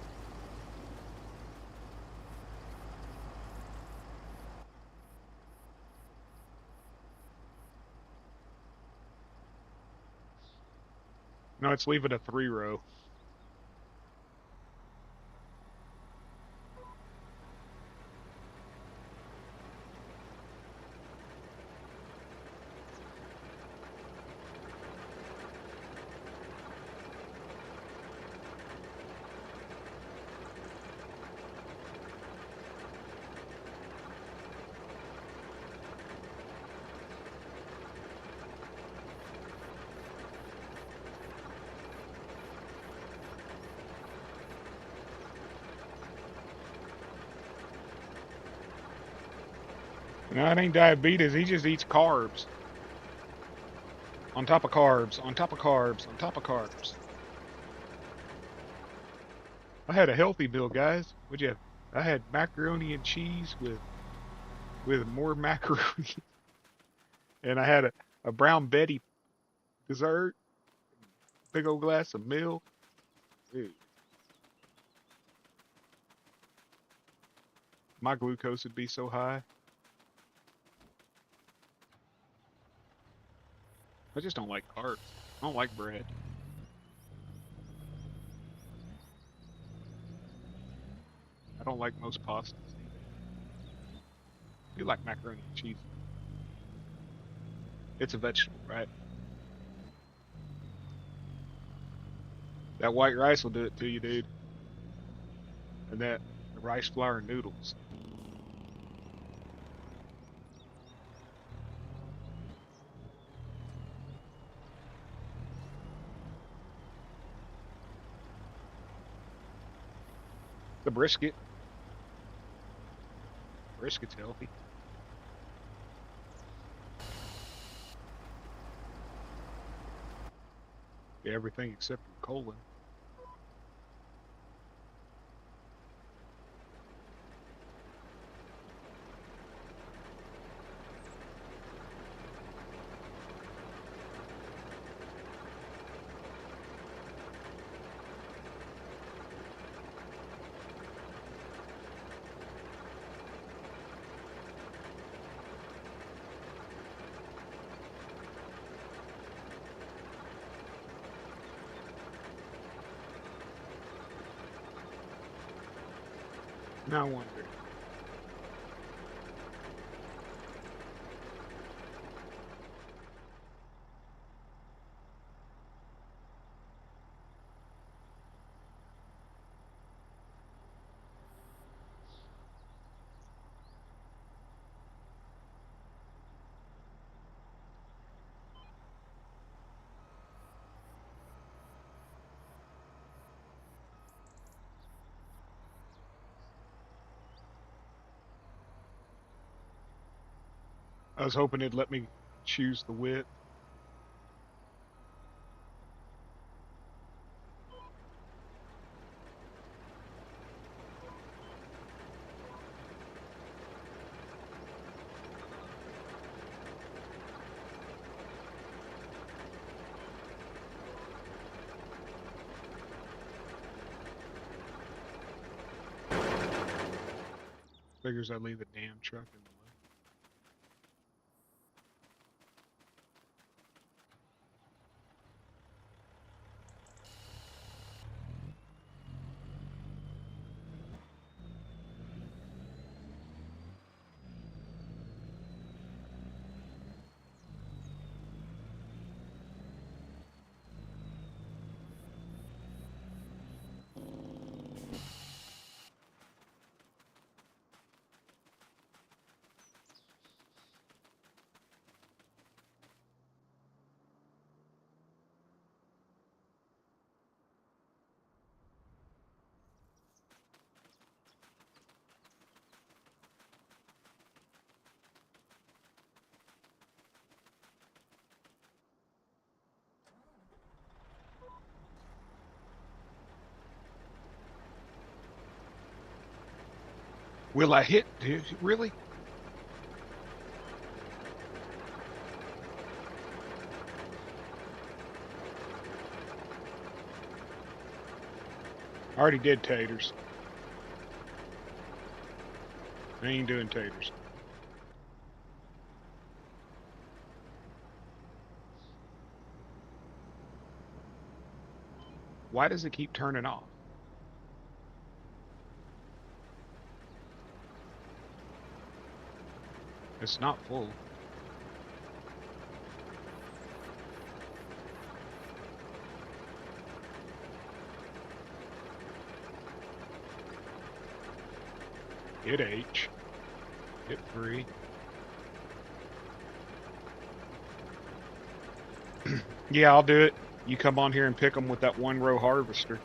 No, it's leaving a 3 row. No, it ain't diabetes. He just eats carbs. On top of carbs, on top of carbs, on top of carbs. I had a healthy meal, guys. What'd you have? I had macaroni and cheese with more macaroni, and I had a brown Betty dessert, big old glass of milk. Dude, my glucose would be so high. I just don't like carbs. I don't like bread. I don't like most pastas. I do like macaroni and cheese. It's a vegetable, right? That white rice will do it to you, dude. And that rice flour noodles. The brisket. Brisket's healthy. Yeah, everything except for colon. Now I wonder. I was hoping it'd let me choose the width. Figures I'd leave the damn truck in the way. Will I hit, dude? Really? I already did taters. I ain't doing taters. Why does it keep turning off? It's not full. Hit H. Hit 3. Yeah, I'll do it. You come on here and pick them with that 1-row harvester.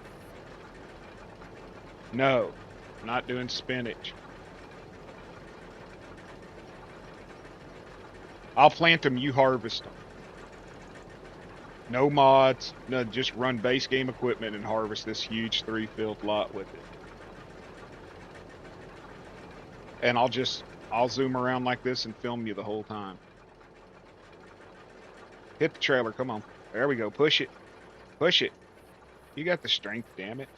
No, not doing spinach. I'll plant them, you harvest them. No mods, no, just run base game equipment and harvest this huge 3-field lot with it. and I'll zoom around like this and film you the whole time. Hit the trailer. Come on. There we go. Push it. Push it. You got the strength, damn it.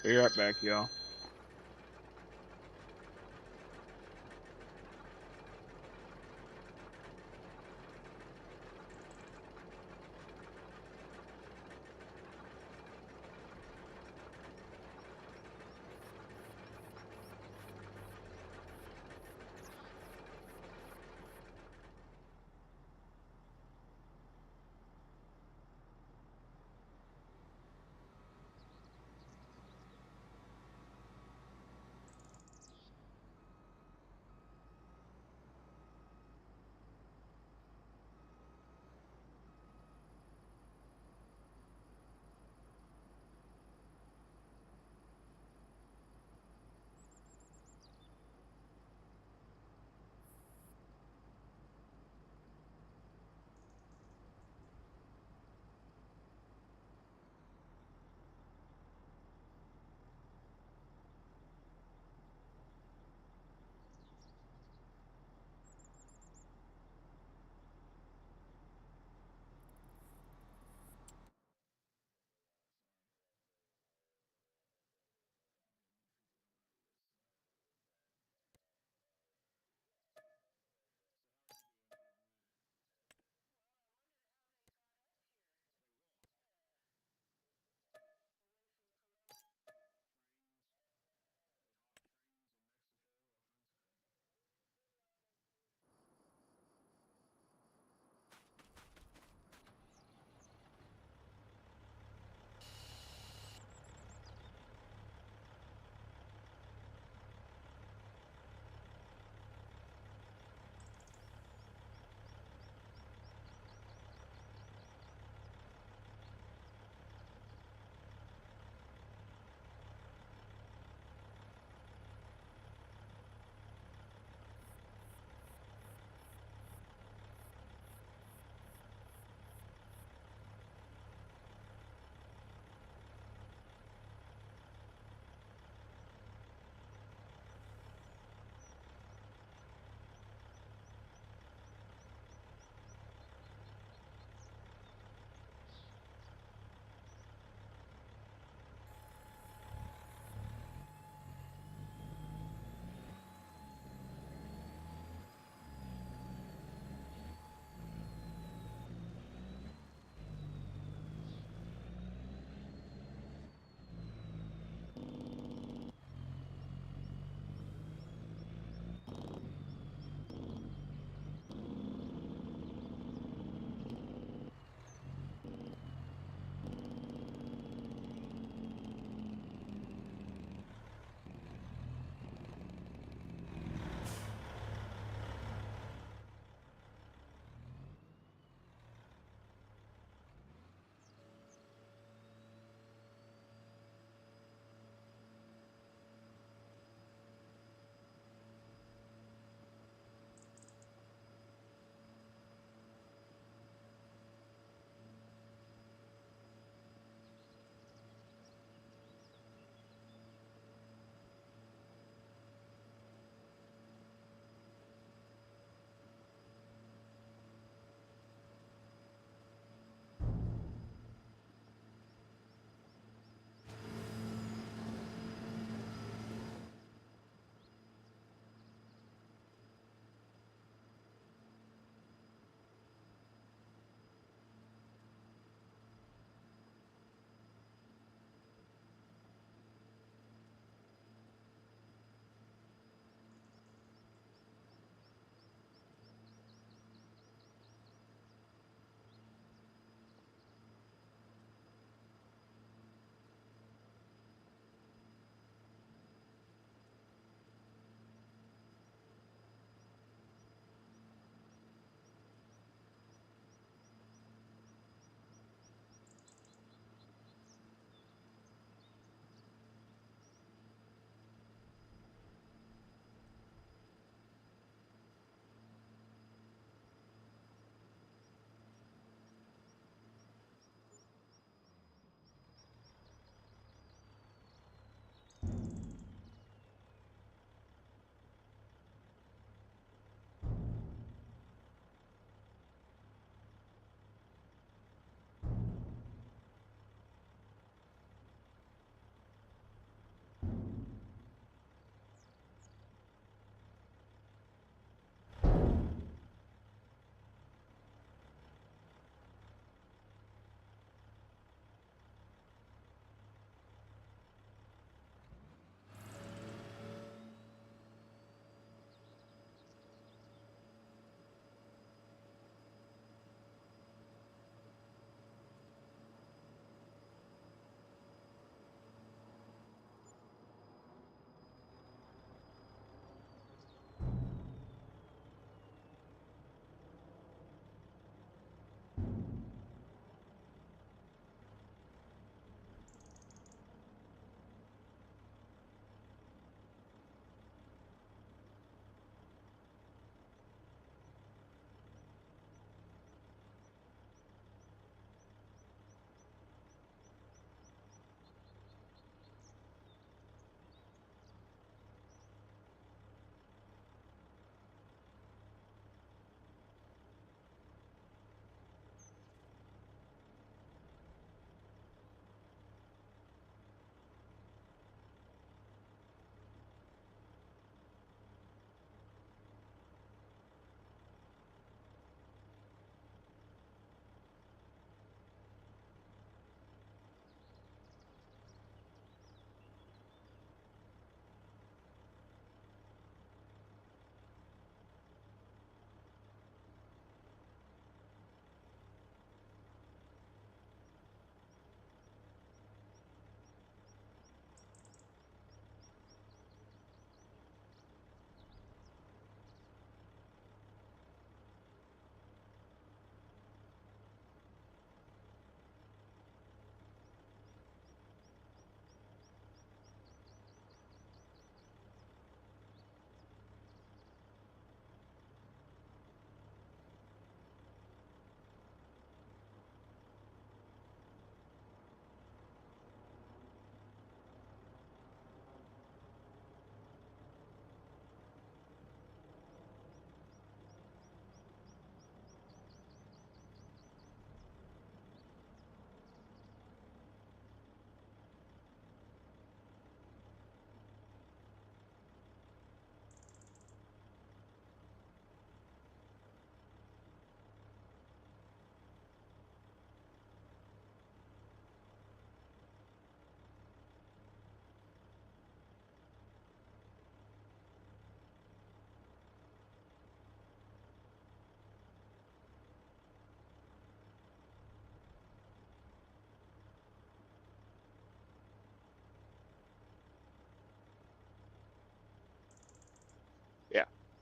Be right back, y'all.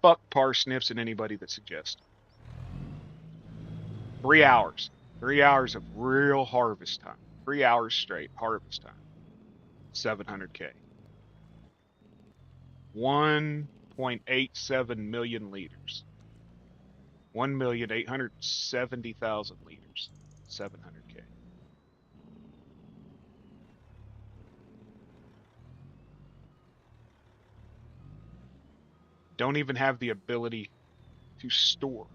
Fuck parsnips and anybody that suggests. 3 hours. 3 hours of real harvest time. 3 hours straight harvest time. 700K. 1.87 million liters. 1,870,000 liters. 700K. Don't even have the ability to store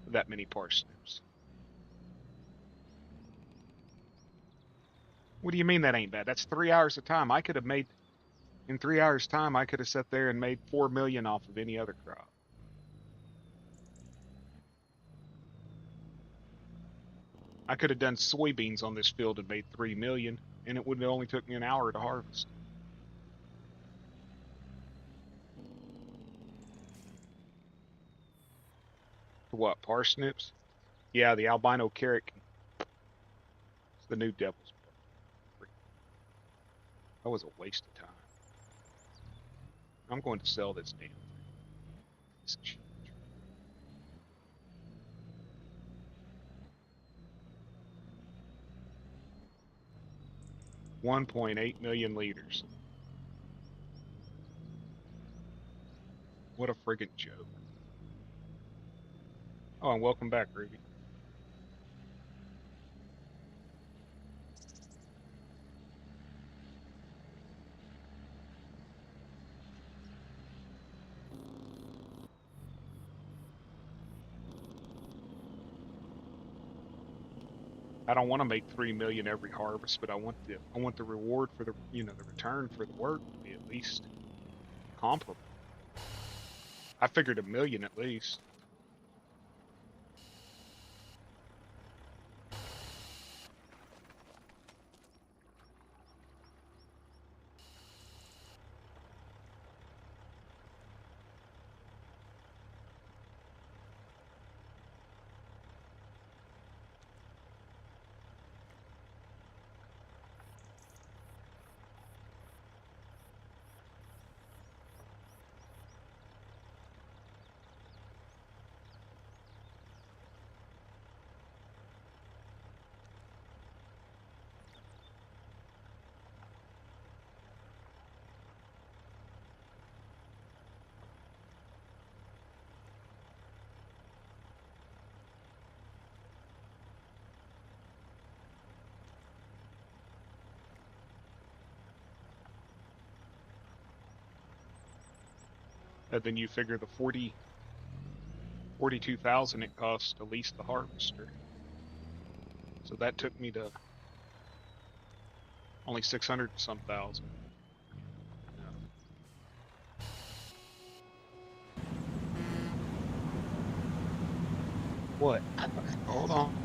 that many parsnips. What do you mean that ain't bad? That's 3 hours of time. I could have made, in 3 hours time, I could have sat there and made 4 million off of any other crop. I could have done soybeans on this field and made 3 million, and it would have only took me an hour to harvest. What, parsnips? Yeah, the albino carrot. It's the new devil's blood. That was a waste of time. I'm going to sell this damn thing. It's cheap. 1.8 million liters. What a friggin' joke. Oh, and welcome back, Ruby. I don't want to make 3 million every harvest, but I want the reward for the the return for the work to be at least comparable. I figured 1 million at least. And then you figure the 42,000 it costs to lease the harvester. So that took me to only 600 some thousand. What? Hold on.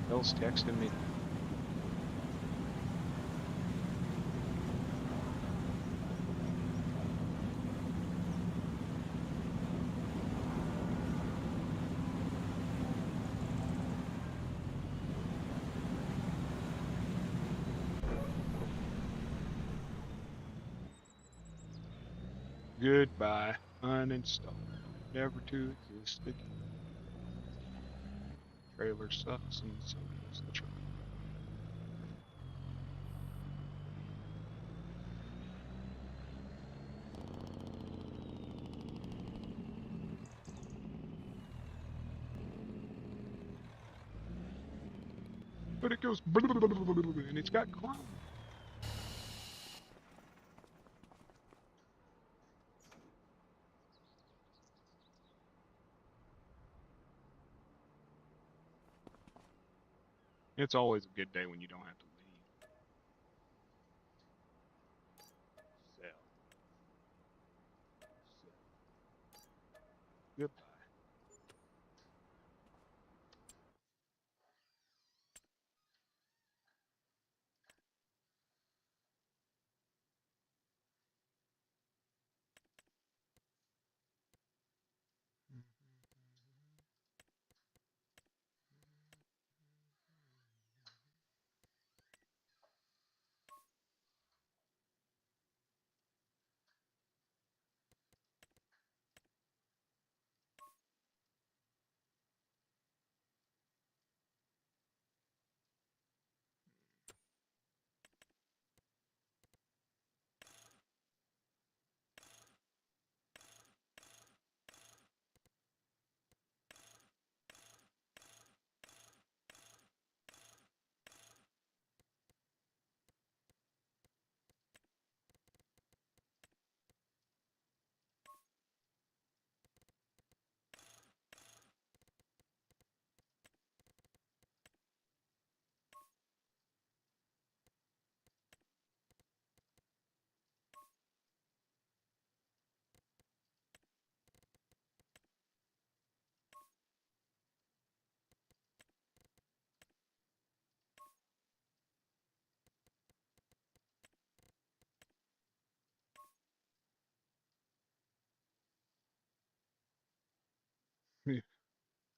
Bill's texting me. Goodbye. Uninstall. Never to exist again. Trailer sucks and so does the truck. But it goes and it's got chrome. It's always a good day when you don't have to leave. Sell. Sell. Goodbye.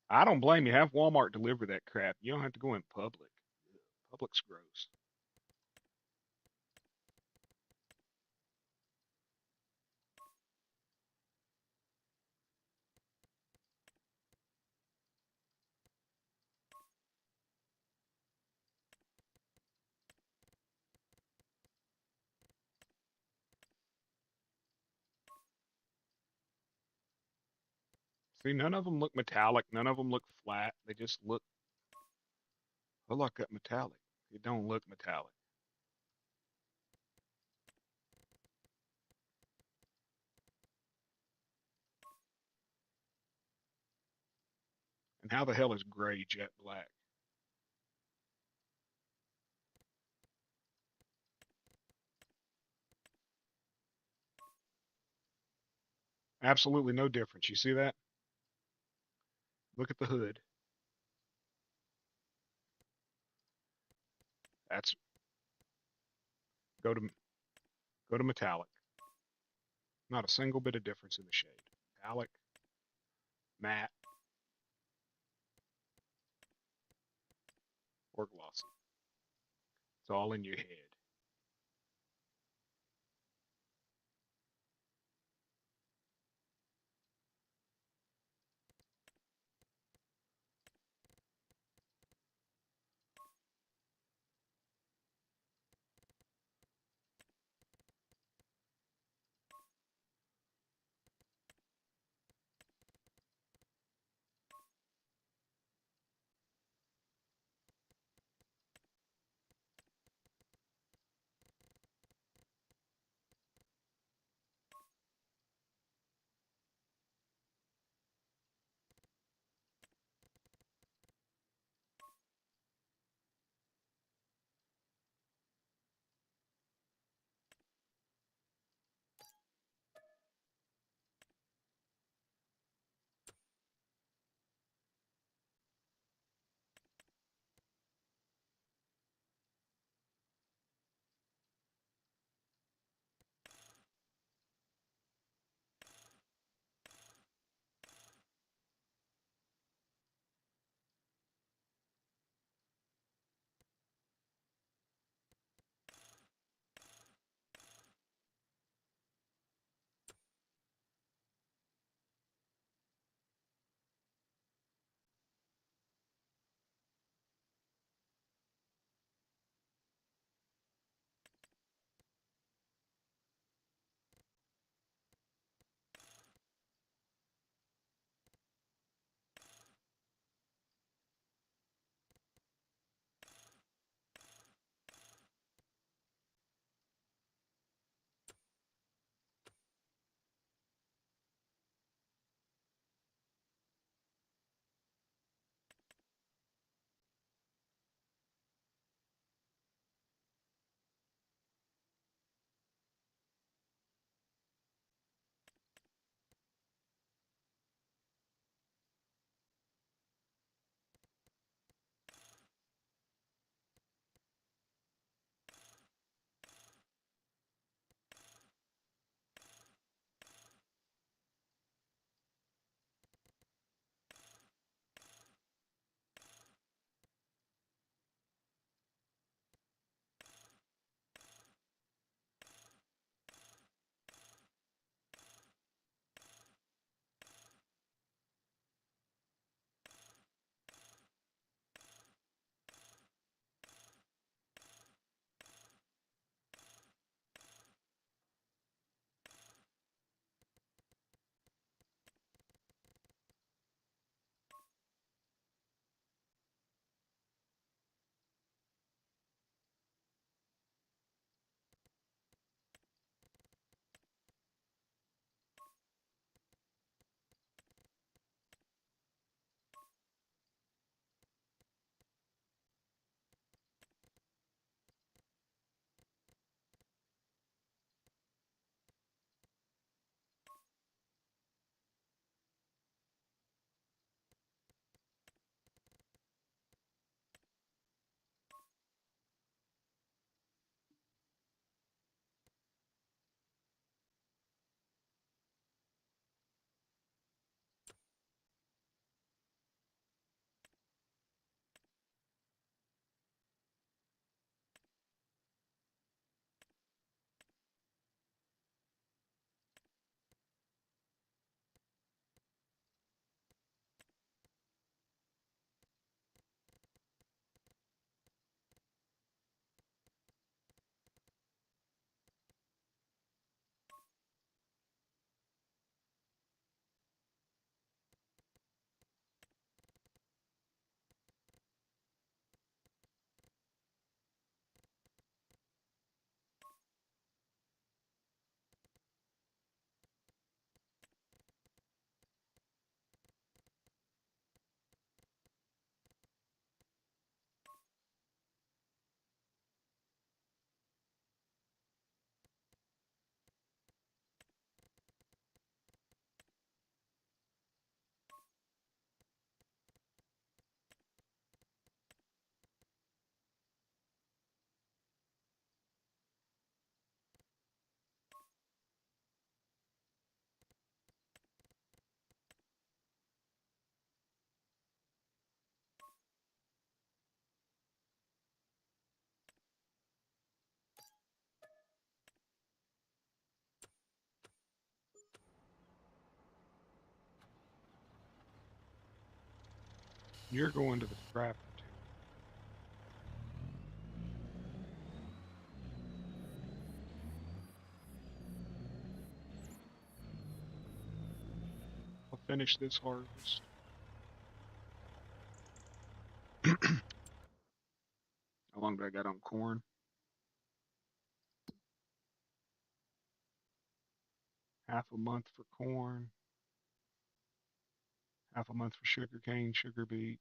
I don't blame you. Have Walmart deliver that crap. You don't have to go in public. Public's gross. See, none of them look metallic. None of them look flat. They just look, oh, look at metallic. It don't look metallic. And how the hell is gray jet black? Absolutely no difference. You see that? Look at the hood. That's go to go to metallic. Not a single bit of difference in the shade. Metallic, matte, or glossy. It's all in your head. You're going to the scrapper too. I'll finish this harvest. How long do I got on corn? Half a month for corn. Half a month for sugar cane, sugar beets.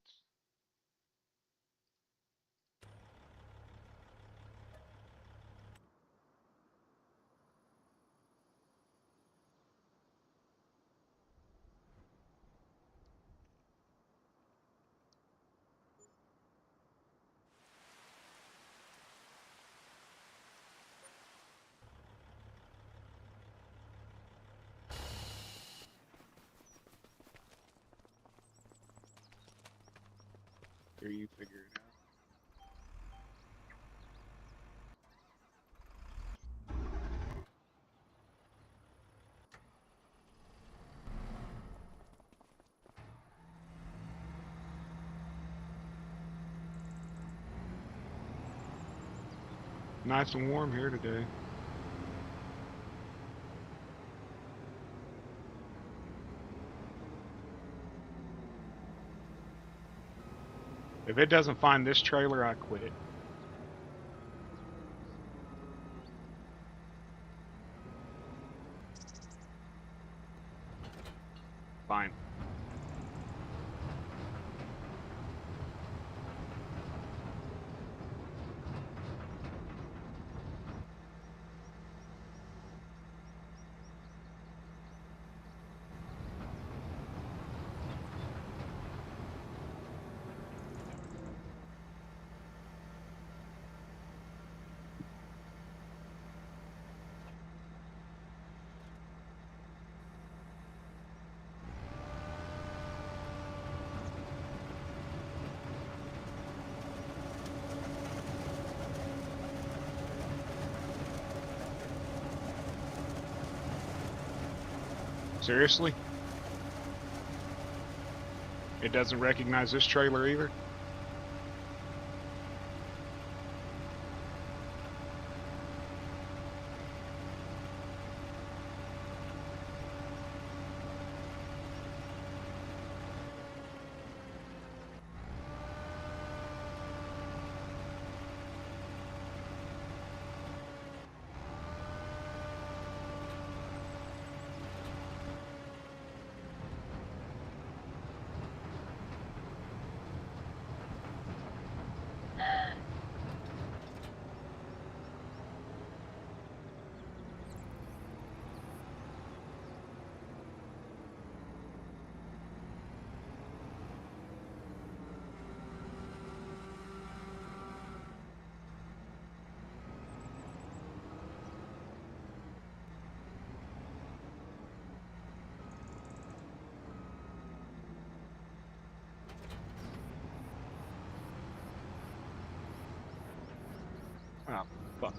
Here, you figure it out. Nice and warm here today. If it doesn't find this trailer, I quit. Fine. Seriously? It doesn't recognize this trailer either? Oh, fuck.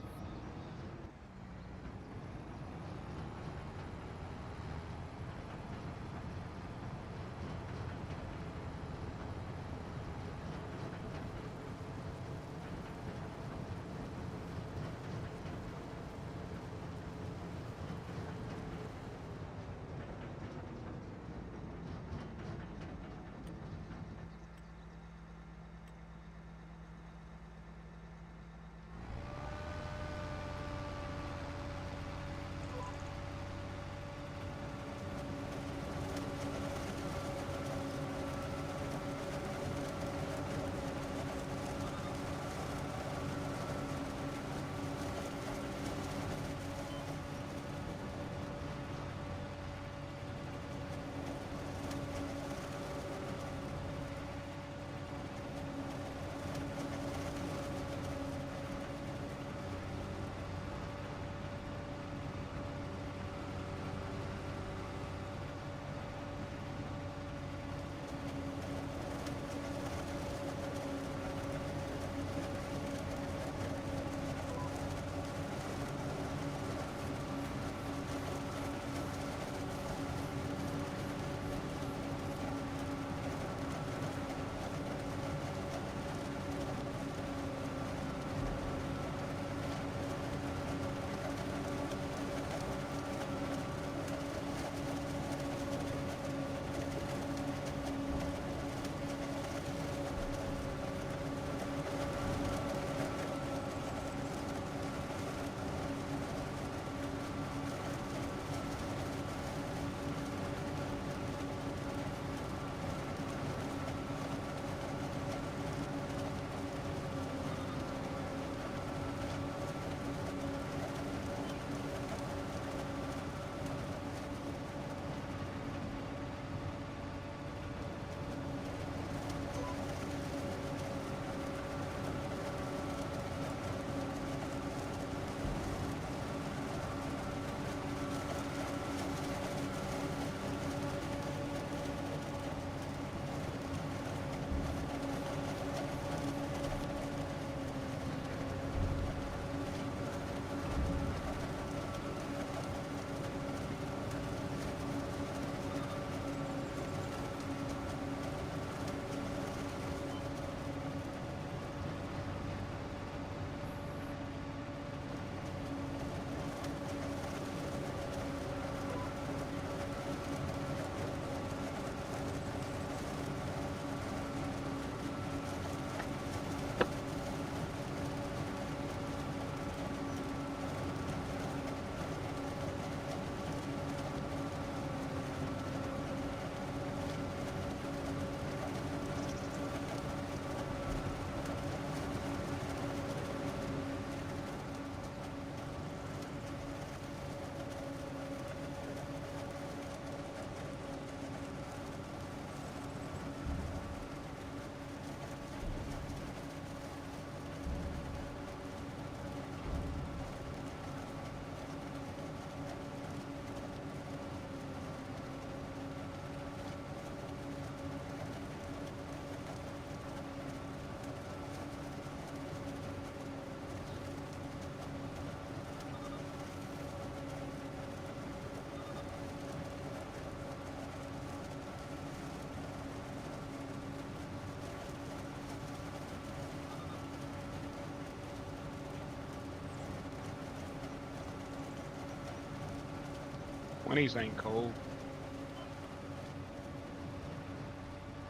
20s ain't cold.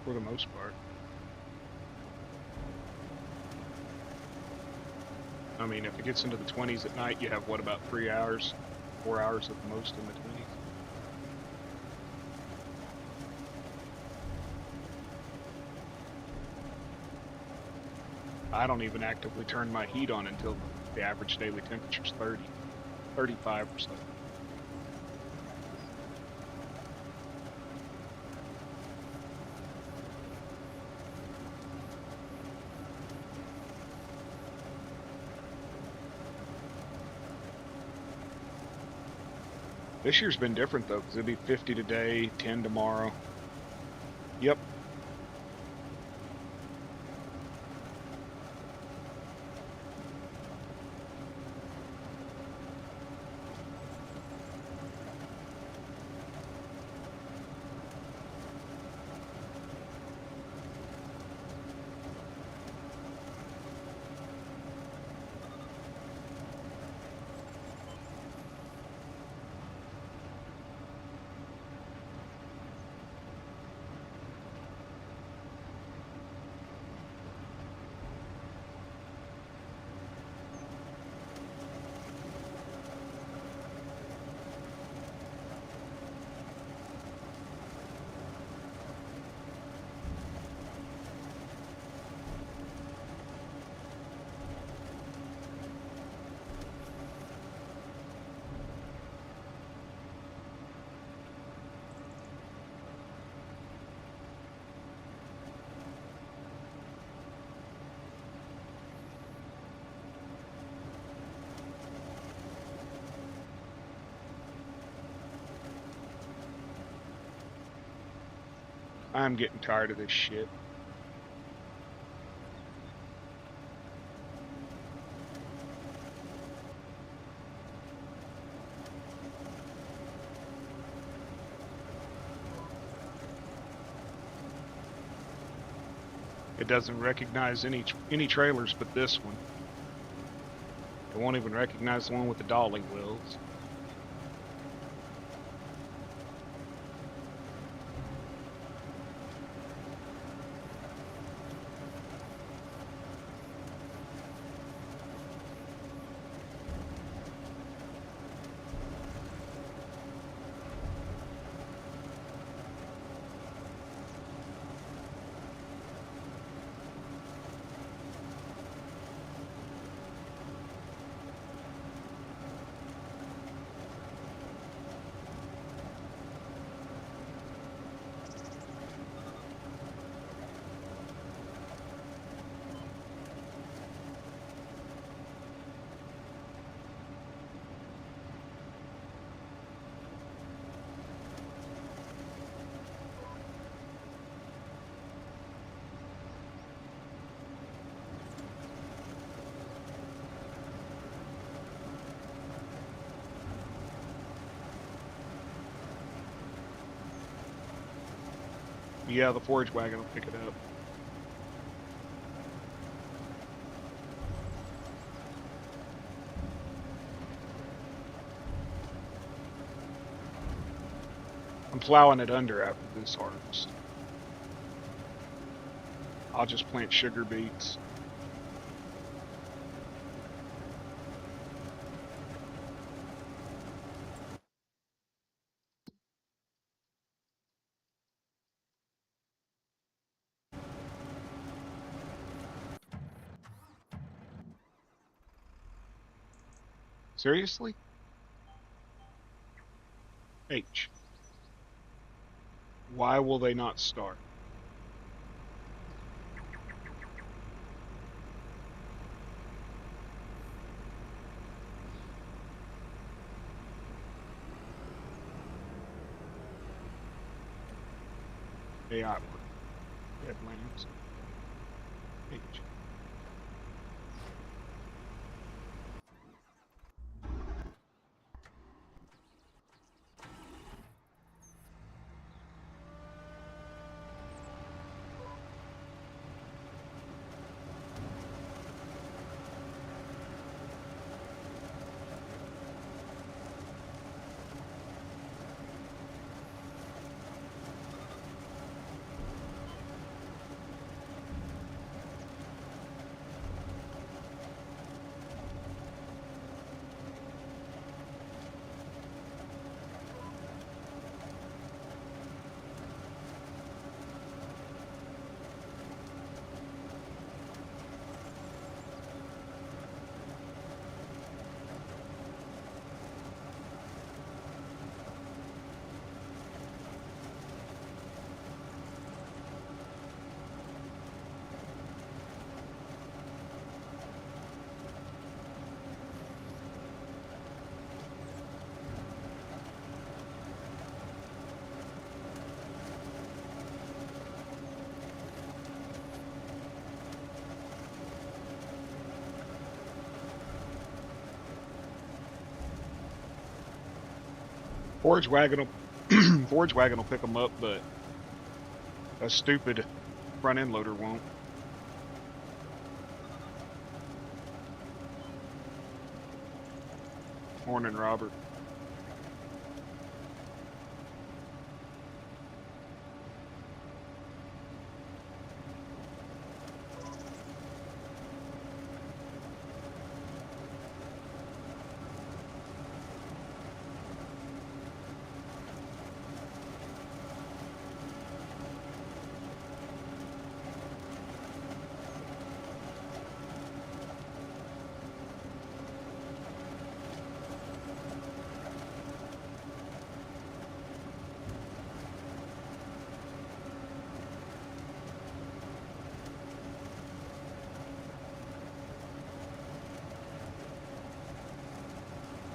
For the most part. I mean, if it gets into the 20s at night, you have, what, about 3 hours? 4 hours at the most in the 20s? I don't even actively turn my heat on until the average daily temperature's 30, 35 or so. This year's been different though, because it'll be 50 today, 10 tomorrow. Yep. I'm getting tired of this shit. It doesn't recognize any trailers but this one. It won't even recognize the one with the dolly wheels. Yeah, the forage wagon will pick it up. I'm plowing it under after this harvest. I'll just plant sugar beets. Seriously? H. Why will they not start? AI work. Headlands. H. Forage wagon will forage wagon will pick them up, but a stupid front end loader won't. Morning, Robert.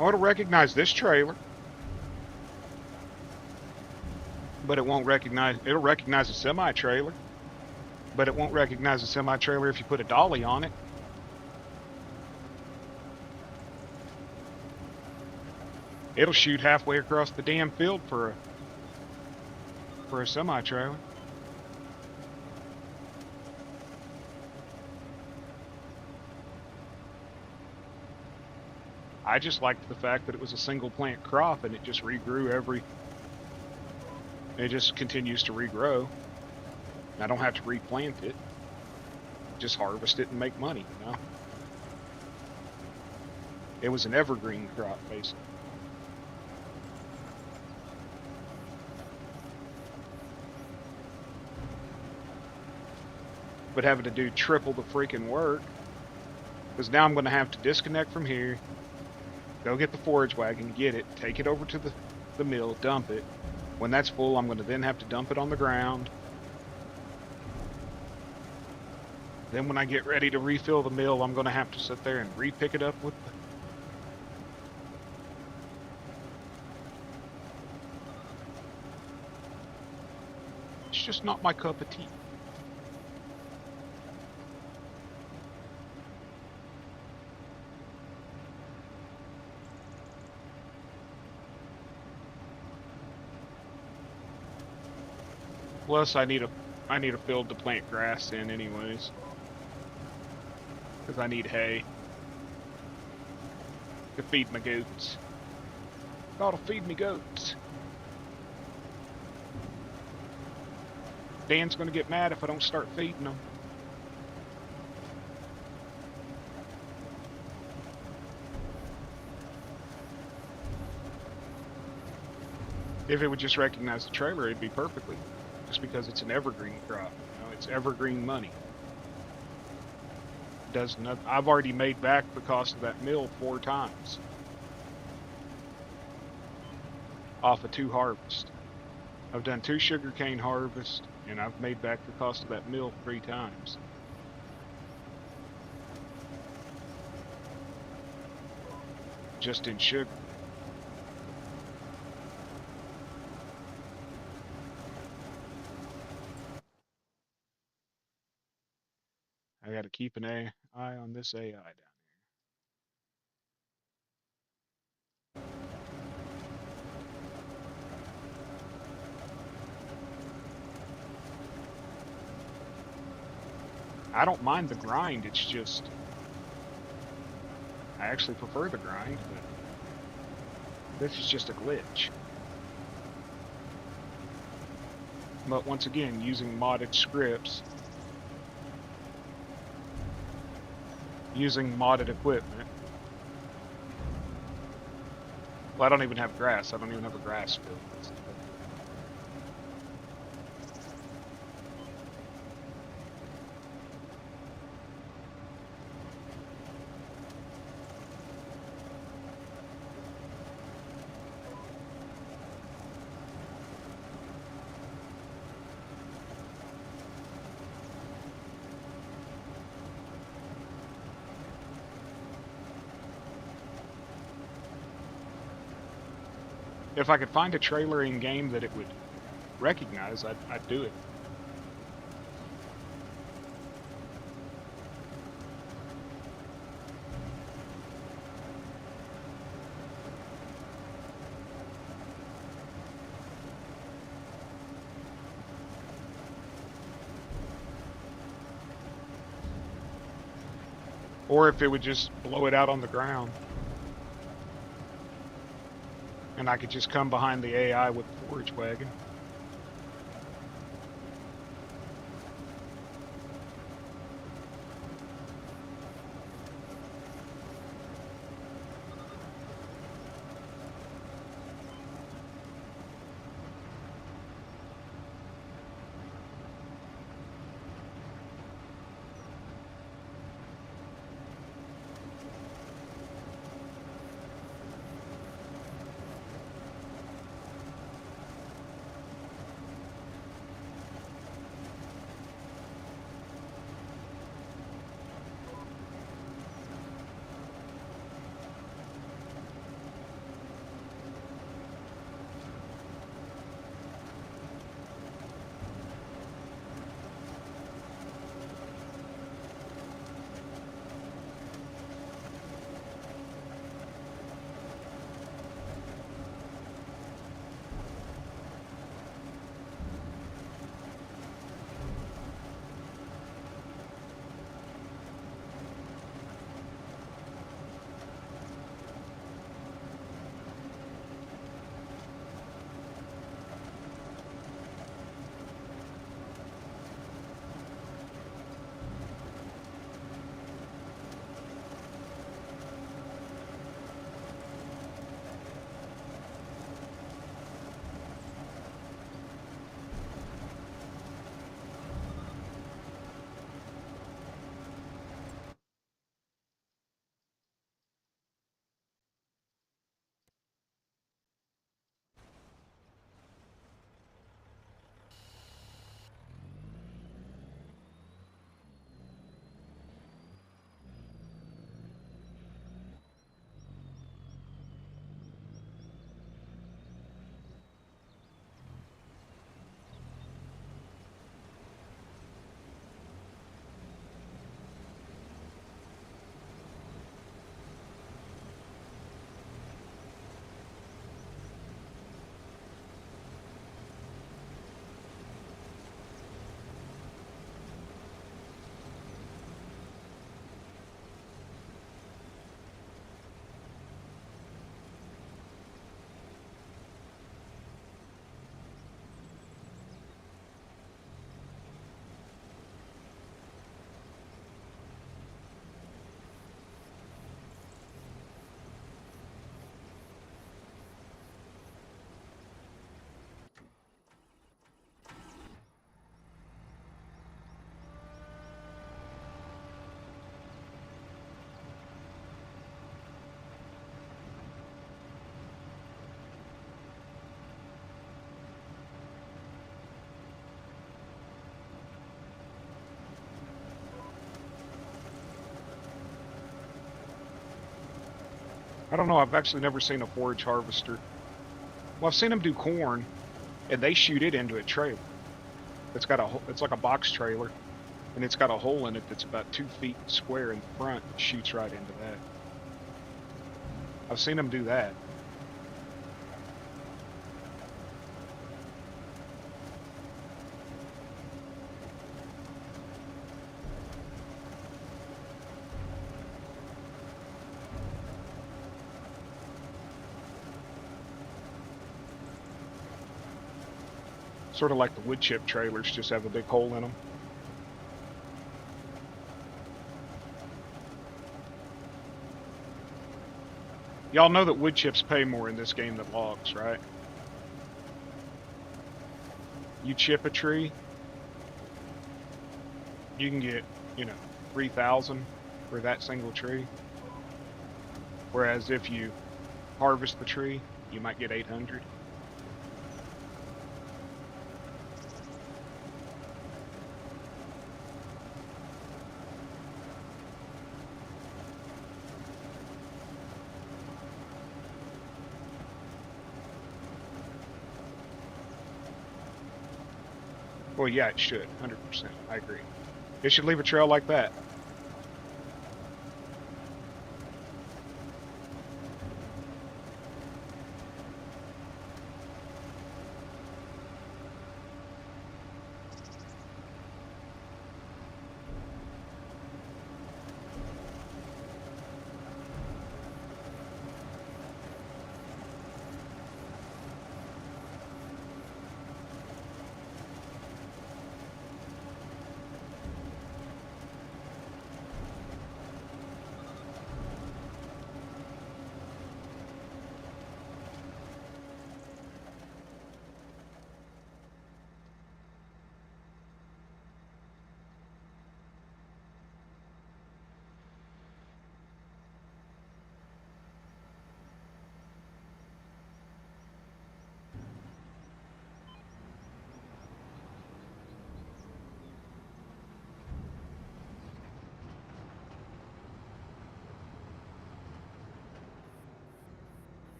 Oh, it'll recognize this trailer, but it won't recognize. It'll recognize a semi trailer, but it won't recognize a semi trailer if you put a dolly on it. It'll shoot halfway across the damn field for a semi trailer. I just liked the fact that it was a single plant crop and it just regrew it just continues to regrow. I don't have to replant it. Just harvest it and make money, you know? It was an evergreen crop, basically. But having to do triple the freaking work, because now I'm going to have to disconnect from here, go get the forage wagon, get it, take it over to the mill, dump it. When that's full, I'm going to then have to dump it on the ground. Then when I get ready to refill the mill, I'm going to have to sit there and re-pick it up with the... It's just not my cup of tea. Plus, I need a field to plant grass in, anyways, because I need hay to feed my goats. Gotta feed me goats. Dan's gonna get mad if I don't start feeding them. If it would just recognize the trailer, it'd be perfectly. Just because it's an evergreen crop, you know, it's evergreen money. Does not. I've already made back the cost of that mill 4 times off of 2 harvests. I've done 2 sugarcane harvests, and I've made back the cost of that mill 3 times. Just in sugar. I gotta keep an eye on this AI down here. I don't mind the grind, it's just... I actually prefer the grind, but this is just a glitch. But once again, using modded scripts, using modded equipment. Well, I don't even have grass. I don't even have a grass field. If I could find a trailer in game that it would recognize, I'd do it. Or if it would just blow it out on the ground. And I could just come behind the AI with the forage wagon. I don't know, I've actually never seen a forage harvester. Well, I've seen them do corn, and they shoot it into a trailer. It's got it's like a box trailer, and it's got a hole in it that's about 2 feet square in the front that shoots right into that. I've seen them do that. Sort of like the wood chip trailers, just have a big hole in them. Y'all know that wood chips pay more in this game than logs, right? You chip a tree, you can get, 3,000 for that single tree. Whereas if you harvest the tree, you might get 800. Well, yeah, it should, 100%. I agree. It should leave a trail like that.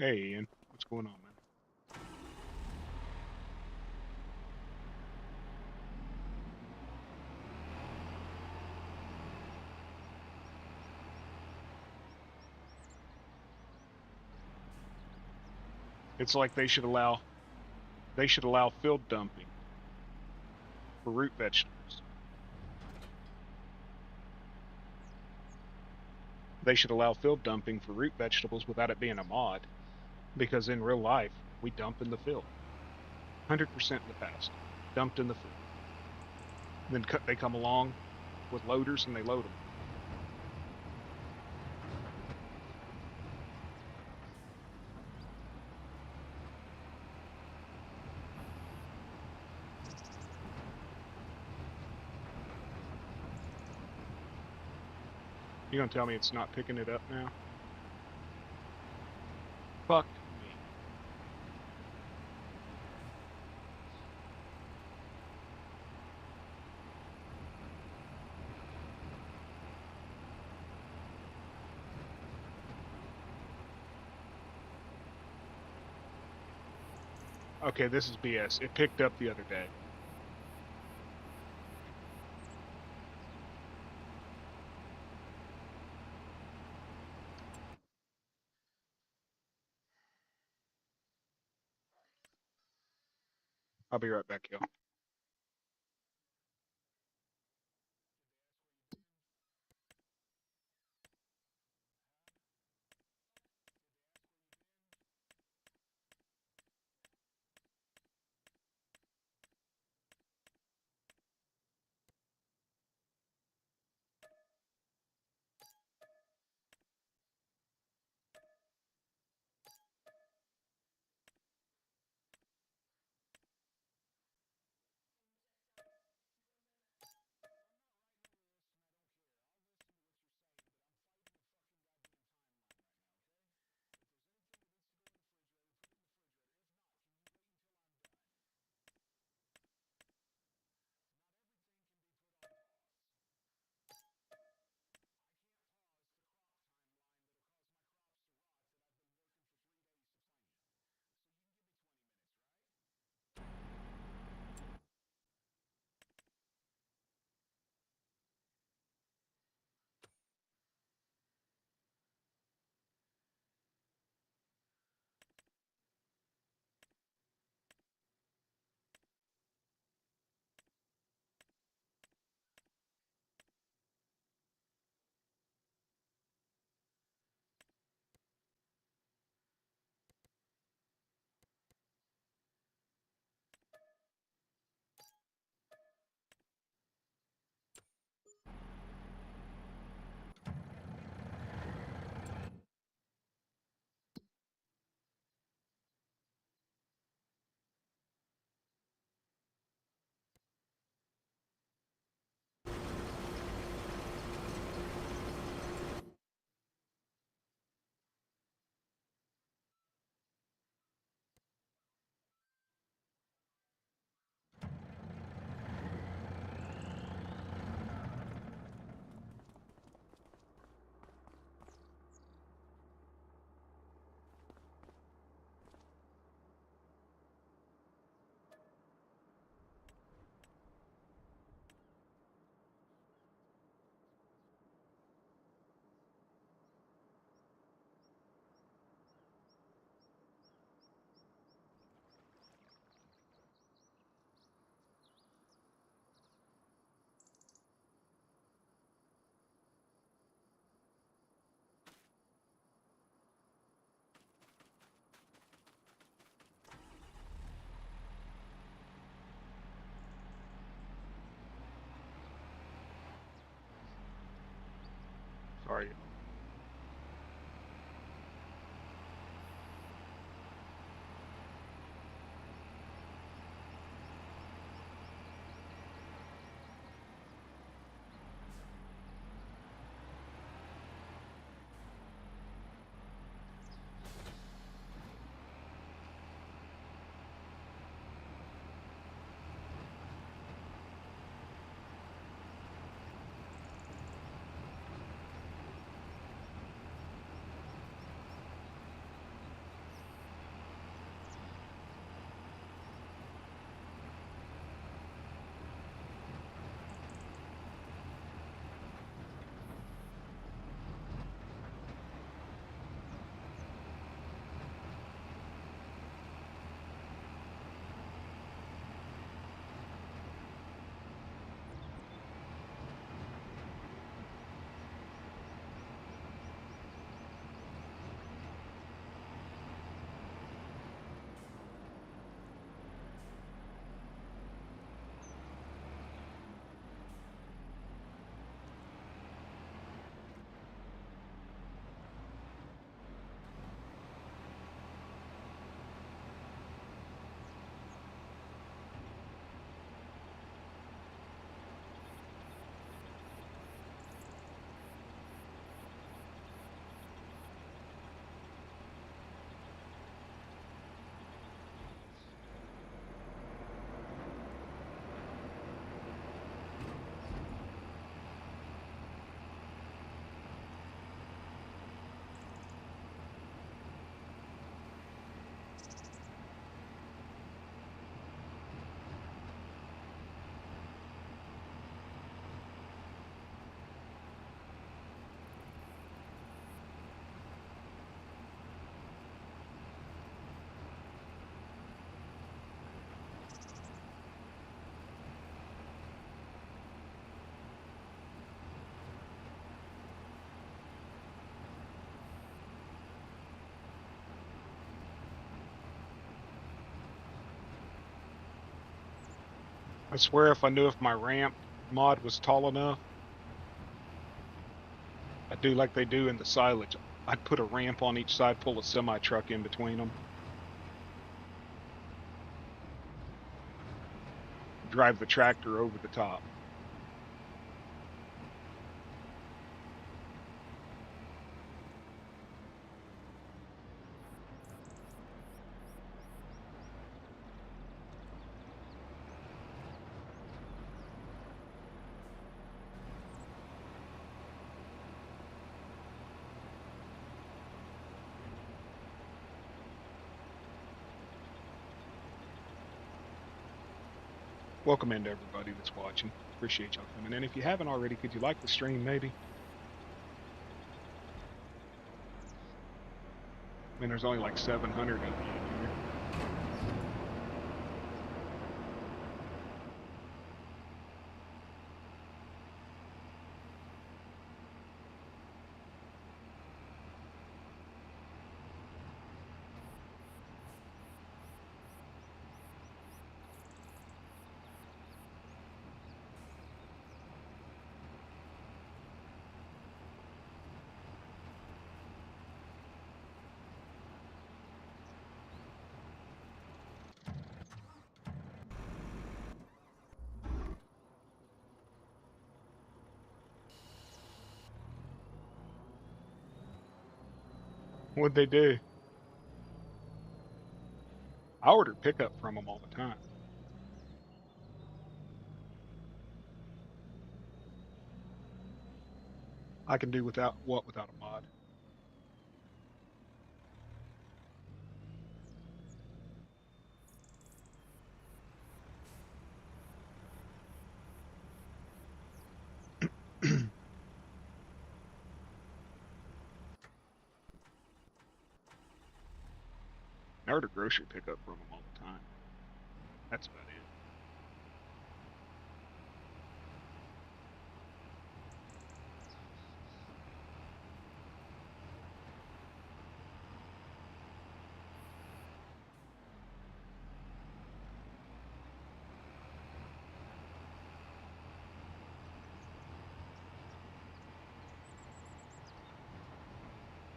Hey, Ian. What's going on, man? It's like they should allow field dumping for root vegetables. They should allow field dumping for root vegetables without it being a mod, because in real life we dump in the field. 100% in the past, dumped in the field. Then they come along with loaders and they load them. You gonna tell me it's not picking it up now? Fuck me. Okay, this is BS. It picked up the other day. I'll be right back, y'all. I swear if I knew if my ramp mod was tall enough, I'd do like they do in the silage. I'd put a ramp on each side, pull a semi truck in between them, drive the tractor over the top. Welcome into everybody that's watching. Appreciate y'all coming in. If you haven't already, could you like the stream maybe? I mean, there's only like 700 of you in here. What'd they do? I order pickup from them all the time. I can do without a mod? I order grocery pickup from them all the time. That's about it.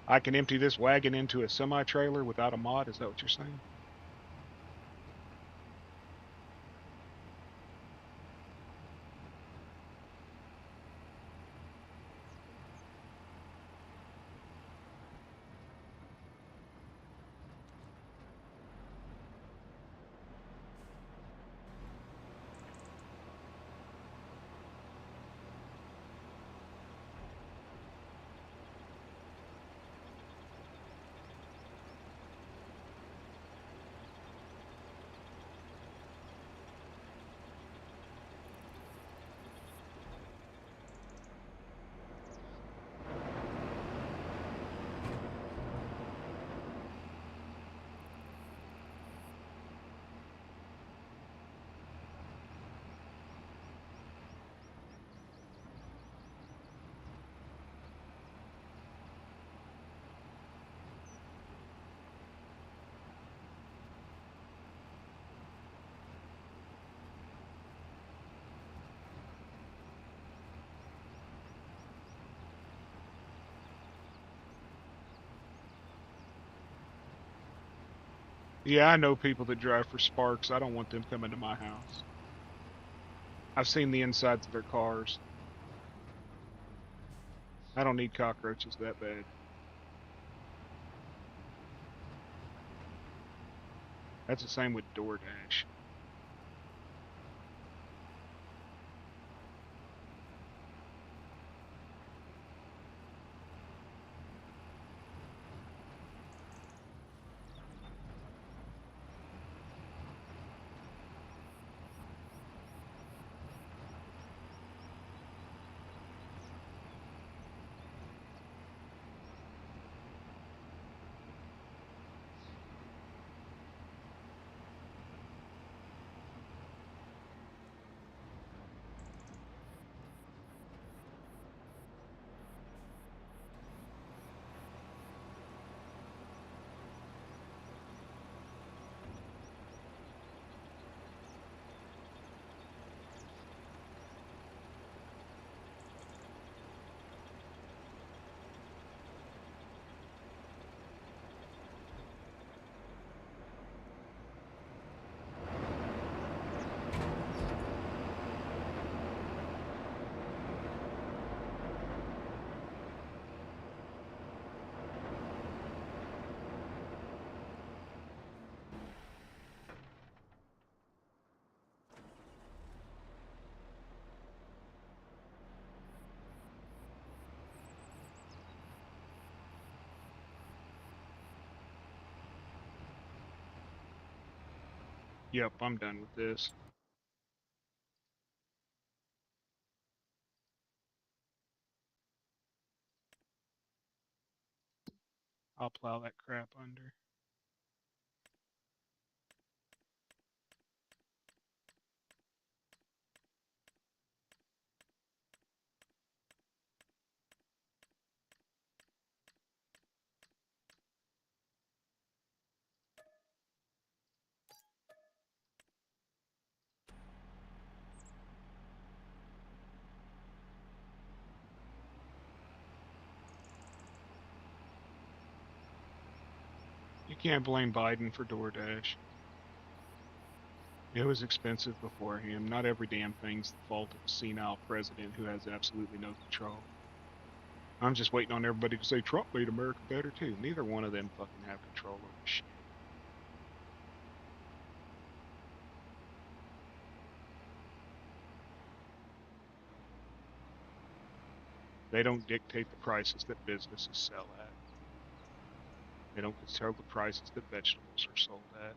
I can empty this wagon into a semi-trailer without a mod? Is that what you're saying? Yeah, I know people that drive for Sparks. I don't want them coming to my house. I've seen the insides of their cars. I don't need cockroaches that bad. That's the same with DoorDash. Yep, I'm done with this. I'll plow that crap under. You can't blame Biden for DoorDash. It was expensive before him. Not every damn thing's the fault of a senile president who has absolutely no control. I'm just waiting on everybody to say Trump made America better too. Neither one of them fucking have control over shit. They don't dictate the prices that businesses sell at. They don't control the prices that vegetables are sold at.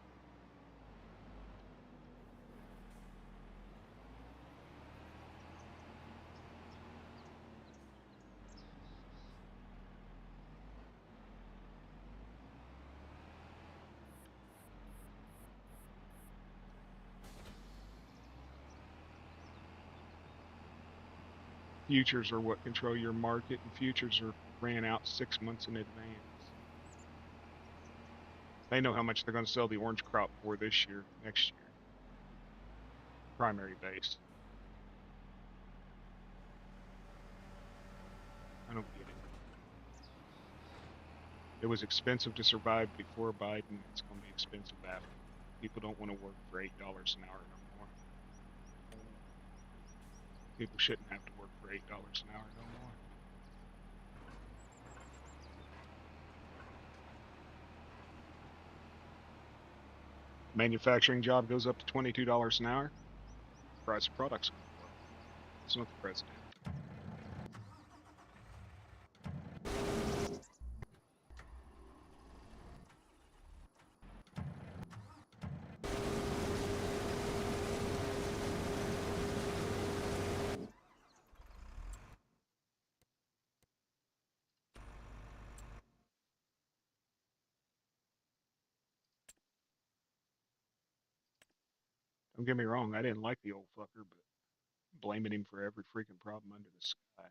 Futures are what control your market, and futures are ran out 6 months in advance. They know how much they're going to sell the orange crop for this year, next year. Primary base. I don't get it. It was expensive to survive before Biden. It's going to be expensive after. People don't want to work for $8 an hour no more. People shouldn't have to work for $8 an hour no more. Manufacturing job goes up to $22 an hour. Price of products going to go up. It's not the president. Don't get me wrong, I didn't like the old fucker, but blaming him for every freaking problem under the sky.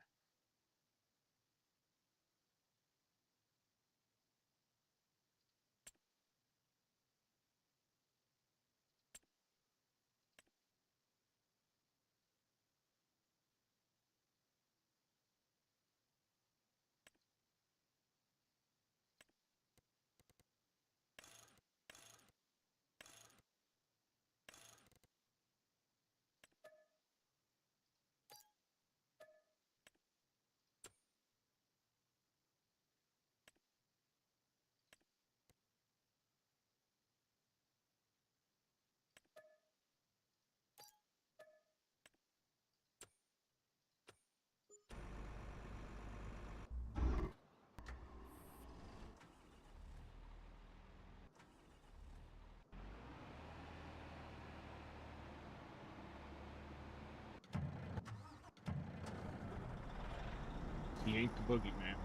He ain't the boogeyman.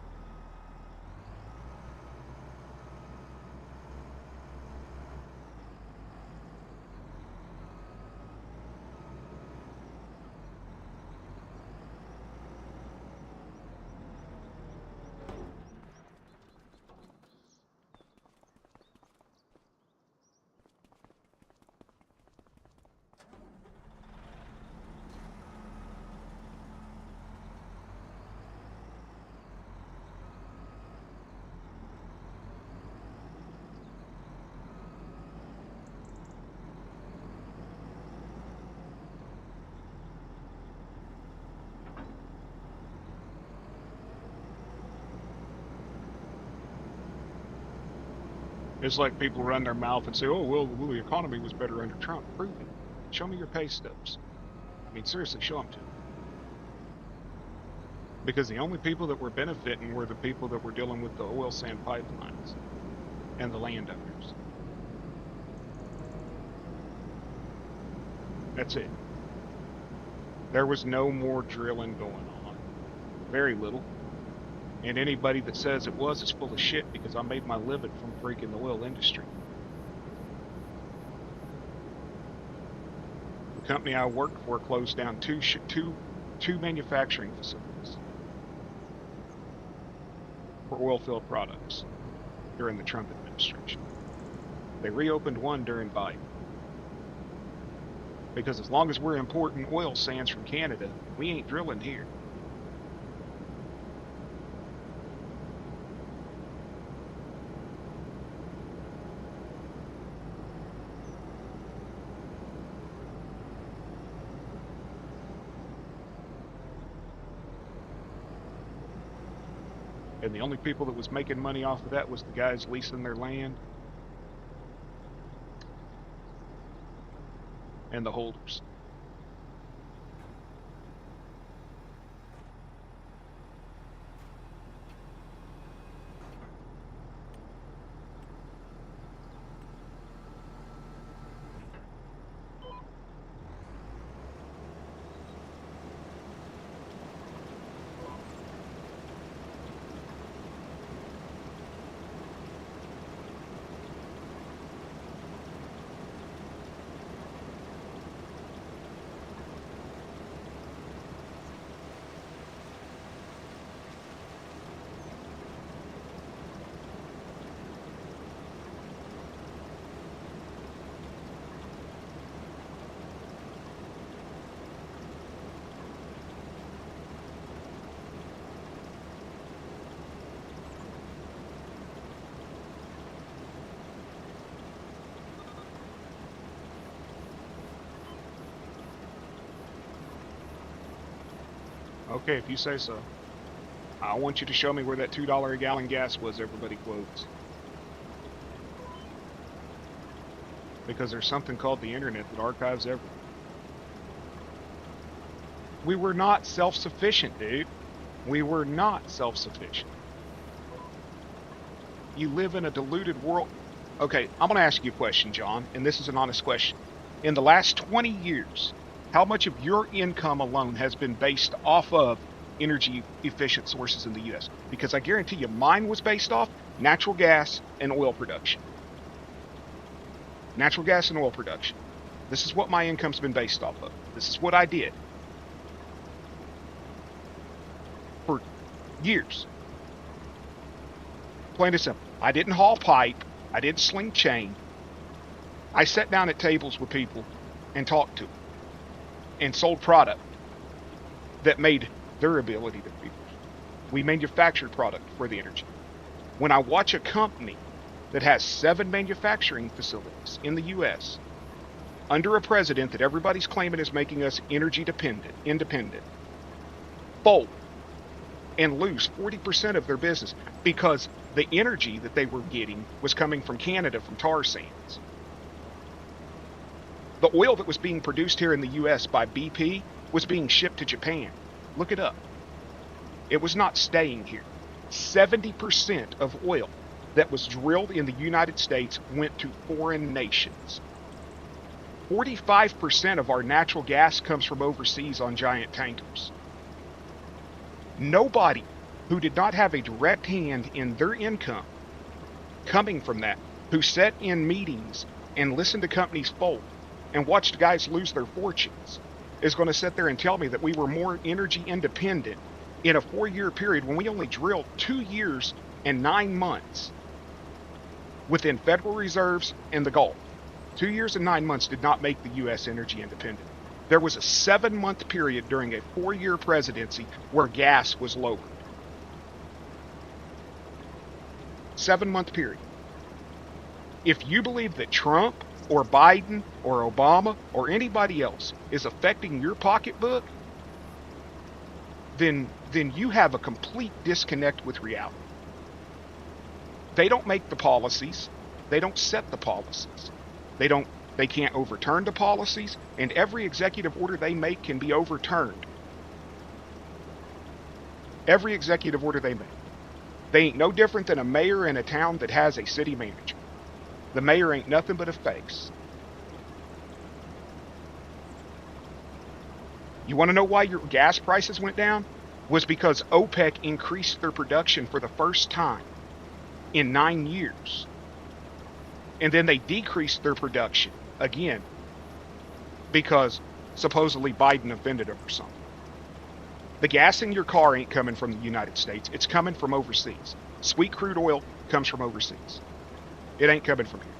It's like people run their mouth and say, "Oh well, the economy was better under Trump." Prove it. Show me your pay stubs. I mean, seriously, show them to me. Because the only people that were benefiting were the people that were dealing with the oil sand pipelines and the landowners. That's it. There was no more drilling going on. Very little. And anybody that says it was is full of shit, because I made my living from freaking the oil industry. The company I worked for closed down two manufacturing facilities for oil field products during the Trump administration. They reopened one during Biden. Because as long as we're importing oil sands from Canada, we ain't drilling here. And the only people that was making money off of that was the guys leasing their land and the holders. Okay, if you say so. I want you to show me where that $2 a gallon gas was everybody quotes. Because there's something called the internet that archives everything. We were not self-sufficient, dude. We were not self-sufficient. You live in a deluded world. Okay, I'm going to ask you a question, John, and this is an honest question. In the last 20 years, how much of your income alone has been based off of energy efficient sources in the U.S.? Because I guarantee you mine was based off natural gas and oil production. Natural gas and oil production. This is what my income's been based off of. This is what I did for years. Plain and simple. I didn't haul pipe. I didn't sling chain. I sat down at tables with people and talked to them and sold product that made their ability to be. We manufactured product for the energy. When I watch a company that has 7 manufacturing facilities in the U.S. under a president that everybody's claiming is making us energy independent, fold and lose 40% of their business because the energy that they were getting was coming from Canada from tar sands. The oil that was being produced here in the U.S. by BP was being shipped to Japan. Look it up. It was not staying here. 70% of oil that was drilled in the United States went to foreign nations. 45% of our natural gas comes from overseas on giant tankers. Nobody who did not have a direct hand in their income coming from that, who sat in meetings and listened to companies fold and watched guys lose their fortunes, is going to sit there and tell me that we were more energy independent in a 4-year period when we only drilled 2 years and 9 months within federal reserves and the Gulf. 2 years and 9 months did not make the U.S. energy independent. There was a 7-month period during a 4-year presidency where gas was lowered. 7-month period. If you believe that Trump or Biden or Obama or anybody else is affecting your pocketbook, then you have a complete disconnect with reality. They don't make the policies. They don't set the policies. They can't overturn the policies, and every executive order they make can be overturned. Every executive order they make. They ain't no different than a mayor in a town that has a city manager. The mayor ain't nothing but a face. You want to know why your gas prices went down? Was because OPEC increased their production for the first time in 9 years. And then they decreased their production again because supposedly Biden offended them or something. The gas in your car ain't coming from the United States. It's coming from overseas. Sweet crude oil comes from overseas. It ain't coming from here.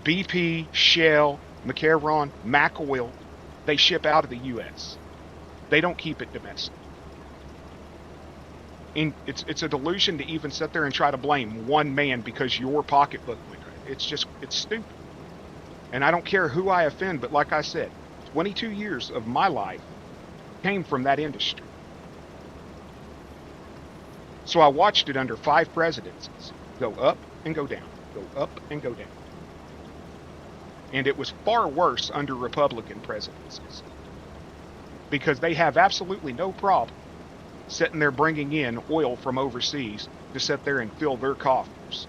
BP, Shell, McCarran, Mac Oil, they ship out of the U.S. They don't keep it domestic. And it's a delusion to even sit there and try to blame one man because your pocketbook went right. It's stupid. And I don't care who I offend, but like I said, 22 years of my life came from that industry. So I watched it under 5 presidencies go up and go down, go up and go down. And it was far worse under Republican presidencies because they have absolutely no problem sitting there bringing in oil from overseas to sit there and fill their coffers.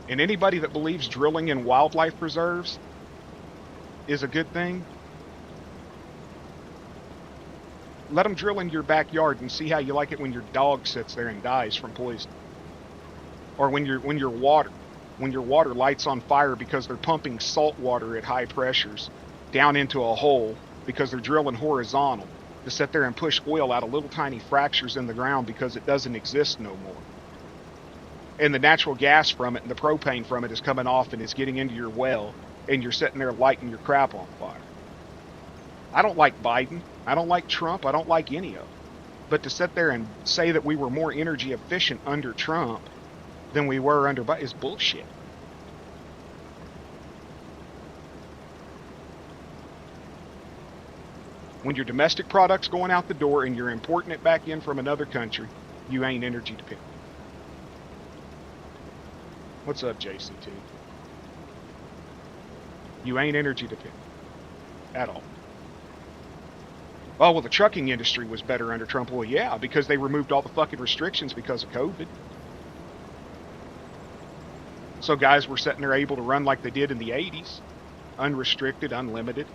And anybody that believes drilling in wildlife preserves is a good thing, let them drill in your backyard and see how you like it when your dog sits there and dies from poison. Or when your water lights on fire because they're pumping salt water at high pressures down into a hole because they're drilling horizontal to sit there and push oil out of little tiny fractures in the ground because it doesn't exist no more. And the natural gas from it and the propane from it is coming off and it's getting into your well and you're sitting there lighting your crap on fire. I don't like Biden. I don't like Trump. I don't like any of them. But to sit there and say that we were more energy efficient under Trump than we were under Biden is bullshit. When your domestic product's going out the door and you're importing it back in from another country, you ain't energy dependent. What's up, JCT? You ain't energy dependent at all. Oh, well, the trucking industry was better under Trump. Well, yeah, because they removed all the fucking restrictions because of COVID. So guys were sitting there able to run like they did in the 80s. Unrestricted, unlimited.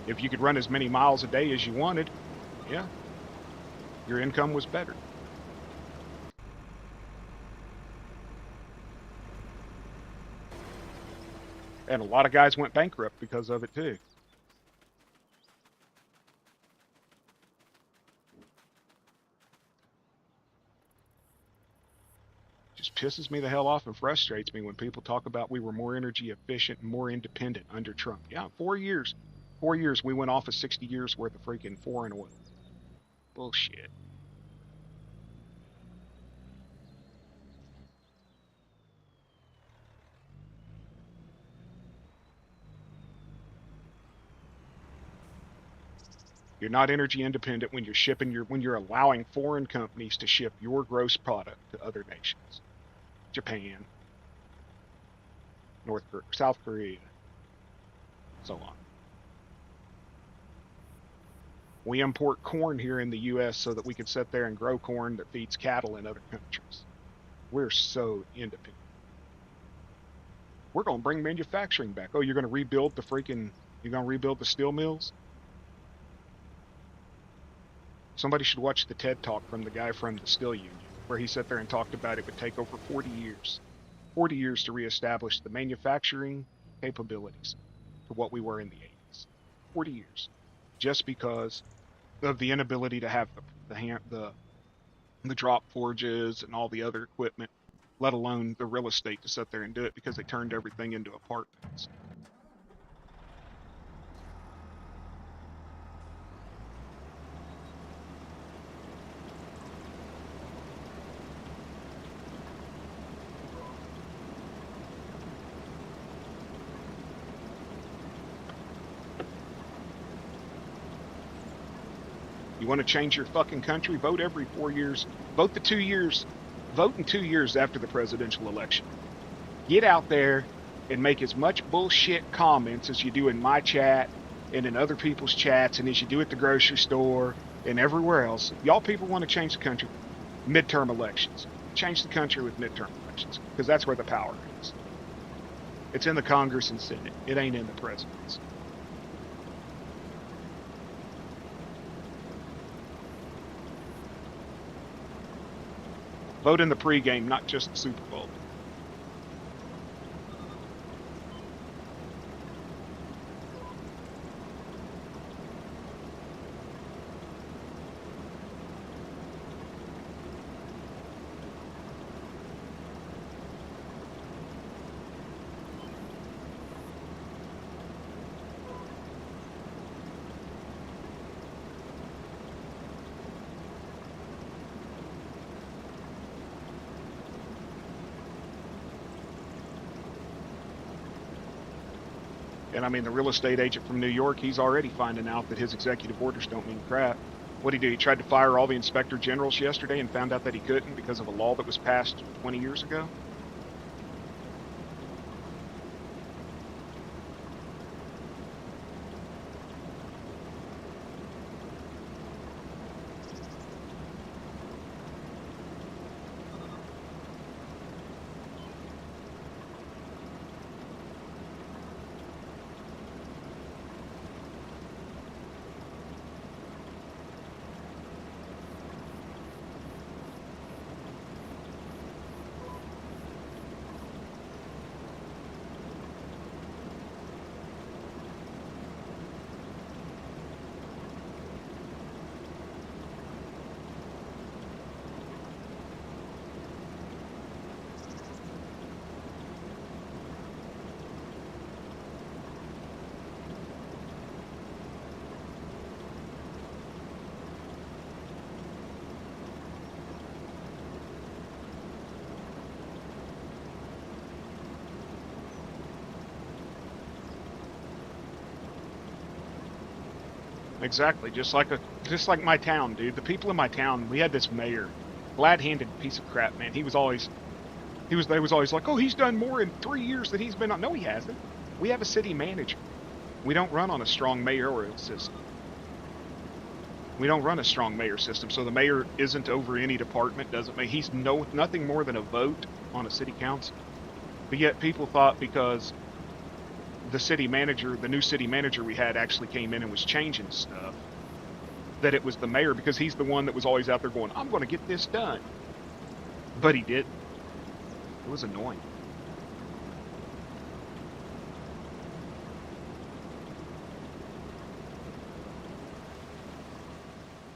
If you could run as many miles a day as you wanted, yeah, your income was better. And a lot of guys went bankrupt because of it too. Just pisses me the hell off and frustrates me when people talk about we were more energy efficient and more independent under Trump. Yeah, 4 years. 4 years we went off of 60 years worth of freaking foreign oil. Bullshit. You're not energy independent when you're shipping when you're allowing foreign companies to ship your gross product to other nations. Japan, South Korea, so on. We import corn here in the U.S. so that we can sit there and grow corn that feeds cattle in other countries. We're so independent. We're going to bring manufacturing back. Oh, you're going to rebuild the steel mills? Somebody should watch the TED Talk from the guy from the Steel Union, where he sat there and talked about it would take over 40 years. 40 years to reestablish the manufacturing capabilities to what we were in the 80s. 40 years. Just because of the inability to have the drop forges and all the other equipment, let alone the real estate to sit there and do it because they turned everything into apartments. You want to change your fucking country? Vote every 4 years. Vote in 2 years after the presidential election. Get out there and make as much bullshit comments as you do in my chat and in other people's chats and as you do at the grocery store and everywhere else. If y'all people want to change the country, midterm elections. Change the country with midterm elections, because that's where the power is. It's in the Congress and Senate. It ain't in the presidency. Vote in the pregame, not just the Super Bowl. And I mean, the real estate agent from New York, he's already finding out that his executive orders don't mean crap. What did he do? He tried to fire all the inspector generals yesterday and found out that he couldn't because of a law that was passed 20 years ago. Exactly, just like my town, dude. The people in my town, we had this mayor, glad-handed piece of crap, man. They was always like, oh, he's done more in 3 years than he's been on. No, he hasn't. We have a city manager. We don't run on a strong mayoral system. We don't run a strong mayor system, so the mayor isn't over any department. Doesn't mean he's nothing more than a vote on a city council. But yet people thought because the new city manager we had actually came in and was changing stuff, that it was the mayor because he's the one that was always out there going, I'm going to get this done. But he didn't. It was annoying.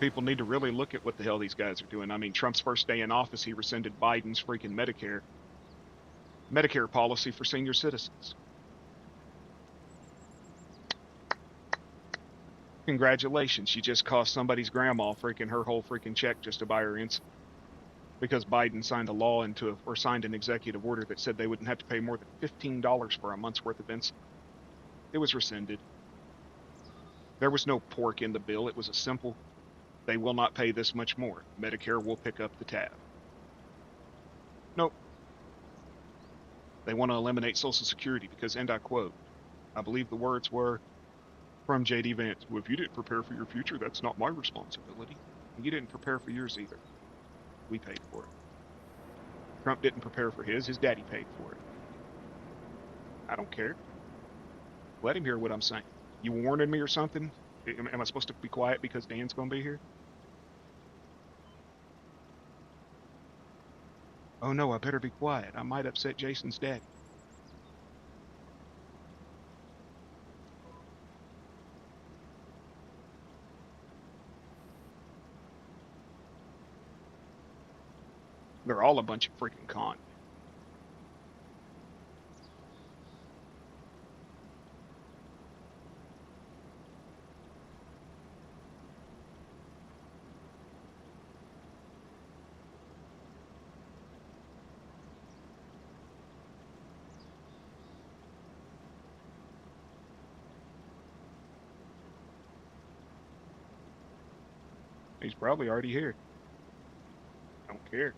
People need to really look at what the hell these guys are doing. I mean, Trump's first day in office, he rescinded Biden's freaking Medicare policy for senior citizens. Congratulations, you just cost somebody's grandma freaking her whole freaking check just to buy her insulin. Because Biden signed a law or signed an executive order that said they wouldn't have to pay more than $15 for a month's worth of insulin. It was rescinded. There was no pork in the bill. It was a simple, they will not pay this much more. Medicare will pick up the tab. Nope. They want to eliminate Social Security because, and I quote, I believe the words were from J.D. Vance, well, if you didn't prepare for your future, that's not my responsibility. And you didn't prepare for yours either. We paid for it. Trump didn't prepare for his daddy paid for it. I don't care. Let him hear what I'm saying. You warning me or something? Am I supposed to be quiet because Dan's going to be here? Oh no, I better be quiet. I might upset Jason's daddy. They're all a bunch of freaking cons. He's probably already here. I don't care.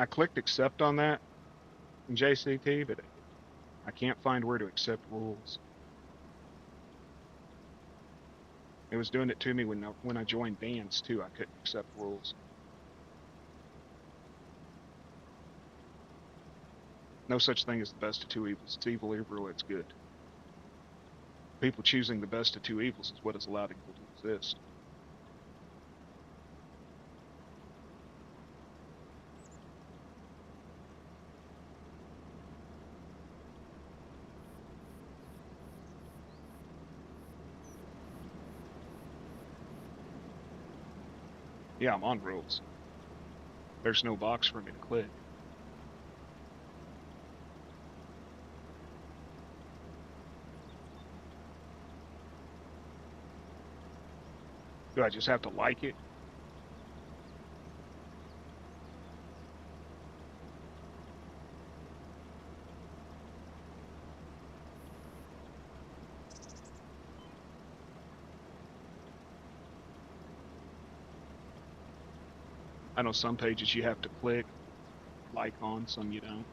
I clicked accept on that in JCT, but I can't find where to accept rules. It was doing it to me when I joined bands too. I couldn't accept rules. No such thing as the best of two evils. It's evil or it's good. People choosing the best of two evils is what has allowed evil to exist. Yeah, I'm on rules. There's no box for me to click. Do I just have to like it? I know some pages you have to click like on, some you don't.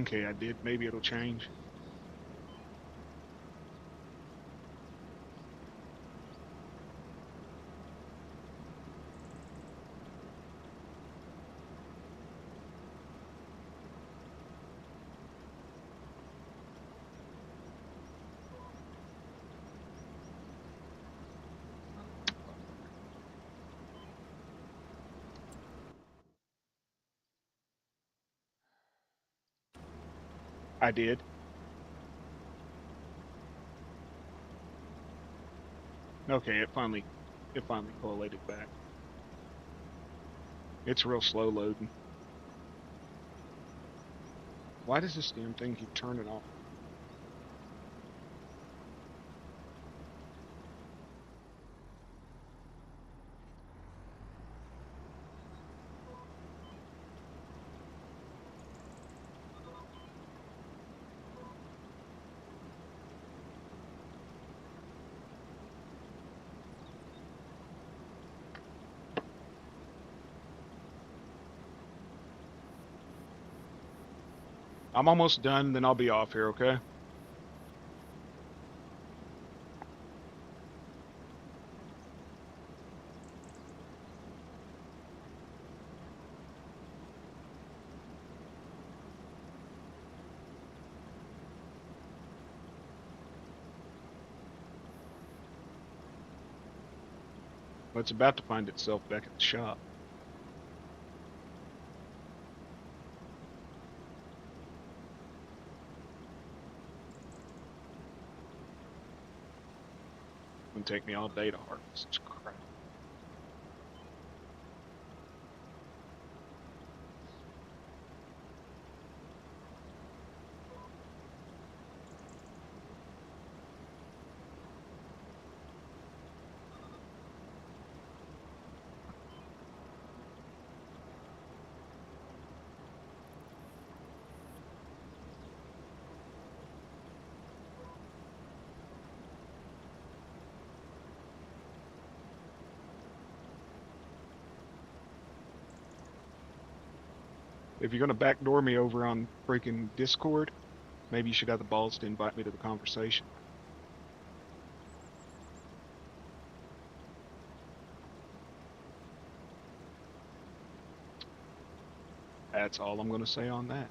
Okay, I did. Maybe it'll change. I did. Okay, it finally collated back. It's real slow loading. Why does this damn thing keep turning off? I'm almost done, then I'll be off here, okay? Well, it's about to find itself back at the shop. It'll take me all day to harvest this crap. If you're gonna backdoor me over on freaking Discord, maybe you should have the balls to invite me to the conversation. That's all I'm gonna say on that.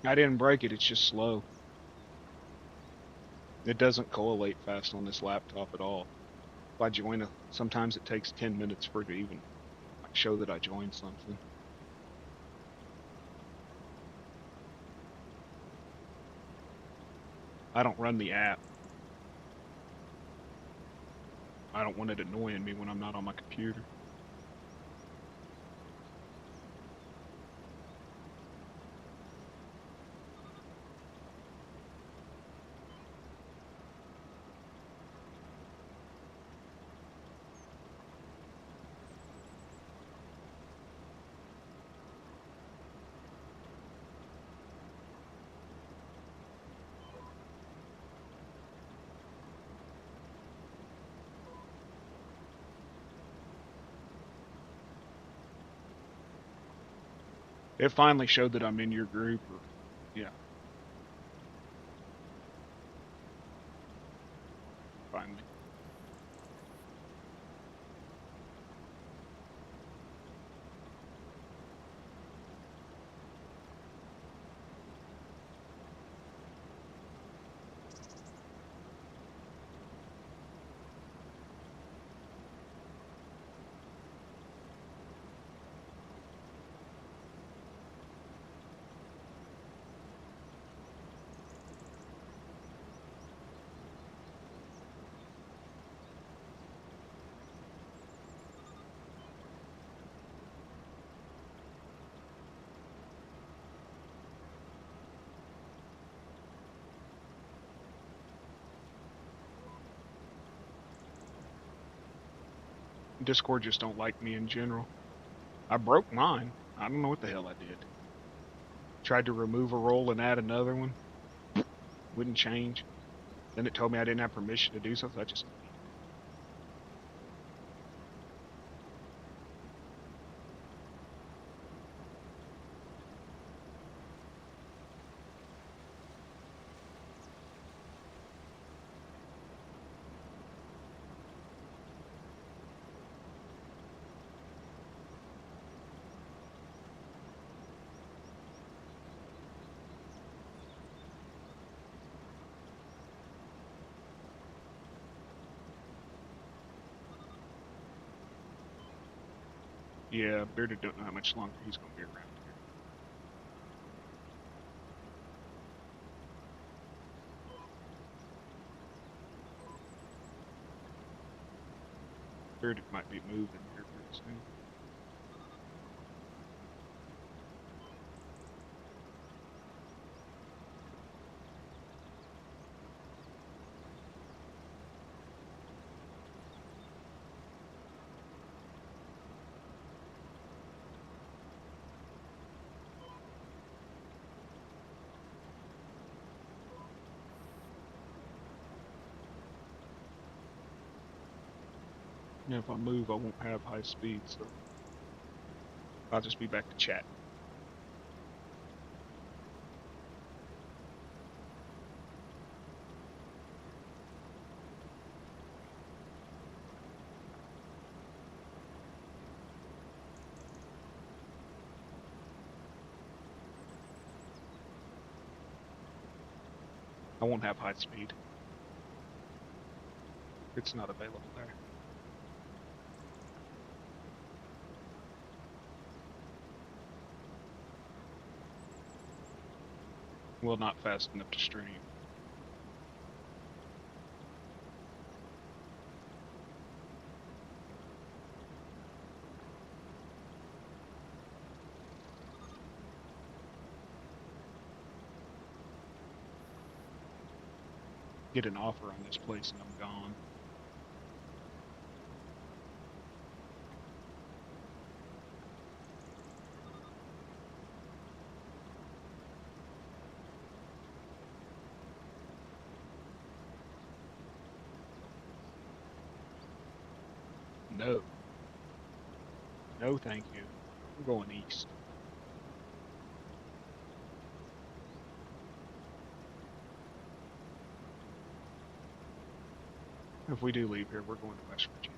I didn't break it, it's just slow. It doesn't collate fast on this laptop at all. If I join sometimes it takes 10 minutes for it to even like, show that I joined something. I don't run the app. I don't want it annoying me when I'm not on my computer. It finally showed that I'm in your group. Yeah, finally. Discord just don't like me in general. I broke mine. I don't know what the hell I did. Tried to remove a role and add another one. Wouldn't change. Then it told me I didn't have permission to do so, so I just... Yeah, Bearded don't know how much longer he's going to be around here. Bearded might be moving here pretty soon. Yeah, if I move, I won't have high speed, so I'll just be back to chat. I won't have high speed. It's not available there. Well, not fast enough to stream. Get an offer on this place and I'm gone. No. No, thank you. I'm going east. If we do leave here, we're going to West Virginia.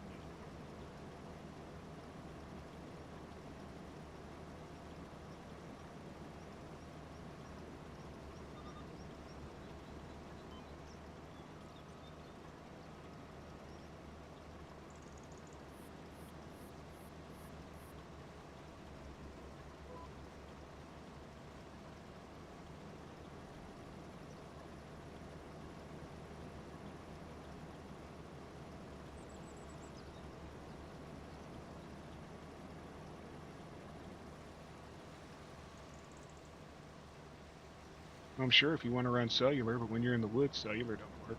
I'm sure if you want to run cellular, but when you're in the woods, cellular don't work.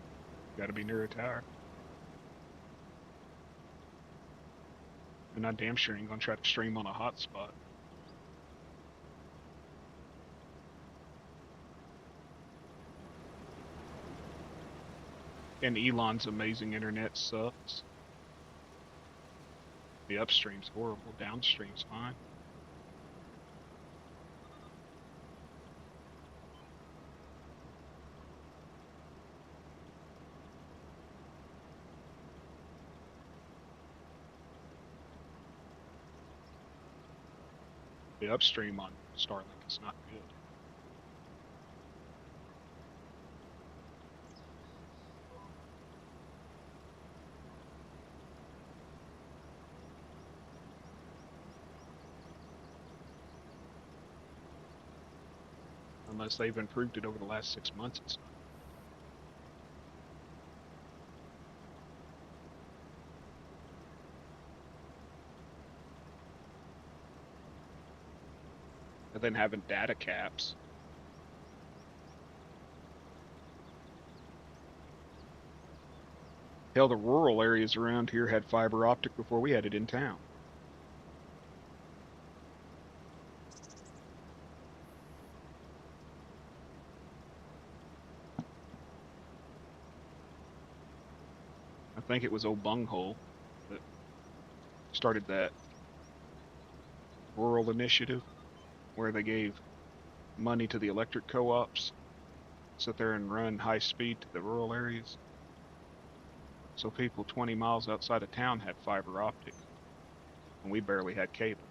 Got to be near a tower. And I damn sure ain't gonna try to stream on a hotspot. And Elon's amazing internet sucks. The upstream's horrible, downstream's fine. The upstream on Starlink is not good. Unless they've improved it over the last 6 months, it's not. And then having data caps. Hell, the rural areas around here had fiber optic before we had it in town. I think it was old Bunghole that started that rural initiative where they gave money to the electric co-ops, sit there and run high speed to the rural areas. So people 20 miles outside of town had fiber optic, and we barely had cable.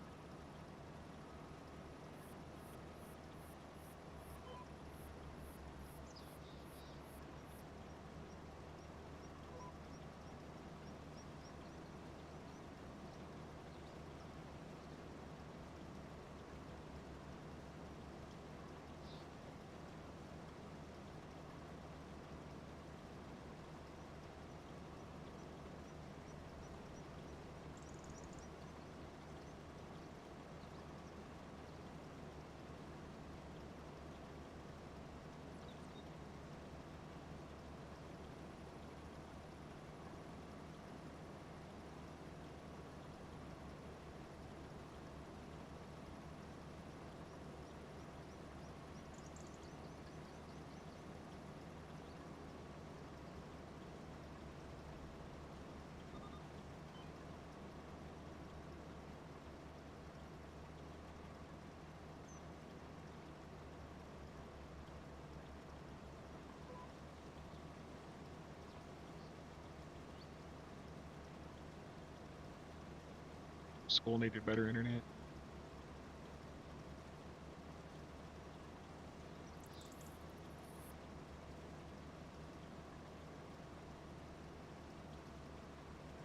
School needed better internet.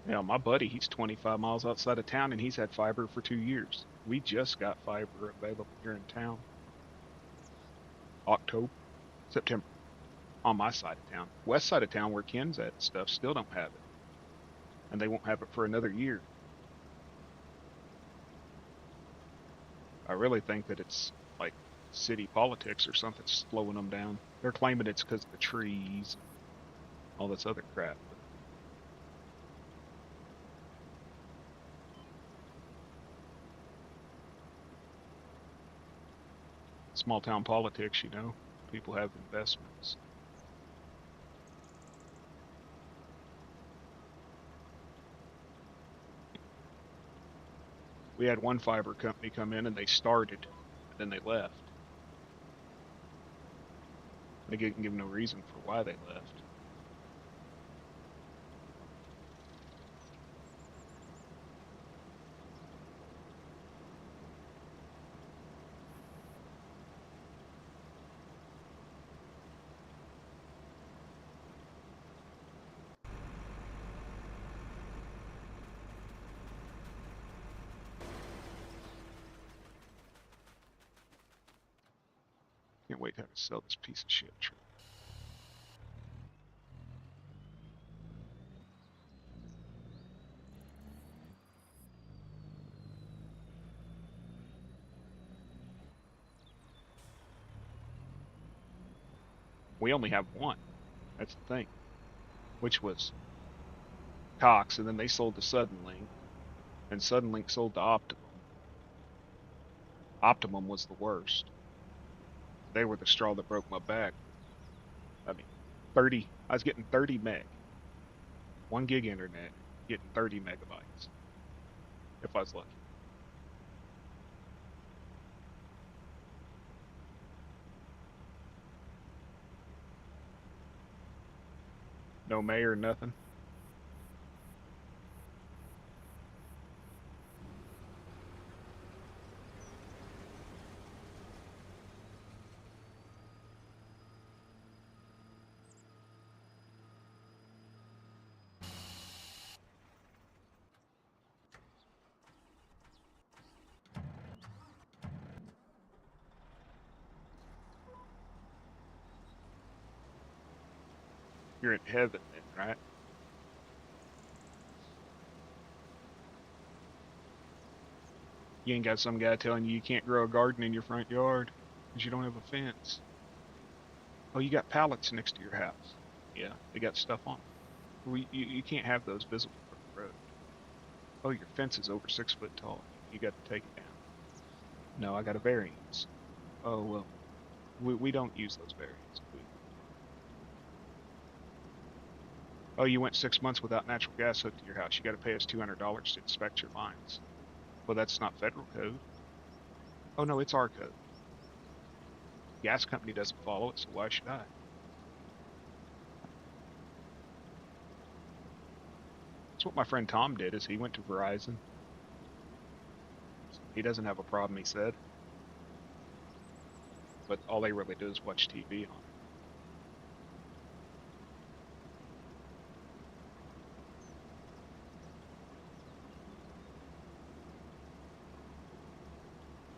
Yeah, my buddy, he's 25 miles outside of town and he's had fiber for 2 years. We just got fiber available here in town. October, September, on my side of town. West side of town where Ken's at and stuff still don't have it. And they won't have it for another year. I really think that it's like city politics or something slowing them down. They're claiming it's because of the trees and all this other crap. Small town politics, you know. People have investments. We had one fiber company come in and they started, and then they left. They didn't give no reason for why they left. Can't wait to have to sell this piece of shit truck. We only have one. That's the thing. Which was Cox, and then they sold to Suddenlink, and Suddenlink sold to Optimum. Optimum was the worst. They were the straw that broke my back. I mean, 30. I was getting 30 meg, 1 gig internet, getting 30 megabytes if I was lucky. No mayor, nothing. You're in heaven then, right? You ain't got some guy telling you can't grow a garden in your front yard because you don't have a fence. Oh, you got pallets next to your house. Yeah, they got stuff on them. Well, you can't have those visible from the road. Oh, your fence is over 6 foot tall. You got to take it down. No, I got a variance. Oh, well, we don't use those variants. Oh, you went 6 months without natural gas hooked to your house. You got to pay us $200 to inspect your lines. Well, that's not federal code. Oh, no, it's our code. Gas company doesn't follow it, so why should I? That's what my friend Tom did, is he went to Verizon. He doesn't have a problem, he said. But all they really do is watch TV on it.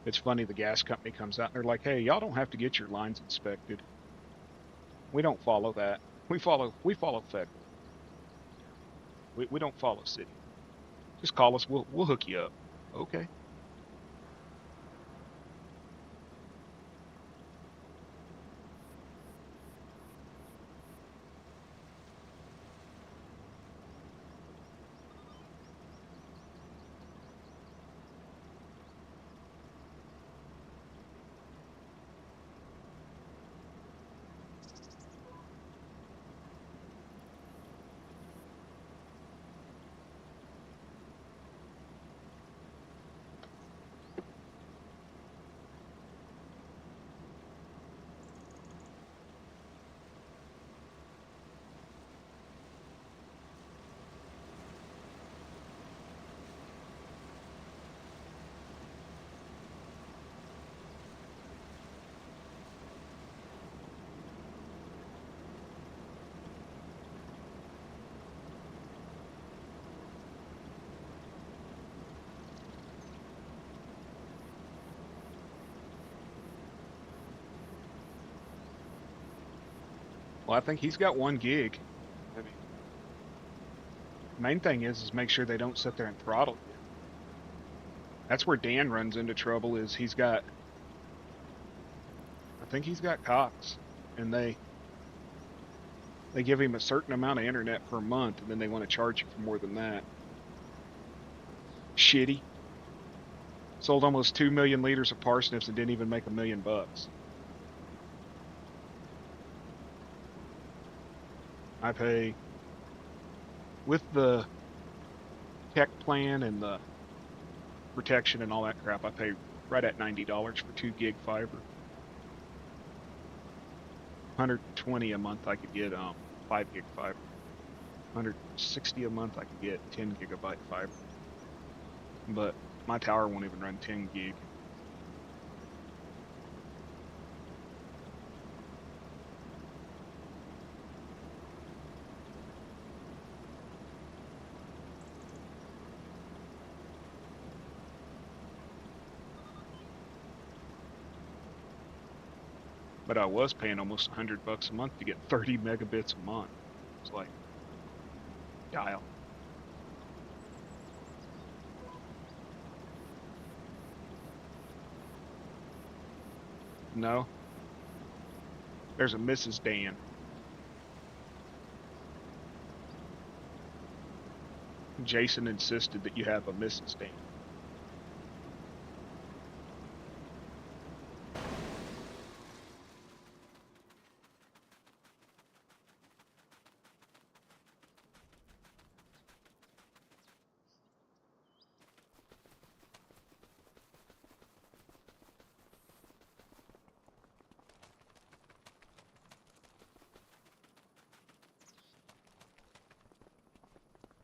It's funny, the gas company comes out and they're like, hey, y'all don't have to get your lines inspected. We don't follow that. We follow federal. We don't follow city. Just call us, we'll hook you up. Okay. Well, I think he's got 1 gig. I mean, main thing is make sure they don't sit there and throttle you. That's where Dan runs into trouble. Is I think he's got Cox, and they give him a certain amount of internet per month, and then they want to charge you for more than that. Shitty. Sold almost 2 million liters of parsnips and didn't even make $1 million. I pay, with the tech plan and the protection and all that crap, I pay right at $90 for 2 gig fiber. $120 a month I could get 5 gig fiber. $160 a month I could get 10 gigabyte fiber. But my tower won't even run 10 gig. But I was paying almost $100 a month to get 30 megabits a month. It's like, dial. No. There's a Mrs. Dan. Jason insisted that you have a Mrs. Dan.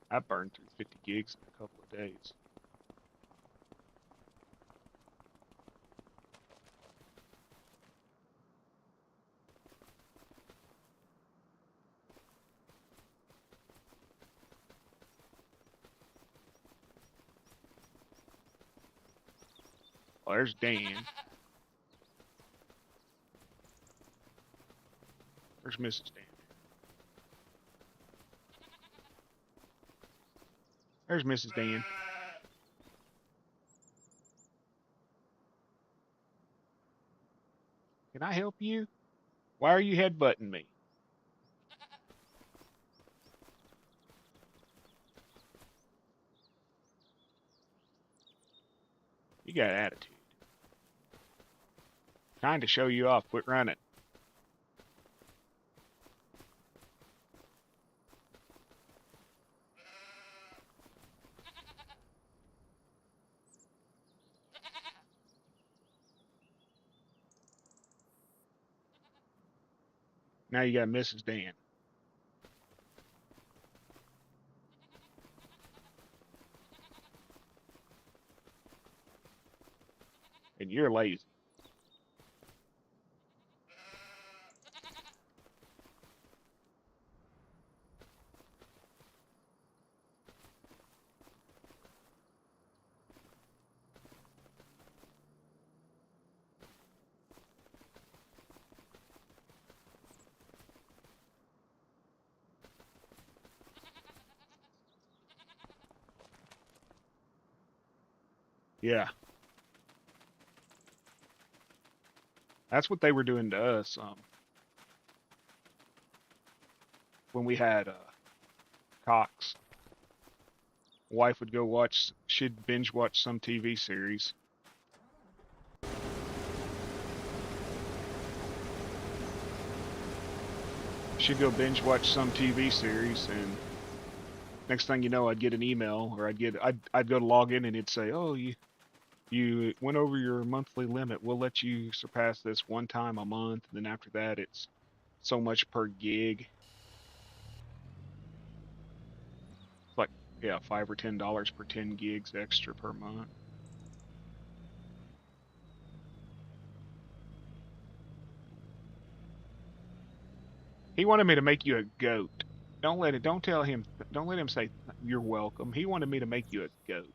I burned through 50 gigs in a couple of days. Well, there's Dan. There's Mrs. Dan. There's Mrs. Dan. Can I help you? Why are you headbutting me? You got attitude. Trying to show you off. Quit running. Now you got Mrs. Dan. And you're lazy. Yeah. That's what they were doing to us when we had Cox. Wife would go watch, she'd binge watch some TV series. She'd go binge watch some TV series, and next thing you know, I'd get an email, or I'd go to log in, and it'd say, "Oh, you went over your monthly limit. We'll let you surpass this one time a month, and then after that, it's so much per gig." It's like, yeah, $5 or $10 per 10 gigs extra per month. He wanted me to make you a goat. Don't let him say you're welcome. He wanted me to make you a goat.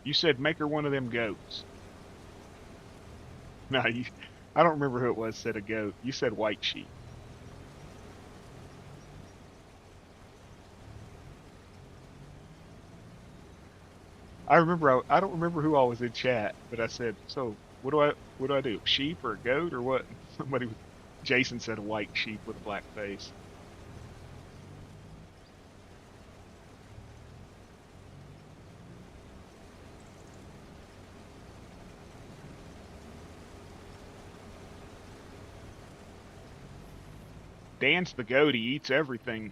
You said make her one of them goats. No, I don't remember who it was said a goat. You said white sheep. I don't remember who all was in chat, but I said, so what do I do? Sheep or a goat or what? Jason said a white sheep with a black face. Dan's the goat. He eats everything.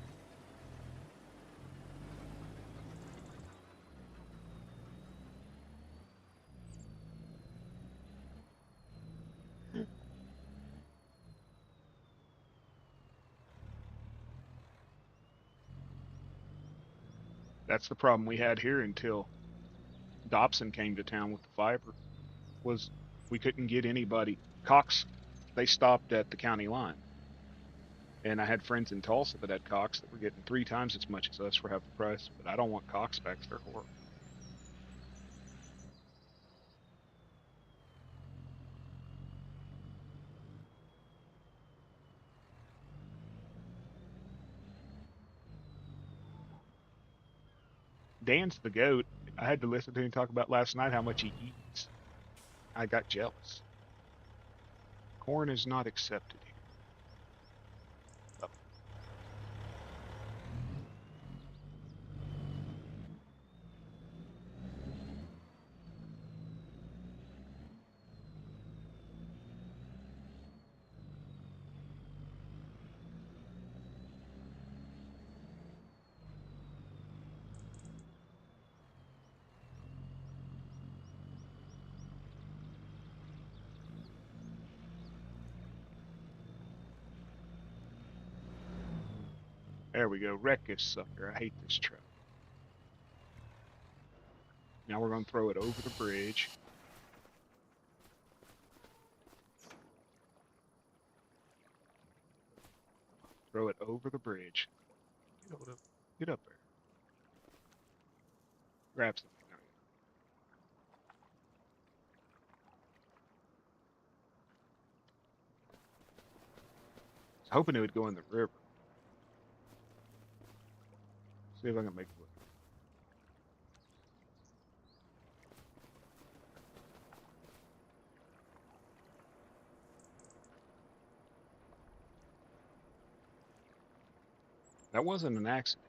That's the problem we had here until Dobson came to town with the fiber. Was we couldn't get anybody. Cox, they stopped at the county line. And I had friends in Tulsa that had cocks that were getting 3 times as much as us for half the price. But I don't want cock specs; they're horrible. Dan's the goat. I had to listen to him talk about last night how much he eats. I got jealous. Corn is not accepted here. Oh, there we go. Wreck this sucker. I hate this truck. Now we're going to throw it over the bridge. Throw it over the bridge. Get up there. Grab something. There we go. I was hoping it would go in the river. See if I can make it work. That wasn't an accident.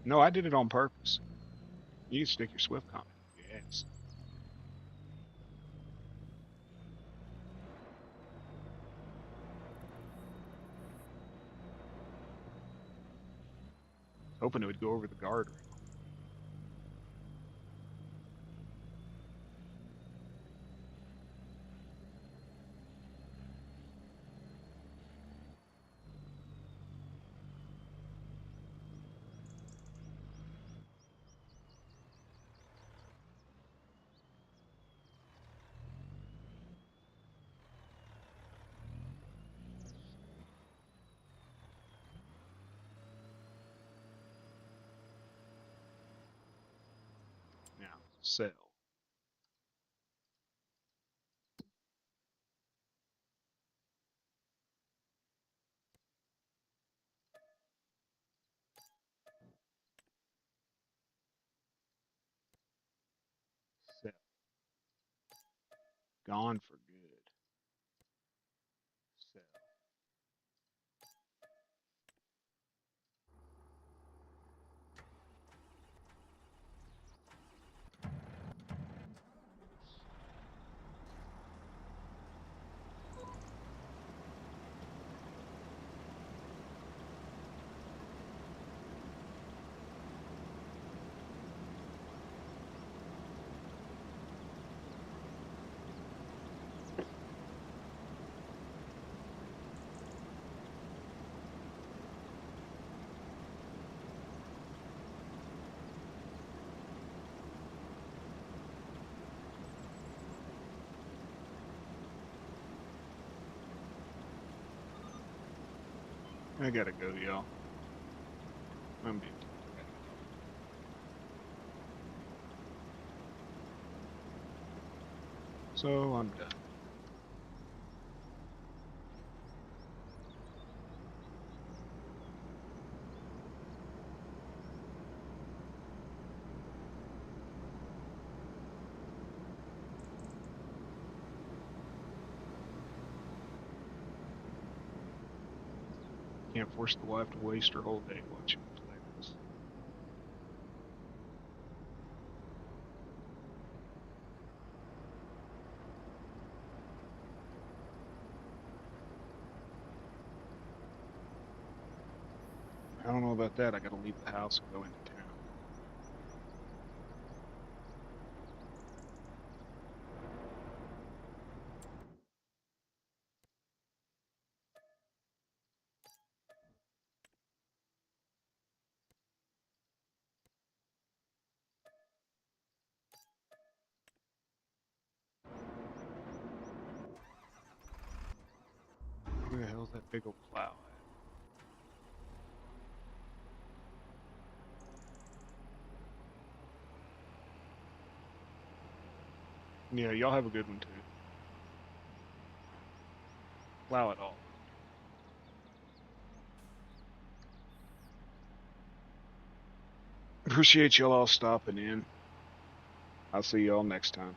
No, I did it on purpose. You can stick your Swift comment. Yes. Hoping it would go over the guardrail. Now, sell. Sell. Gone for good. Sell. I gotta go, y'all. I'm good. So I'm done. Can't force the wife to waste her whole day watching me play this. I don't know about that. I gotta leave the house and go into town. that big old plow at? Yeah, y'all have a good one too. Plow it all. Appreciate y'all all stopping in. I'll see y'all next time.